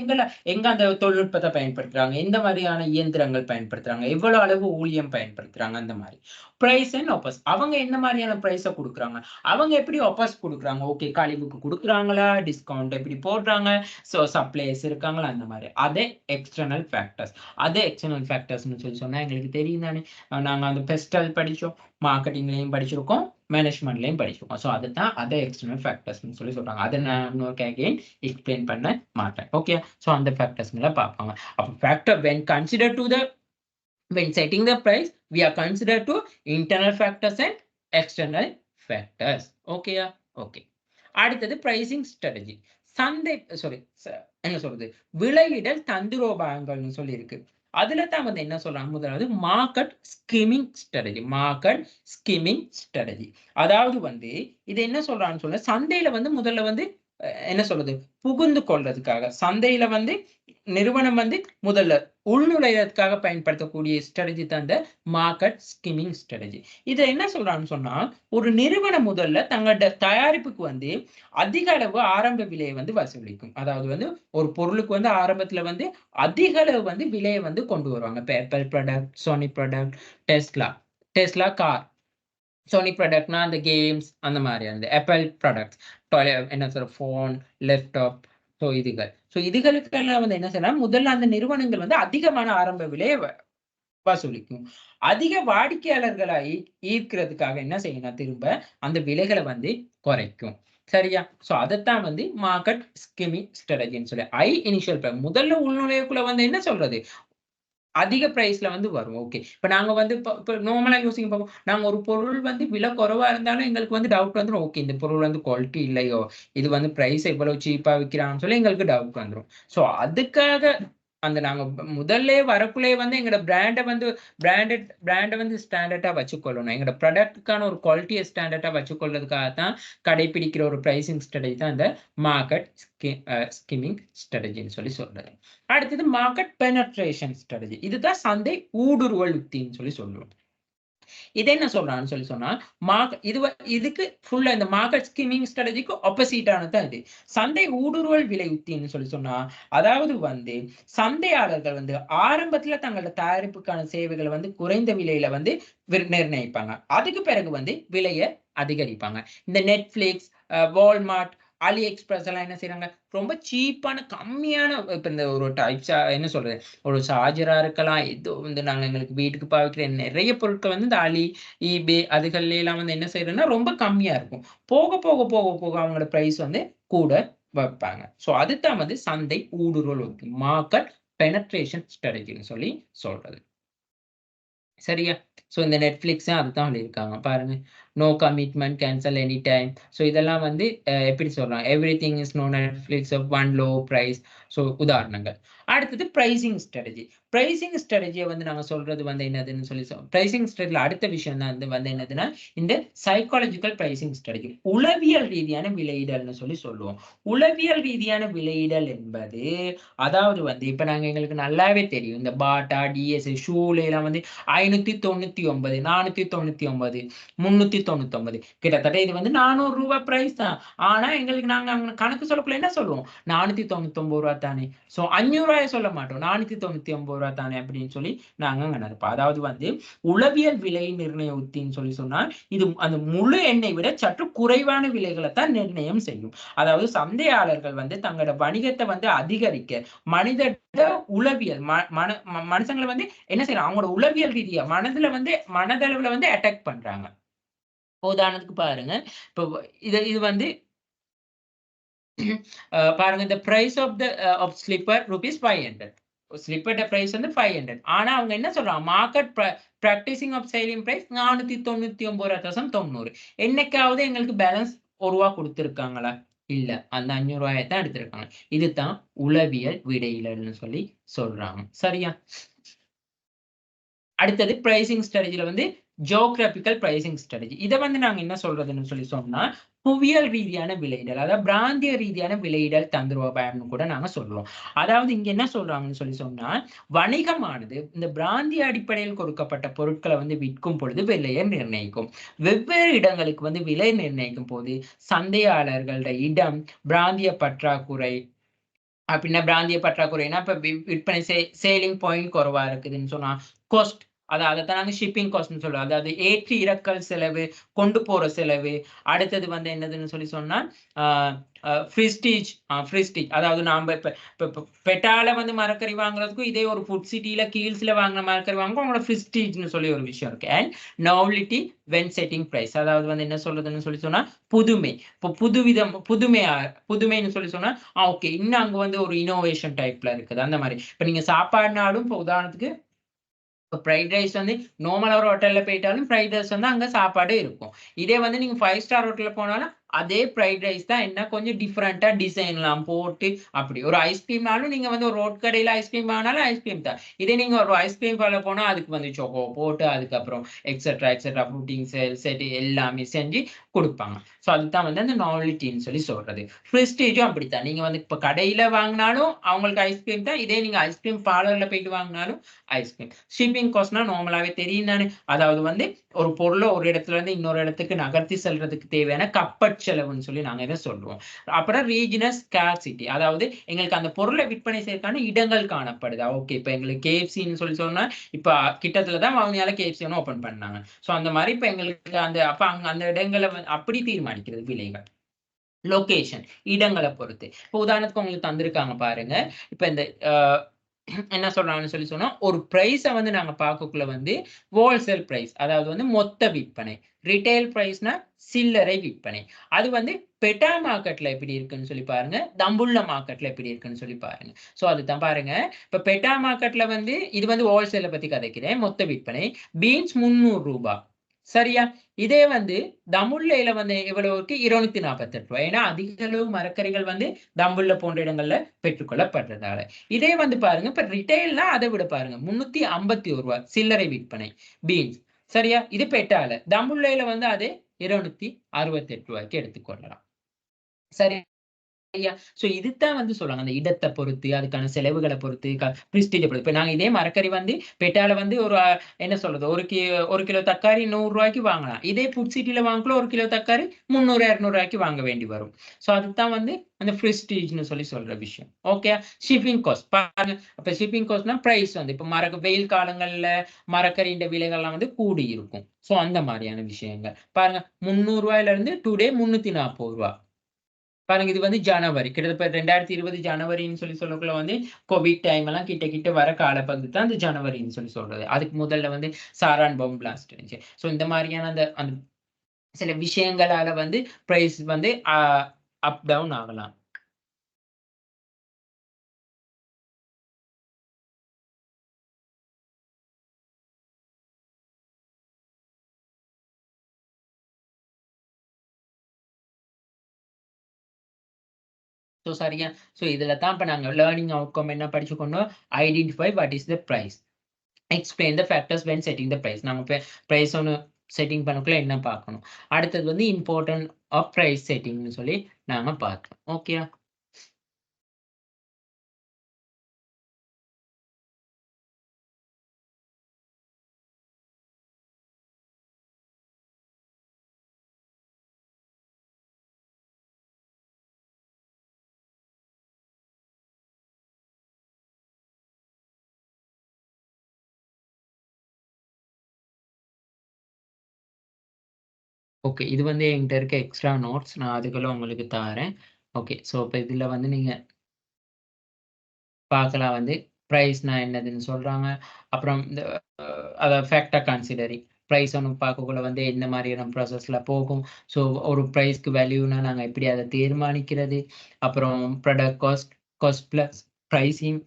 எங்க அந்த தொழில்நுட்பத்தை பயன்படுத்துறாங்க, எந்த மாதிரியான இயந்திரங்கள் பயன்படுத்துறாங்க, எவ்வளவு அளவு ஊழியம் பயன்படுத்துறாங்க அந்த மாதிரி. Price and offers. அவங்க எந்த மாதிரியான பிரைஸ குடுக்குறாங்க. அவங்க எப்படி ஆஃபர்ஸ் குடுக்குறாங்க. ஓகே கழிவுக்கு குடுக்குறாங்களா? டிஸ்கவுண்ட் எப்படி போடுறாங்க? சோ சப்ளையர்ஸ் இருக்காங்களா? அந்த மாதிரி. அதே எக்ஸ்டர்னல் ஃபேக்டர்ஸ். அதே எக்ஸ்டர்னல் ஃபேக்டர்ஸ்னு சொல்லி சொன்னா எங்களுக்கு தெரியும் தானே. நாங்க அந்த பெஸ்டல் படிச்சோம். மார்க்கெட்டிங்லயும் படிச்சிருக்கோம். மேனேஜ்மென்ட்லயும் படிச்சிருக்கோம். சோ அதுதான் அதே எக்ஸ்டர்னல் ஃபேக்டர்ஸ்னு சொல்லி சொல்றாங்க. அதை நான் இன்னொரு அகைன் எக்ஸ்பிளைன் பண்ண மாட்டேன். ஓகே. சோ அந்த ஃபேக்டர்ஸ்ங்கள பார்ப்பாங்க. அப்ப factor when considered to the when setting the price we are considered to internal factors and external factors. ஓகேயா? ஓகே. அடுத்தது pricing strategy. சந்தை சாரி என்ன சொல்றது, விலையிடல் தந்திரோபாயங்கள்னு சொல்லி இருக்கு. அதுல தான் வந்து என்ன சொல்றாங்க, முதலாவது மார்க்கெட் ஸ்கிமிங் ஸ்ட்ராட்டஜி. மார்க்கெட் ஸ்கிமிங் ஸ்ட்ராட்டஜி அதாவது வந்து இது என்ன சொல்றான்னு சொல்ல, சந்தையில வந்து முதல்ல வந்து என்ன சொல்றது, புகுந்து கொள்றதுக்காக சந்தையில வந்து நிறுவனம் வந்து முதல்ல உள்நுழைவதற்காக பயன்படுத்தக்கூடிய ஸ்ட்ராட்டஜி தான் இந்த மார்க்கெட் ஸ்கிமிங் ஸ்ட்ராட்டஜி. இதை என்ன சொல்றான்னு சொன்னா, ஒரு நிறுவனம் முதல்ல தங்களோட தயாரிப்புக்கு வந்து அதிக அளவு ஆரம்ப விலையை வந்து வசூலிக்கும். அதாவது வந்து ஒரு பொருளுக்கு வந்து ஆரம்பத்துல வந்து அதிக அளவு வந்து விலையை வந்து கொண்டு வருவாங்க. இப்ப Apple product, Sony product, Tesla Tesla car, Sony ப்ராடக்ட்னா அந்த கேம்ஸ் அந்த மாதிரியானது. ஆப்பிள் ப்ராடக்ட்ஸ் என்ன சொல்ற ஃபோன், லேப்டாப், ஸோ இதுகள். ஸோ இதுகளுக்கெல்லாம் வந்து என்ன செய்யலாம், முதல்ல அந்த நிறுவனங்கள் வந்து அதிகமான ஆரம்ப விலையை வசூலிக்கும். அதிக வாடிக்கையாளர்களை ஈர்க்கிறதுக்காக என்ன செய்யணும், திரும்ப அந்த விலைகளை வந்து குறைக்கும். சரியா? சோ அதத்தான் வந்து மார்க்கெட் ஸ்கிமிங் ஸ்ட்ராட்டஜின்னு சொல்லி. இனிஷியல் முதல்ல உள்நுழைவுக்குள்ள வந்து என்ன சொல்றது, அதிக பிரைஸ்ல வந்து வரும். ஓகே. இப்ப நாங்க வந்து இப்ப நார்மலா யோசிங்க பார்ப்போம். நாங்க ஒரு பொருள் வந்து விலை குறைவா இருந்தாலும் எங்களுக்கு வந்து டவுட் வந்துரும். ஓகே இந்த பொருள் வந்து குவாலிட்டி இல்லையோ! இது வந்து பிரைஸ் இவ்வளவு சீப்பா விக்கிறாங்கன்னு சொல்லி எங்களுக்கு டவுட் வந்துரும். சோ அதுக்காக அந்த நாங்க முதல்லயே வரக்குள்ளயே வந்து எங்களோட பிராண்ட வந்து ஸ்டாண்டர்டா வச்சுக்கொள்ளணும். எங்களோட ப்ராடக்ட்க்கான ஒரு குவாலிட்டிய ஸ்டாண்டர்டா வச்சுக்கொள்றதுக்காக தான் கடைப்பிடிக்கிற ஒரு பிரைசிங் ஸ்ட்ராட்டஜி தான் இந்த மார்க்கெட் ஸ்கிமிங் ஸ்ட்ராட்டஜின்னு சொல்லி சொல்றது. அடுத்தது மார்க்கெட் பெனட்ரேஷன் ஸ்ட்ராட்டஜி. இதுதான் சந்தை ஊடுருவல் உத்தின்னு சொல்லி சொல்லுவோம். இது என்ன சொல்றான்னு சொல்லி சொன்னா, இதுக்கு ஃபுல்லா இந்த மார்க்கெட் ஸ்கிமிங் ஸ்ட்ராட்டஜிக்கு ஆப்போசிட் ஆனது இது. சந்தை ஊடுருவல் விலை உத்தின்னு சொல்லி சொன்னா, அதாவது வந்து சந்தையாளர்கள் வந்து ஆரம்பத்துல தங்களோட தயாரிப்புக்கான சேவைகளை வந்து குறைந்த விலையில வந்து நிர்ணயிப்பாங்க. அதுக்கு பிறகு வந்து விலைய அதிகரிப்பாங்க. இந்த Netflix, Walmart, AliExpress எல்லாம் என்ன செய்றாங்க, ரொம்ப சீப்பான கம்மியான இப்ப இந்த ஒரு டைப்ஸா என்ன சொல்றது, ஒரு சார்ஜரா இருக்கலாம். ஏதோ வந்து நாங்க எங்களுக்கு வீட்டுக்கு பாவிக்கிற நெறைய பொருட்கள் வந்து இந்த eBay அதுகள்ல எல்லாம் வந்து என்ன செய்றதுன்னா, ரொம்ப கம்மியா இருக்கும். போக அவங்களோட பிரைஸ் வந்து கூட வைப்பாங்க. சோ அதுதான் வந்து சந்தை ஊடுருவல் உத்தி. மார்க்கெட் பெனட்ரேஷன் ஸ்ட்ராட்டஜின்னு சொல்லி சொல்றது. சரியா? சோ இந்த Netflix அதுதான் சொல்லியிருக்காங்க. பாருங்க. No commitment, cancel any time. So இதெல்லாம் வந்து எப்படி சொல்றாங்க? Everything is no Netflix of one low price. So உதாரணங்கள். அடுத்தது பிரைசிங் ஸ்ட்ராட்டஜி. பிரைசிங் ஸ்ட்ராட்டஜிய வந்து நாங்க சொல்றது வந்து என்னதுன்னு சொல்லி பிரைசிங் ஸ்ட்ராட்டஜில அடுத்த விஷயம் தான் வந்து என்னதுன்னா, இந்த சைக்காலஜிக்கல் பிரைசிங் ஸ்ட்ராட்டஜி. உளவியல் ரீதியான விலையிடல்னு சொல்லி சொல்லுவோம். உளவியல் ரீதியான விலையிடல் என்பது, அதாவது வந்து இப்ப நாங்க எங்களுக்கு நல்லாவே தெரியும். இந்த பாட்டா, டிஎஸ், ஷூல எல்லாம் வந்து 599, 499, 399 கிட்டத்தட்ட இது வந்து ரூ. 400 பிரைஸ் தான். ஆனா எங்களுக்கு நாங்க கணக்கு சொல்லக்குள்ள என்ன சொல்லுவோம்? ரூ. 499 தானே. சோ ரூ. 500 சொல்ல மாட்டோம். ரூ. 499 தானே அப்படின்னு சொல்லி நாங்க அங்க நினைப்போம். அதாவது வந்து உளவியல் விலை நிர்ணய உத்தின்னு சொல்லி சொன்னா, இது அந்த முழு எண்ணை விட சற்று குறைவான விலைகளை தான் நிர்ணயம் செய்யும். அதாவது சந்தையாளர்கள் வந்து தங்களோட வணிகத்தை வந்து அதிகரிக்க மனித உளவியல் மனுஷங்களை வந்து என்ன செய்யறாங்க, அவங்களோட உளவியல் ரீதியா மனதளவுல வந்து அட்டாக் பண்றாங்க. உதாரணத்துக்கு பாருங்க. இப்போ இது இது வந்து பாருங்க the price of the of slipper rupees 500. ஸ்லிப்பர்ட பிரைஸ் வந்து 500. ஆனா அவங்க என்ன சொல்றாங்க, market practicing of selling price 499.90. என்னைக்காவது எங்களுக்கு பேலன்ஸ் ரூபா கொடுத்துருக்காங்களா? இல்ல. அந்த 500 ரூபாயை தான் எடுத்திருக்காங்க. இதுதான் உளவியல் விடையிலன்னு சொல்லி சொல்றாங்க. சரியா? அடுத்தது பிரைசிங் ஸ்ட்ராட்டஜில வந்து ஜியோகிராபிக்கல் பிரைசிங் ஸ்ட்ராட்டஜி. இதை வந்து நாங்க என்ன சொல்றதுன்னு சொல்லி சொன்னா, புவியியல் ரீதியான விலையிடல், அதாவது பிராந்திய ரீதியான விலையிடல் தந்திரோபாயம்னு கூட நாங்க சொல்றோம். அதாவது இங்க என்ன சொல்றாங்கன்னு சொல்லி சொன்னா, வணிகமானது இந்த பிராந்திய அடிப்படையில் கொடுக்கப்பட்ட பொருட்களை வந்து விற்கும் பொழுது விலையை நிர்ணயிக்கும். வெவ்வேறு இடங்களுக்கு வந்து விலை நிர்ணயிக்கும் போது சந்தையாளர்களோட இடம், பிராந்திய பற்றாக்குறை அப்படின்னா பிராந்திய பற்றாக்குறைனா இப்ப விற்பனை சேலிங் பாயிண்ட் குறைவா இருக்குதுன்னு சொன்னா கோஸ்ட், அதைத்தான் நாங்க ஷிப்பிங் காஸ்ட்னு சொல்றோம். அதாவது ஏற்றி இறக்கல் செலவு, கொண்டு போற செலவு. அடுத்தது வந்து என்னதுன்னு சொல்லி சொன்னா ஃப்ரிஸ்டீஜ். அதாவது நாம இப்ப பெட்டால வந்து மரக்கறி வாங்குறதுக்கும் இதே ஒரு ஃபுட் சிட்டியில கீழ்ஸ்ல வாங்கின மரக்கறி வாங்க உங்களோட ஃப்ரிஸ்டீஜ்னு சொல்லி ஒரு விஷயம் இருக்கு. அண்ட் நோவலிட்டி வென் செட்டிங் பிரைஸ், அதாவது வந்து என்ன சொல்றதுன்னு சொல்லி சொன்னா புதுமை. இப்போ புதுமைன்னு சொல்லி சொன்னா ஓகே, இன்னும் அங்க வந்து ஒரு இனோவேஷன் டைப்ல இருக்குது. அந்த மாதிரி இப்ப நீங்க சாப்பாடுனாலும் இப்போ உதாரணத்துக்கு இப்போ ஃப்ரைட் ரைஸ் வந்து நார்மலா ஒரு ஹோட்டல்ல போயிட்டாலும் ஃப்ரைட் ரைஸ் வந்து அங்க சாப்பாடு இருக்கும். இதே வந்து நீங்க 5 ஸ்டார் ஹோட்டல்ல போனாலும் அதே ஃப்ரைட் ரைஸ் தான், என்ன கொஞ்சம் டிஃப்ரெண்டா டிசைன்லாம் போட்டு அப்படி. ஒரு ஐஸ்கிரீம்னாலும் நீங்க வந்து ஒரு ரோட் கடையில ஐஸ்கிரீம் வாங்கினாலும் ஐஸ்கிரீம் தான். இதே நீங்க ஒரு ஐஸ்கிரீம் பார்லர் போனா அதுக்கு வந்து சொக்கோ போட்டு அதுக்கப்புறம் எக்ஸெட்ரா புட்டிங் செட் எல்லாமே செஞ்சு கொடுப்பாங்க. ஸோ அதுதான் வந்து அந்த நாவல்ட்டின்னு சொல்லி சொல்றது. ப்ரெஸ்டீஜும் அப்படித்தான். நீங்க வந்து இப்போ கடையில வாங்கினாலும் அவங்களுக்கு ஐஸ்கிரீம் தான். இதே நீங்க ஐஸ்கிரீம் பார்லர்ல போயிட்டு வாங்கினாலும் ஐஸ்கிரீம். ஷிப்பிங் காஸ்ட்னா நார்மலாவே தெரியும் தானே, அதாவது வந்து ஒரு பொருளை ஒரு இடத்துல இருந்து இன்னொரு இடத்துக்கு நகர்த்தி செல்றதுக்கு தேவையான கப்பற் செலவுன்னு சொல்லி நாங்க இதை சொல்லுவோம். அப்புறம் ரீஜினல் ஸ்கார்சிட்டி, அதாவது எங்களுக்கு அந்த பொருளை விற்பனை செய்யறதுக்கான இடங்கள் காணப்படுதா. ஓகே, இப்ப எங்களுக்கு கேஎஃப்சின்னு சொல்லி சொன்னா இப்ப கிட்டத்துல தான் வவுனியால கேஎஃப்சி ஒன்று ஓபன் பண்ணாங்க. சோ அந்த மாதிரி இப்ப எங்களுக்கு அப்ப அங்க அந்த இடங்களை அப்படி தீர்மானிக்கிறது விலைகள். லொகேஷன், இடங்களை பொறுத்து. இப்போ உதாரணத்துக்கு உங்களுக்கு தந்திருக்காங்க பாருங்க. இப்ப இந்த என்ன சொல்றாங்கன்னு சொல்லி சொன்னா, ஒரு பிரைஸ வந்து நாங்க பார்க்கக்குள்ள வந்து ஹோல்சேல் பிரைஸ், அதாவது வந்து மொத்த விற்பனை. ரிட்டெயில் பிரைஸ்னா சில்லறை விற்பனை. அது வந்து பெட்டா மார்க்கெட்ல எப்படி இருக்குன்னு சொல்லி பாருங்க, தம்புள்ள மார்க்கெட்ல எப்படி இருக்குன்னு சொல்லி பாருங்க. சோ அதுதான் பாருங்க. இப்ப பெட்டா மார்க்கெட்ல வந்து இது வந்து ஹோல்சேல பத்தி கதைக்கிறேன். மொத்த விற்பனை பீன்ஸ் 300 ரூபாய். சரியா? இதே வந்து தமுல்லையில வந்து எவ்வளவுக்கு 248 ரூபாய். ஏன்னா அதிக அளவு மரக்கறிகள் வந்து தம்புள்ள போன்ற இடங்கள்ல பெற்றுக்கொள்ளப்படுறதால. இதே வந்து பாருங்க, இப்ப ரிட்டைல்னா அதை விட பாருங்க 351 ரூபாய் சில்லறை விற்பனை பீன்ஸ். சரியா? இது பெட்டால. தம்புள்ளையில வந்து அதே 268 ரூபாய்க்கு எடுத்துக்கொள்ளலாம். சரி. சோ இதுதான் வந்து சொல்றாங்க. அந்த இடத்த பொறுத்து, அதுக்கான செலவுகள பொறுத்து, பிரிஸ்டீஜ பொறுத்து. இப்ப நாங்க இதே மரக்கறி வந்து பெட்டால வந்து ஒரு என்ன சொல்றது, 1 கிலோ தக்காளி 100 ரூபாய்க்கு வாங்கலாம். இதே ஃபுட் சிட்டில வாங்கக்குள்ள 1 கிலோ தக்காளி 300, 200 ரூபாய்க்கு வாங்க வேண்டி வரும். சோ அதுதான் வந்து அந்த பிரிஸ்டீஜ்ன்னு சொல்லி சொல்ற விஷயம். ஓகே. ஷிப்பிங் காஸ்ட் பாருங்க. அப்ப ஷிப்பிங் காஸ்ட்னா பிரைஸ் வந்து இப்ப வெயில் காலங்கள்ல மரக்கறியின் விலைகள்லாம் வந்து கூடி இருக்கும். சோ அந்த மாதிரியான விஷயங்கள். பாருங்க 300 ரூபாயில இருந்து டுடே 340 ரூபாய். பாருங்க இது வந்து ஜனவரி. கிட்டத்தட்ட 2020 ஜனவரின்னு சொல்லி சொல்லக்குள்ள வந்து கோவிட் டைம் எல்லாம் கிட்ட கிட்ட வர காலப்பகுதி தான் அந்த ஜனவரின்னு சொல்லி சொல்றது. அதுக்கு முதல்ல வந்து சாரான் பாம் பிளாஸ்ட் இருந்துச்சு. சோ இந்த மாதிரியான அந்த அந்த சில விஷயங்களால வந்து பிரைஸ் வந்து அப் டவுன் ஆகலாம். சோ சரியா? சோ இதுல தான் இப்ப நாங்க லேர்னிங் அவுட்கம் என்ன படிச்சுக்கணும்? Identify what is the price. Explain the factors when setting the price. நாங்க பிரைஸ் ஒண்ணு செட்டிங் பண்ணக்குள்ள என்ன பார்க்கணும். அடுத்தது வந்து இம்பார்ட்டன்ட் ஆஃப் பிரைஸ் செட்டிங்னு சொல்லி நாங்க பார்த்தோம். ஓகேயா? ஓகே. இது வந்து என்கிட்ட இருக்க எக்ஸ்ட்ரா நோட்ஸ். நான் அதுக்குள்ள உங்களுக்கு தாரேன். ஓகே. ஸோ இப்ப இதுல வந்து நீங்க பார்க்கலாம் வந்து பிரைஸ்னா என்னதுன்னு சொல்றாங்க. அப்புறம் இந்த அத ஃபேக்டர் கன்சிடரிங். பிரைஸ் ஒண்ணு பார்க்கக்குள்ள வந்து எந்த மாதிரியான ப்ராசஸ்ல போகும். ஸோ ஒரு பிரைஸ்க்கு வேல்யூனா நாங்க எப்படி அத தீர்மானிக்கிறது? அப்புறம் product cost, cost plus pricing,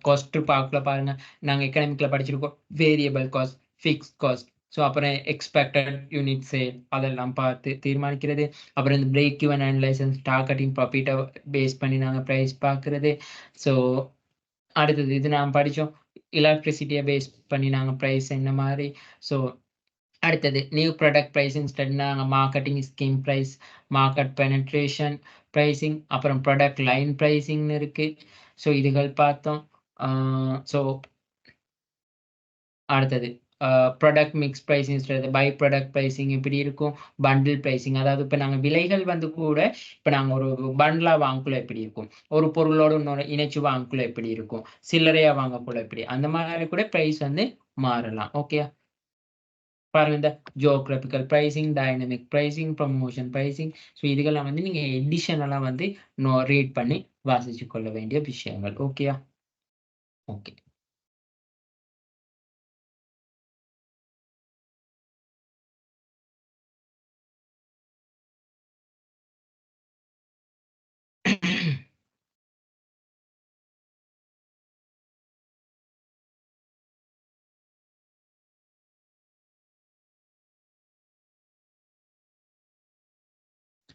cost பார்க்கல பாருங்க. நாங்க எக்கனாமிக்ல படிச்சிருக்கோம். Variable cost, fixed cost. So அப்புறம் எக்ஸ்பெக்டட் யூனிட் சேல் அதெல்லாம் பார்த்து தீர்மானிக்கிறது. அப்புறம் இந்த பிரேக் ஈவன் அனலைசிஸ், டார்கெட்டிங், ப்ராஃபிட்ட பேஸ் பண்ணி நாங்க பிரைஸ் பார்க்கிறது. ஸோ அடுத்தது இது நான் படிச்சோம். எலக்ட்ரிசிட்டிய பேஸ் பண்ணி நாங்க பிரைஸ் என்ன மாரி. ஸோ அடுத்தது நியூ ப்ராடக்ட் பிரைசிங் ஸ்டடி நாங்க marketing scheme price, market penetration pricing, அப்புறம் ப்ராடக்ட் லைன் பிரைசிங்ன்னு இருக்கு. ஸோ இதுகள் பார்த்தோம். ஸோ அடுத்தது product mix pricing strategy, by product pricing இப்படி இருக்கும். பண்டில் பிரைசிங் அதாவது இப்ப நாங்க விலைகள் வந்து கூட இப்ப நாங்க ஒரு பண்டிலா வாங்கக்குள்ள எப்படி இருக்கும்? ஒரு பொருளோட இன்னொரு இணைச்சு வாங்கக்குள்ள எப்படி இருக்கும்? சில்லறையா வாங்கக்குள்ள எப்படி? அந்த மாதிரி கூட பிரைஸ் வந்து மாறலாம். ஓகேயா? பாருங்க இந்த geographical pricing, dynamic pricing, promotion pricing. So இதுக்கெல்லாம் வந்து நீங்க எடிஷனலா வந்து ரீட் பண்ணி வாசிச்சு கொள்ள வேண்டிய விஷயங்கள். ஓகேயா? ஓகே.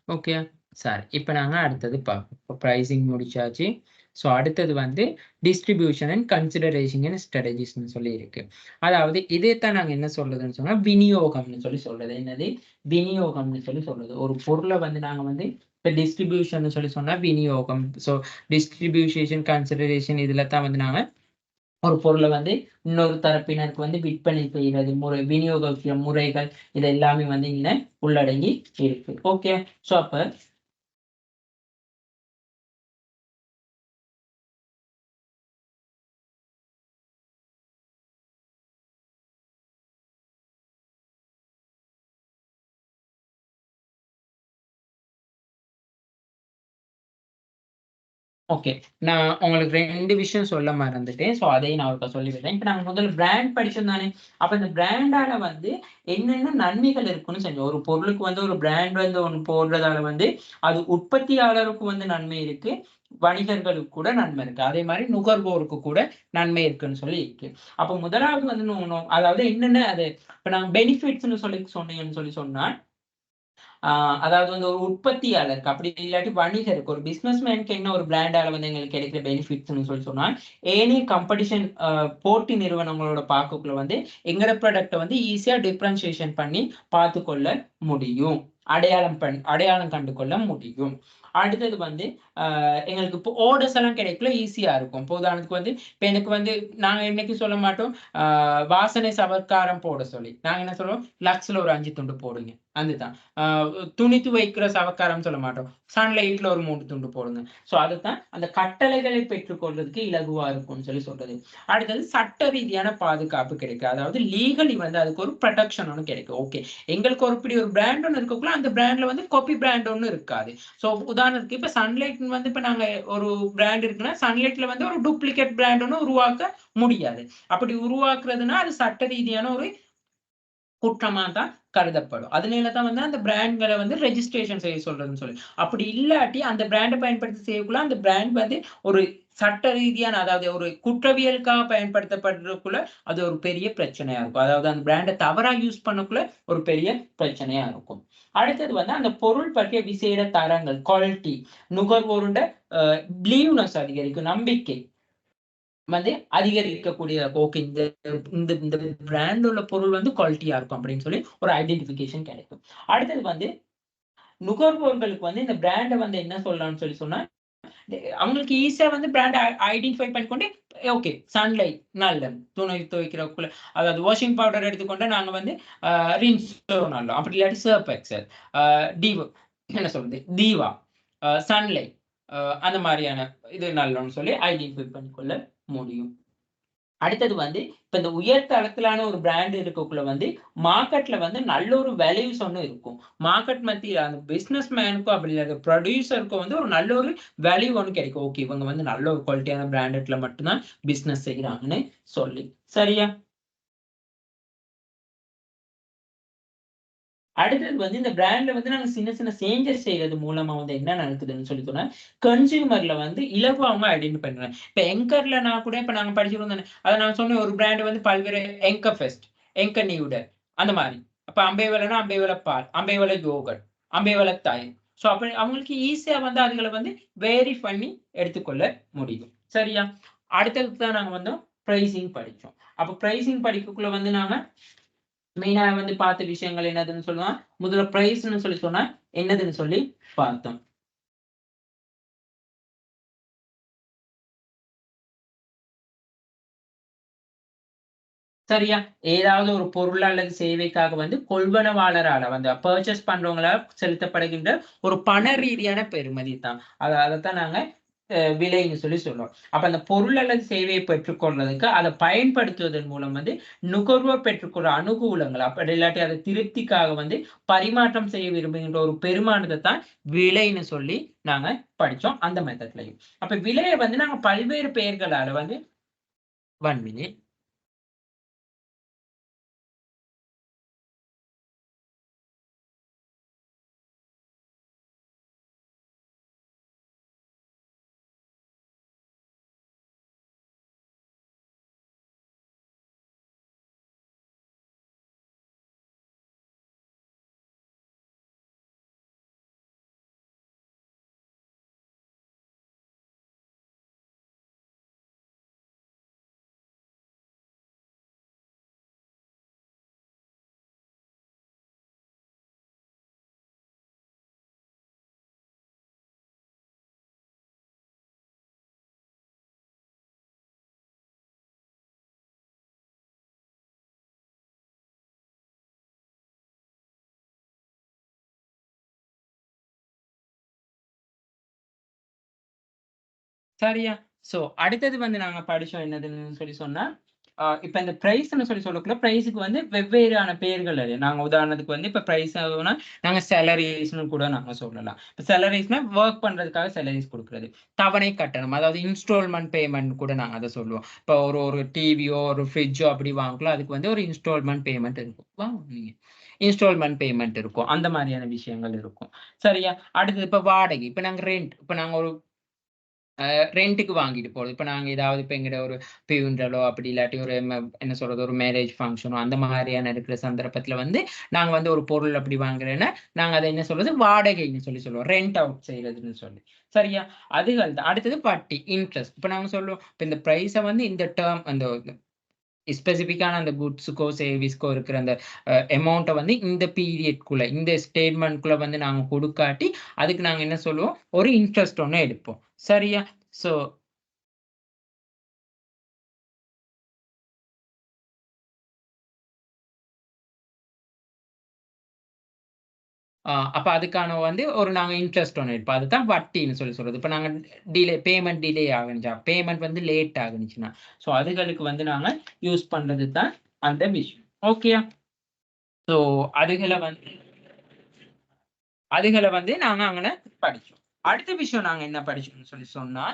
ஓகே. சரி. இப்ப நாங்க அடுத்தது பார்ப்போம். இப்ப பிரைசிங் முடிச்சாச்சு. ஸோ அடுத்தது வந்து டிஸ்ட்ரிபியூஷன் அண்ட் கன்சிடரேஷன் அண்ட் ஸ்ட்ராடஜிஸ்ன்னு சொல்லி இருக்கு. அதாவது இதைத்தான் நாங்க என்ன சொல்றதுன்னு சொன்னா, விநியோகம்னு சொல்லி சொல்றது. என்னது? விநியோகம்னு சொல்லி சொல்றது. ஒரு பொருள வந்து நாங்க வந்து இப்ப டிஸ்ட்ரிபியூஷன்னு சொல்லி சொன்னா விநியோகம். ஸோ டிஸ்ட்ரிபியூஷன், கன்சிடரேஷன் இதுல தான் வந்து நாங்க ஒரு பொருள வந்து இன்னொரு தரப்பினருக்கு வந்து விற்பனை செய்றது, விநியோகிக்கிற முறைகள் இது எல்லாமே வந்து இங்க உள்ளடங்கி இருக்கு. ஓகே. ஸோ அப்ப ஓகே. நான் உங்களுக்கு 2 விஷயம் சொல்ல மறந்துட்டேன். ஸோ அதையும் நான் ஒருக்கா சொல்லிவிடுறேன். இப்ப நாங்க முதல்ல பிராண்ட் படிச்சோம் தானே! அப்ப இந்த பிராண்டால வந்து என்னென்ன நன்மைகள் இருக்குன்னு செஞ்சோம். ஒரு பொருளுக்கு வந்து ஒரு பிராண்ட் வந்து ஒண்ணு போடுறதால வந்து, அது உற்பத்தியாளருக்கும் வந்து நன்மை இருக்கு. வணிகர்களுக்கு கூட நன்மை இருக்கு. அதே மாரி நுகர்வோருக்கு கூட நன்மை இருக்குன்னு சொல்லி இருக்கு. அப்ப முதலாவது வந்து அதாவது என்னென்ன அது இப்ப நாங்க பெனிஃபிட்ஸ்ன்னு சொல்லி சொன்னீங்கன்னு சொல்லி சொன்னா ஆ அதாவது வந்து ஒரு உற்பத்தியாளருக்கு, அப்படி இல்லாட்டி வணிகருக்கு, ஒரு பிசினஸ் மேன்க்கு என்ன ஒரு பிராண்டால வந்து எங்களுக்கு கிடைக்கிற பெனிஃபிட்ஸ்ன்னு சொல்லி சொன்னா, ஏனைய காம்படிஷன் போட்டி நிறுவனங்களோட பார்க்கக்குள்ள வந்து எங்கட ப்ராடக்ட்ட வந்து ஈஸியா டிஃபரன்ஷியேஷன் பண்ணி பார்த்துக்கொள்ள முடியும். அடையாளம் கண்டு கொள்ள முடியும். அடுத்தது வந்து எங்களுக்கு இப்போ ஆர்டர்ஸ் எல்லாம் கிடைக்கல ஈஸியா இருக்கும். இப்போ உதாரணத்துக்கு வந்து இப்ப எனக்கு வந்து நாங்க என்னைக்கும் சொல்ல மாட்டோம், ஆ வாசனை சவர்க்காரம் போட சொல்லி. நாங்க என்ன சொல்லுவோம், லக்ஸ்ல ஒரு 5 துண்டு போடுங்க. அதுதான். ஆ துணி துவைக்கிற சவக்காரம்ன்னு சொல்ல மாட்டோம். சன்லைட்ல ஒரு 3 துண்டு போடுங்க. ஸோ அதுதான் அந்த கட்டளைகளை பெற்றுக்கொள்றதுக்கு இலகுவா இருக்கும்னு சொல்லி சொல்றது. அடுத்தது சட்ட ரீதியான பாதுகாப்பு கிடைக்கும். அதாவது லீகலி வந்து அதுக்கு ஒரு புரொடெக்ஷன் ஒண்ணு கிடைக்கும். ஓகே. எங்களுக்கு ஒரு இப்படி ஒரு பிராண்ட் ஒண்ணு இருக்கக்குள்ள, அந்த பிராண்ட்ல வந்து காப்பி பிராண்ட் ஒண்ணும் இருக்காது. ஸோ உதாரணத்துக்கு இப்ப சன்லைட் வந்து இப்ப நாங்க ஒரு பிராண்ட் இருக்குன்னா, சன்லைட்ல வந்து ஒரு டூப்ளிகேட் பிராண்ட் ஒண்ணும் உருவாக்க முடியாது. அப்படி உருவாக்குறதுன்னா, அது சட்ட ரீதியான ஒரு குற்றமா தான் கருதப்படும். அதனால தான் வந்து அந்த பிராண்ட்கள வந்து ரெஜிஸ்ட்ரேஷன் செய்ய சொல்றதுன்னு சொல்லி. அப்படி இல்லாட்டி அந்த பிராண்ட பயன்படுத்தி செய்யக்குள்ள அந்த பிராண்ட் வந்து ஒரு சட்ட ரீதியான அதாவது ஒரு குற்றவியலுக்காக பயன்படுத்தப்படுறதுக்குள்ள அது ஒரு பெரிய பிரச்சனையா இருக்கும். அதாவது அந்த பிராண்ட தவறா யூஸ் பண்ணக்குள்ள ஒரு பெரிய பிரச்சனையா இருக்கும். அடுத்தது வந்து அந்த பொருள் பற்றிய விசேட தரங்கள், குவாலிட்டி, நுகர்வோருண்ட அ பிலீவ்னஸ் அதிகரிக்கும். நம்பிக்கை. வந்து அதிகரிக்கக்கூடிய ஓகே இந்த இந்த இந்த பிராண்ட் உள்ள பொருள் வந்து குவாலிட்டியா இருக்கும் அப்படின்னு சொல்லி ஒரு ஐடென்டிஃபிகேஷன் கிடைக்கும். அடுத்தது வந்து நுகர்வோர்களுக்கு வந்து இந்த பிராண்ட வந்து என்ன சொல்லலாம்னு சொல்லி சொன்னா, அவங்களுக்கு ஈஸியா வந்து பிராண்ட் ஐடென்டிஃபை பண்ணிக்கொண்டு ஓகே சன்லைட் நல்ல துணி துவைக்கிறதுக்குள்ள அதாவது வாஷிங் பவுடர் எடுத்துக்கொண்டா நாங்க வந்து ரின்ஸோ நல்லோம். அப்படி இல்லாட்டி சர்ஃப் எக்ஸல், டிவோ என்ன சொல்றது? தீவா, சன்லைட் அந்த மாரியான இது நல்லோன்னு சொல்லி ஐடென்டிஃபை பண்ணிக்கொள்ள முடியும். அடுத்தது வந்து, இப்ப இந்த உயர் தரத்திலான ஒரு பிராண்ட் இருக்கக்குள்ள வந்து, மார்க்கெட்ல வந்து நல்ல ஒரு வேல்யூஸ் ஒண்ணு இருக்கும். மார்க்கெட் மத்தியில அந்த பிசினஸ் மேனுக்கும் அப்படி இல்ல புரொடியூசருக்கும் வந்து ஒரு நல்ல ஒரு வேல்யூ ஒண்ணு கிடைக்கும். ஓகே இவங்க வந்து நல்ல ஒரு குவாலிட்டியான பிராண்டட்ல மட்டும் தான் பிசினஸ் செய்றாங்கன்னு சொல்லி. சரியா? அடுத்தது வந்து இந்த பிராண்ட்ல வந்து நாங்க சின்ன சின்ன சேஞ்சஸ் செய்யறது மூலமா வந்து என்ன நடக்குதுன்னு சொல்லி சொன்னா கன்சியூமர்ல வந்து இலகுவாக ஐடென்டிஃபை பண்ணுவேன். இப்ப எங்கர்ல நான் கூட இப்ப நாங்க படிச்சிருந்தோம் தானே, அதை நான் சொன்ன ஒரு பிராண்ட் வந்து பல்வேறு எங்க ஃபெஸ்ட், எங்க நியூடர் அந்த மாதிரி. அப்ப அம்பேவலனா அம்பேவல பால், அம்பேவல யோகட், அம்பேவல தயிர். ஸோ அப்படி அவங்களுக்கு ஈஸியா வந்து அதுகளை வந்து வேரி பண்ணி எடுத்துக்கொள்ள முடியும். சரியா? அடுத்தது தான் நாங்க வந்து பிரைசிங் படிச்சோம். அப்ப பிரைசிங் படிக்கக்குள்ள வந்து நாங்க மெயினா வந்து பார்த்த விஷயங்கள் என்னதுன்னு சொல்லுவோம். முதல்ல பிரைஸ்ன்னு சொல்லி சொன்னா என்னதுன்னு சொல்லி பார்த்தோம். சரியா? ஏதாவது ஒரு பொருள் அல்லது சேவைக்காக வந்து கொள்வனவாளரால வந்து பர்ச்சேஸ் பண்றவங்களால செலுத்தப்படுகின்ற ஒரு பண ரீதியான பெறுமதி தான். அதத்தான் நாங்க விலைன்னு சொல்லி சொல்றோம். அப்ப அந்த பொருள் அல்லது சேவையை பெற்றுக்கொள்றதுக்கு அதை பயன்படுத்துவதன் மூலம் வந்து நுகர்வோர் பெற்றுக்கொள்ற அனுகூலங்கள், அப்படி இல்லாட்டி அதை திருப்திக்காக வந்து பரிமாற்றம் செய்ய விரும்புகின்ற ஒரு பெருமானத்தை தான் விலைன்னு சொல்லி நாங்க படிச்சோம் அந்த மெத்தட்லயும். அப்ப விலையை வந்து நாங்க பல்வேறு பெயர்களால வந்து 1 மினிட். சரியா? சோ அடுத்தது வந்து நாங்க படிச்சோம் என்னதுன்னு சொல்லி சொன்னா, இப்ப இந்த பிரைஸ்ன்னு சொல்லி சொல்லக்குள்ள பிரைஸ்க்கு வந்து வெவ்வேறான பெயர்கள் அது. நாங்க உதாரணத்துக்கு வந்து இப்ப பிரைஸ் ஆகும்னா, நாங்க சேலரீஸ்ன்னு கூட நாங்க சொல்லலாம். இப்ப சேலரீஸ்னா வொர்க் பண்றதுக்காக சேலரீஸ் குடுக்குறது. தவணை கட்டணம், அதாவது இன்ஸ்டால்மென்ட் பேமெண்ட் கூட நாங்க அத சொல்லுவோம். இப்ப ஒரு ஒரு டிவியோ, ஒரு ஃப்ரிட்ஜோ அப்படி வாங்கலாம். அதுக்கு வந்து ஒரு இன்ஸ்டால்மென்ட் பேமெண்ட் இருக்கும். வாங்குவீங்க. இன்ஸ்டால்மென்ட் பேமெண்ட் இருக்கும். அந்த மாரியான விஷயங்கள் இருக்கும். சரியா? அடுத்தது இப்ப வாடகை. இப்ப நாங்க ரெண்ட். இப்ப நாங்க ஒரு ரென்ட்‌க்கு வாங்கிட்டு போறது. இப்ப நாங்க ஏதாவது இப்ப எங்கட ஒரு ஃபியூனரலோ அப்படி இல்லாட்டி ஒரு என்ன சொல்றது, ஒரு மேரேஜ் ஃபங்ஷனோ அந்த மாரியான இருக்கிற சந்தர்ப்பத்துல வந்து, நாங்க வந்து ஒரு பொருள் அப்படி வாங்குறேன்னா, நாங்க அத என்ன சொல்றது, வாடகைன்னு சொல்லி சொல்லுவோம். ரெண்ட் அவுட் செய்றதுன்னு சொல்லி. சரியா? அதுகள் தான். அடுத்தது வட்டி, இன்ட்ரெஸ்ட். இப்ப நாங்க சொல்லுவோம், இப்ப இந்த பிரைஸ வந்து இந்த டெர்ம் அந்த ஸ்பெசிஃபிக்கான அந்த குட்ஸ்‌க்கோ, சர்வீஸ்‌க்கோ இருக்கிற அந்த அமௌண்ட்ட வந்து இந்த பீரியட்குள்ள, இந்த ஸ்டேட்மென்ட்குள்ள வந்து நாங்க குடுக்காட்டி, அதுக்கு நாங்க என்ன சொல்லுவோம், ஒரு இன்ட்ரெஸ்ட் ஒண்ணு எடுப்போம். சரியா? ஸோ அப்ப அதுக்கான வந்து ஒரு நாங்க இன்ட்ரெஸ்ட் ஒண்ணு எடுப்போம். அதுதான் வட்டின்னு சொல்லி சொல்றது. இப்ப நாங்க பேமெண்ட் டிலே ஆகுனுச்சா, பேமெண்ட் வந்து லேட் ஆகுனுச்சுன்னா, ஸோ அதுகளுக்கு வந்து நாங்க யூஸ் பண்றது தான் அந்த விஷயம். ஓகேயா? ஸோ அதுகள வந்து அதுகள வந்து நாங்க அங்கன படிச்சோம். அடுத்த விஷயம் நாங்க என்ன படிச்சோம்னு சொல்லி சொன்னா,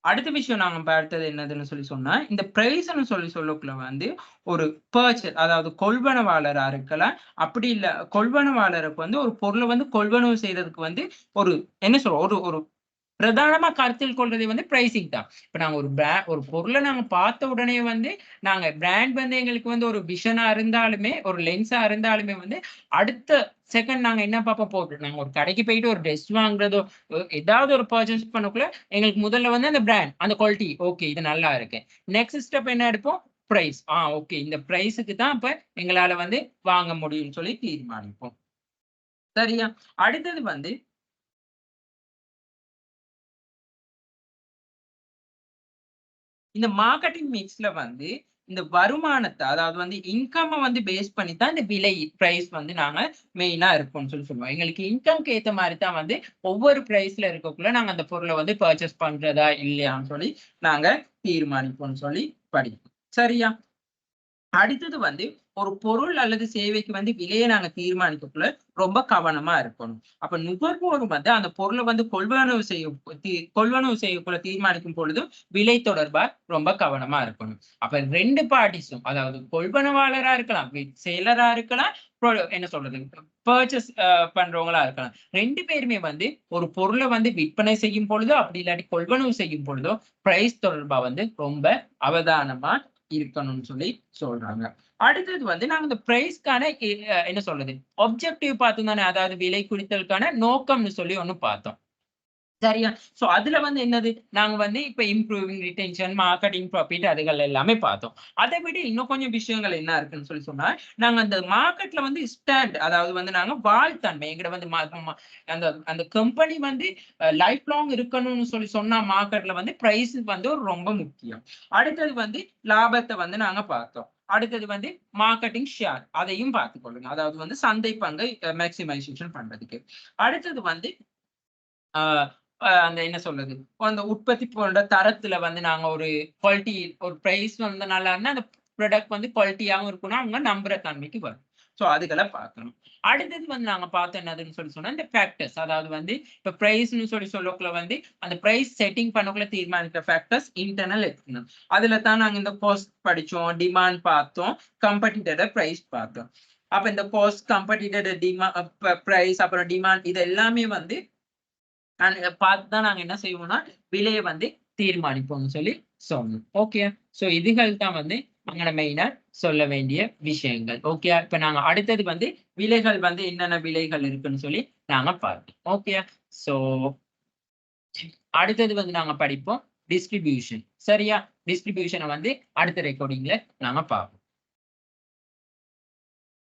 அடுத்த விஷயம் நாங்க பார்த்தது என்னதுன்னு சொல்லி சொன்னா, இந்த பிரைஸ்ன்னு சொல்லி சொல்லக்குள்ள வந்து ஒரு அதாவது கொள்வனவாளரா இருக்கலாம். அப்படி இல்ல கொள்வனவாளருக்கு வந்து ஒரு பொருள வந்து கொள்வனவு செய்றதுக்கு வந்து ஒரு என்ன சொல்றது? ஒரு ஒரு பிரதானமா கருத்தில் கொள்றதே வந்து பிரைசிங் தான். இப்ப நாங்க ஒரு பொருள நாங்க பார்த்த உடனே வந்து, நாங்க பிராண்ட் வந்து எங்களுக்கு வந்து ஒரு விஷனா இருந்தாலுமே, ஒரு லென்ஸா இருந்தாலுமே வந்து, அடுத்த செகண்ட் நாங்க என்ன பார்ப்போம் நாங்க ஒரு கடைக்கு போயிட்டு ஒரு ட்ரெஸ் வாங்குறதோ, ஏதாவது ஒரு பர்ச்சேஸ் பண்ணக்குள்ள, எங்களுக்கு முதல்ல வந்து அந்த பிராண்ட், அந்த குவாலிட்டி ஓகே இது நல்லா இருக்கு. நெக்ஸ்ட் ஸ்டெப் என்ன எடுப்போம்? பிரைஸ். ஓகே இந்த பிரைஸ்க்கு தான் அப்ப எங்களால வந்து வாங்க முடியும்னு சொல்லி தீர்மானிப்போம். சரியா? அடுத்தது வந்து இந்த மார்க்கெட்டிங் மிக்ஸ்ல வந்து இந்த வருமானத்த, அதாவது வந்து இன்கம்ம வந்து பேஸ் பண்ணி தான் இந்த விலை பிரைஸ் வந்து நாங்க மெயினா இருப்போம்ன்னு சொல்லி சொல்லுவோம். எங்களுக்கு இன்கம்க்கு ஏத்த மாரி தான் வந்து ஒவ்வொரு பிரைஸ்ல இருக்கக்குள்ள நாங்க அந்த பொருள வந்து பர்ச்சேஸ் பண்றதா இல்லையான்னு சொல்லி நாங்க தீர்மானிப்போம்ன்னு சொல்லி படிப்போம். சரியா? அடுத்தது வந்து ஒரு பொருள் அல்லது சேவைக்கு வந்து விலையை நாங்க தீர்மானிக்கக்குள்ள ரொம்ப கவனமா இருக்கணும். அப்ப நுகர்வோர் வந்து அந்த பொருளை வந்து கொள்வனவு செய்யக்குள்ள தீர்மானிக்கும் பொழுது விலை தொடர்பா ரொம்ப கவனமா இருக்கணும். அப்ப 2 பார்ட்டிஸும், அதாவது கொள்வனவாளரா இருக்கலாம், செயலரா இருக்கலாம், என்ன சொல்றது, பர்ச்சேஸ் பண்றவங்களா இருக்கலாம். 2 பேருமே வந்து ஒரு பொருளை வந்து விற்பனை செய்யும் பொழுதோ அப்படி இல்லாட்டி கொள்வனவு செய்யும் பொழுதோ பிரைஸ் தொடர்பா வந்து ரொம்ப அவதானமா இருக்கணும்னு சொல்லி சொல்றாங்க. அடுத்தது வந்து நாங்க இந்த பிரைஸ்க்கான என்ன சொல்றது, ஆப்ஜெக்டிவ் பார்த்தோம் தானே, அதாவது விலை குறித்தலுக்கான நோக்கம்னு சொல்லி ஒண்ணு பார்த்தோம். சரியா? சோ அதுல வந்து என்னது, நாங்க வந்து இப்ப இம்ப்ரூவிங் ரிட்டென்ஷன், மார்க்கெட்டிங் ப்ராஃபிட் அதுகள் எல்லாமே பார்த்தோம். அதை விட இன்னும் கொஞ்சம் விஷயங்கள் என்ன இருக்குன்னு சொல்லி சொன்னா, நாங்க அந்த மார்க்கெட்ல வந்து அதாவது வந்து நாங்க வாழ்த்தன்மை எங்கட வந்து அந்த அந்த கம்பெனி வந்து லைஃப் லாங் இருக்கணும்னு சொல்லி சொன்னா மார்க்கெட்ல வந்து பிரைஸ் வந்து ஒரு ரொம்ப முக்கியம். அடுத்தது வந்து லாபத்தை வந்து நாங்க பார்த்தோம். அடுத்தது வந்து மார்க்கெட்டிங் ஷேர் அதையும் பார்த்துக் கொள்ளுங்க. அதாவது வந்து சந்தை பங்கை மேக்சிமைசேஷன் பண்றதுக்கு. அடுத்தது வந்து ஆஹ் அந்த என்ன சொல்றது, அந்த உற்பத்தி பொருளோட தரத்துல வந்து நாங்க ஒரு குவாலிட்டி, ஒரு பிரைஸ் வந்து நல்லா இருந்தா அந்த ப்ராடக்ட் வந்து குவாலிட்டியாவும் இருக்கணும், அவங்க நம்புற தன்மைக்கு வரும். சோ அதுகளை பார்க்கணும். அடுத்தது வந்து நாங்க பார்த்தோம் என்னதுன்னு சொல்லி சொன்னா இந்த ஃபேக்டர்ஸ், அதாவது வந்து இப்ப பிரைஸ்ன்னு சொல்லி சொல்லக்குள்ள வந்து அந்த பிரைஸ் செட்டிங் பண்ணக்குள்ள தீர்மானிக்கிற ஃபேக்டர்ஸ் இன்டர்னல் எக்ஸ்டர்னல். அதுல தான் நாங்க இந்த காஸ்ட் படிச்சோம், டிமாண்ட் பார்த்தோம், கம்பெடிட்டர் பிரைஸ் பார்த்தோம். அப்ப இந்த காஸ்ட், கம்பெடிட்டர், பிரைஸ், அப்புறம் டிமாண்ட், இது எல்லாமே வந்து பார்த்துதான் நாங்க என்ன செய்வோம்னா விலையை வந்து தீர்மானிப்போம்னு சொல்லி சொன்னோம். ஓகே, சோ இதுகள் தான் வந்து அங்க மெயினா சொல்ல வேண்டிய விஷயங்கள். ஓகே, இப்ப நாங்க அடுத்தது வந்து விலைகள் வந்து என்னென்ன விலைகள் இருக்குன்னு சொல்லி நாங்க பார்ப்போம். ஓகே, சோ அடுத்தது வந்து நாங்க படிப்போம் டிஸ்ட்ரிபியூஷன். சரியா? டிஸ்ட்ரிபியூஷனை வந்து அடுத்த ரெக்கார்டிங்ல நாங்க பார்ப்போம்.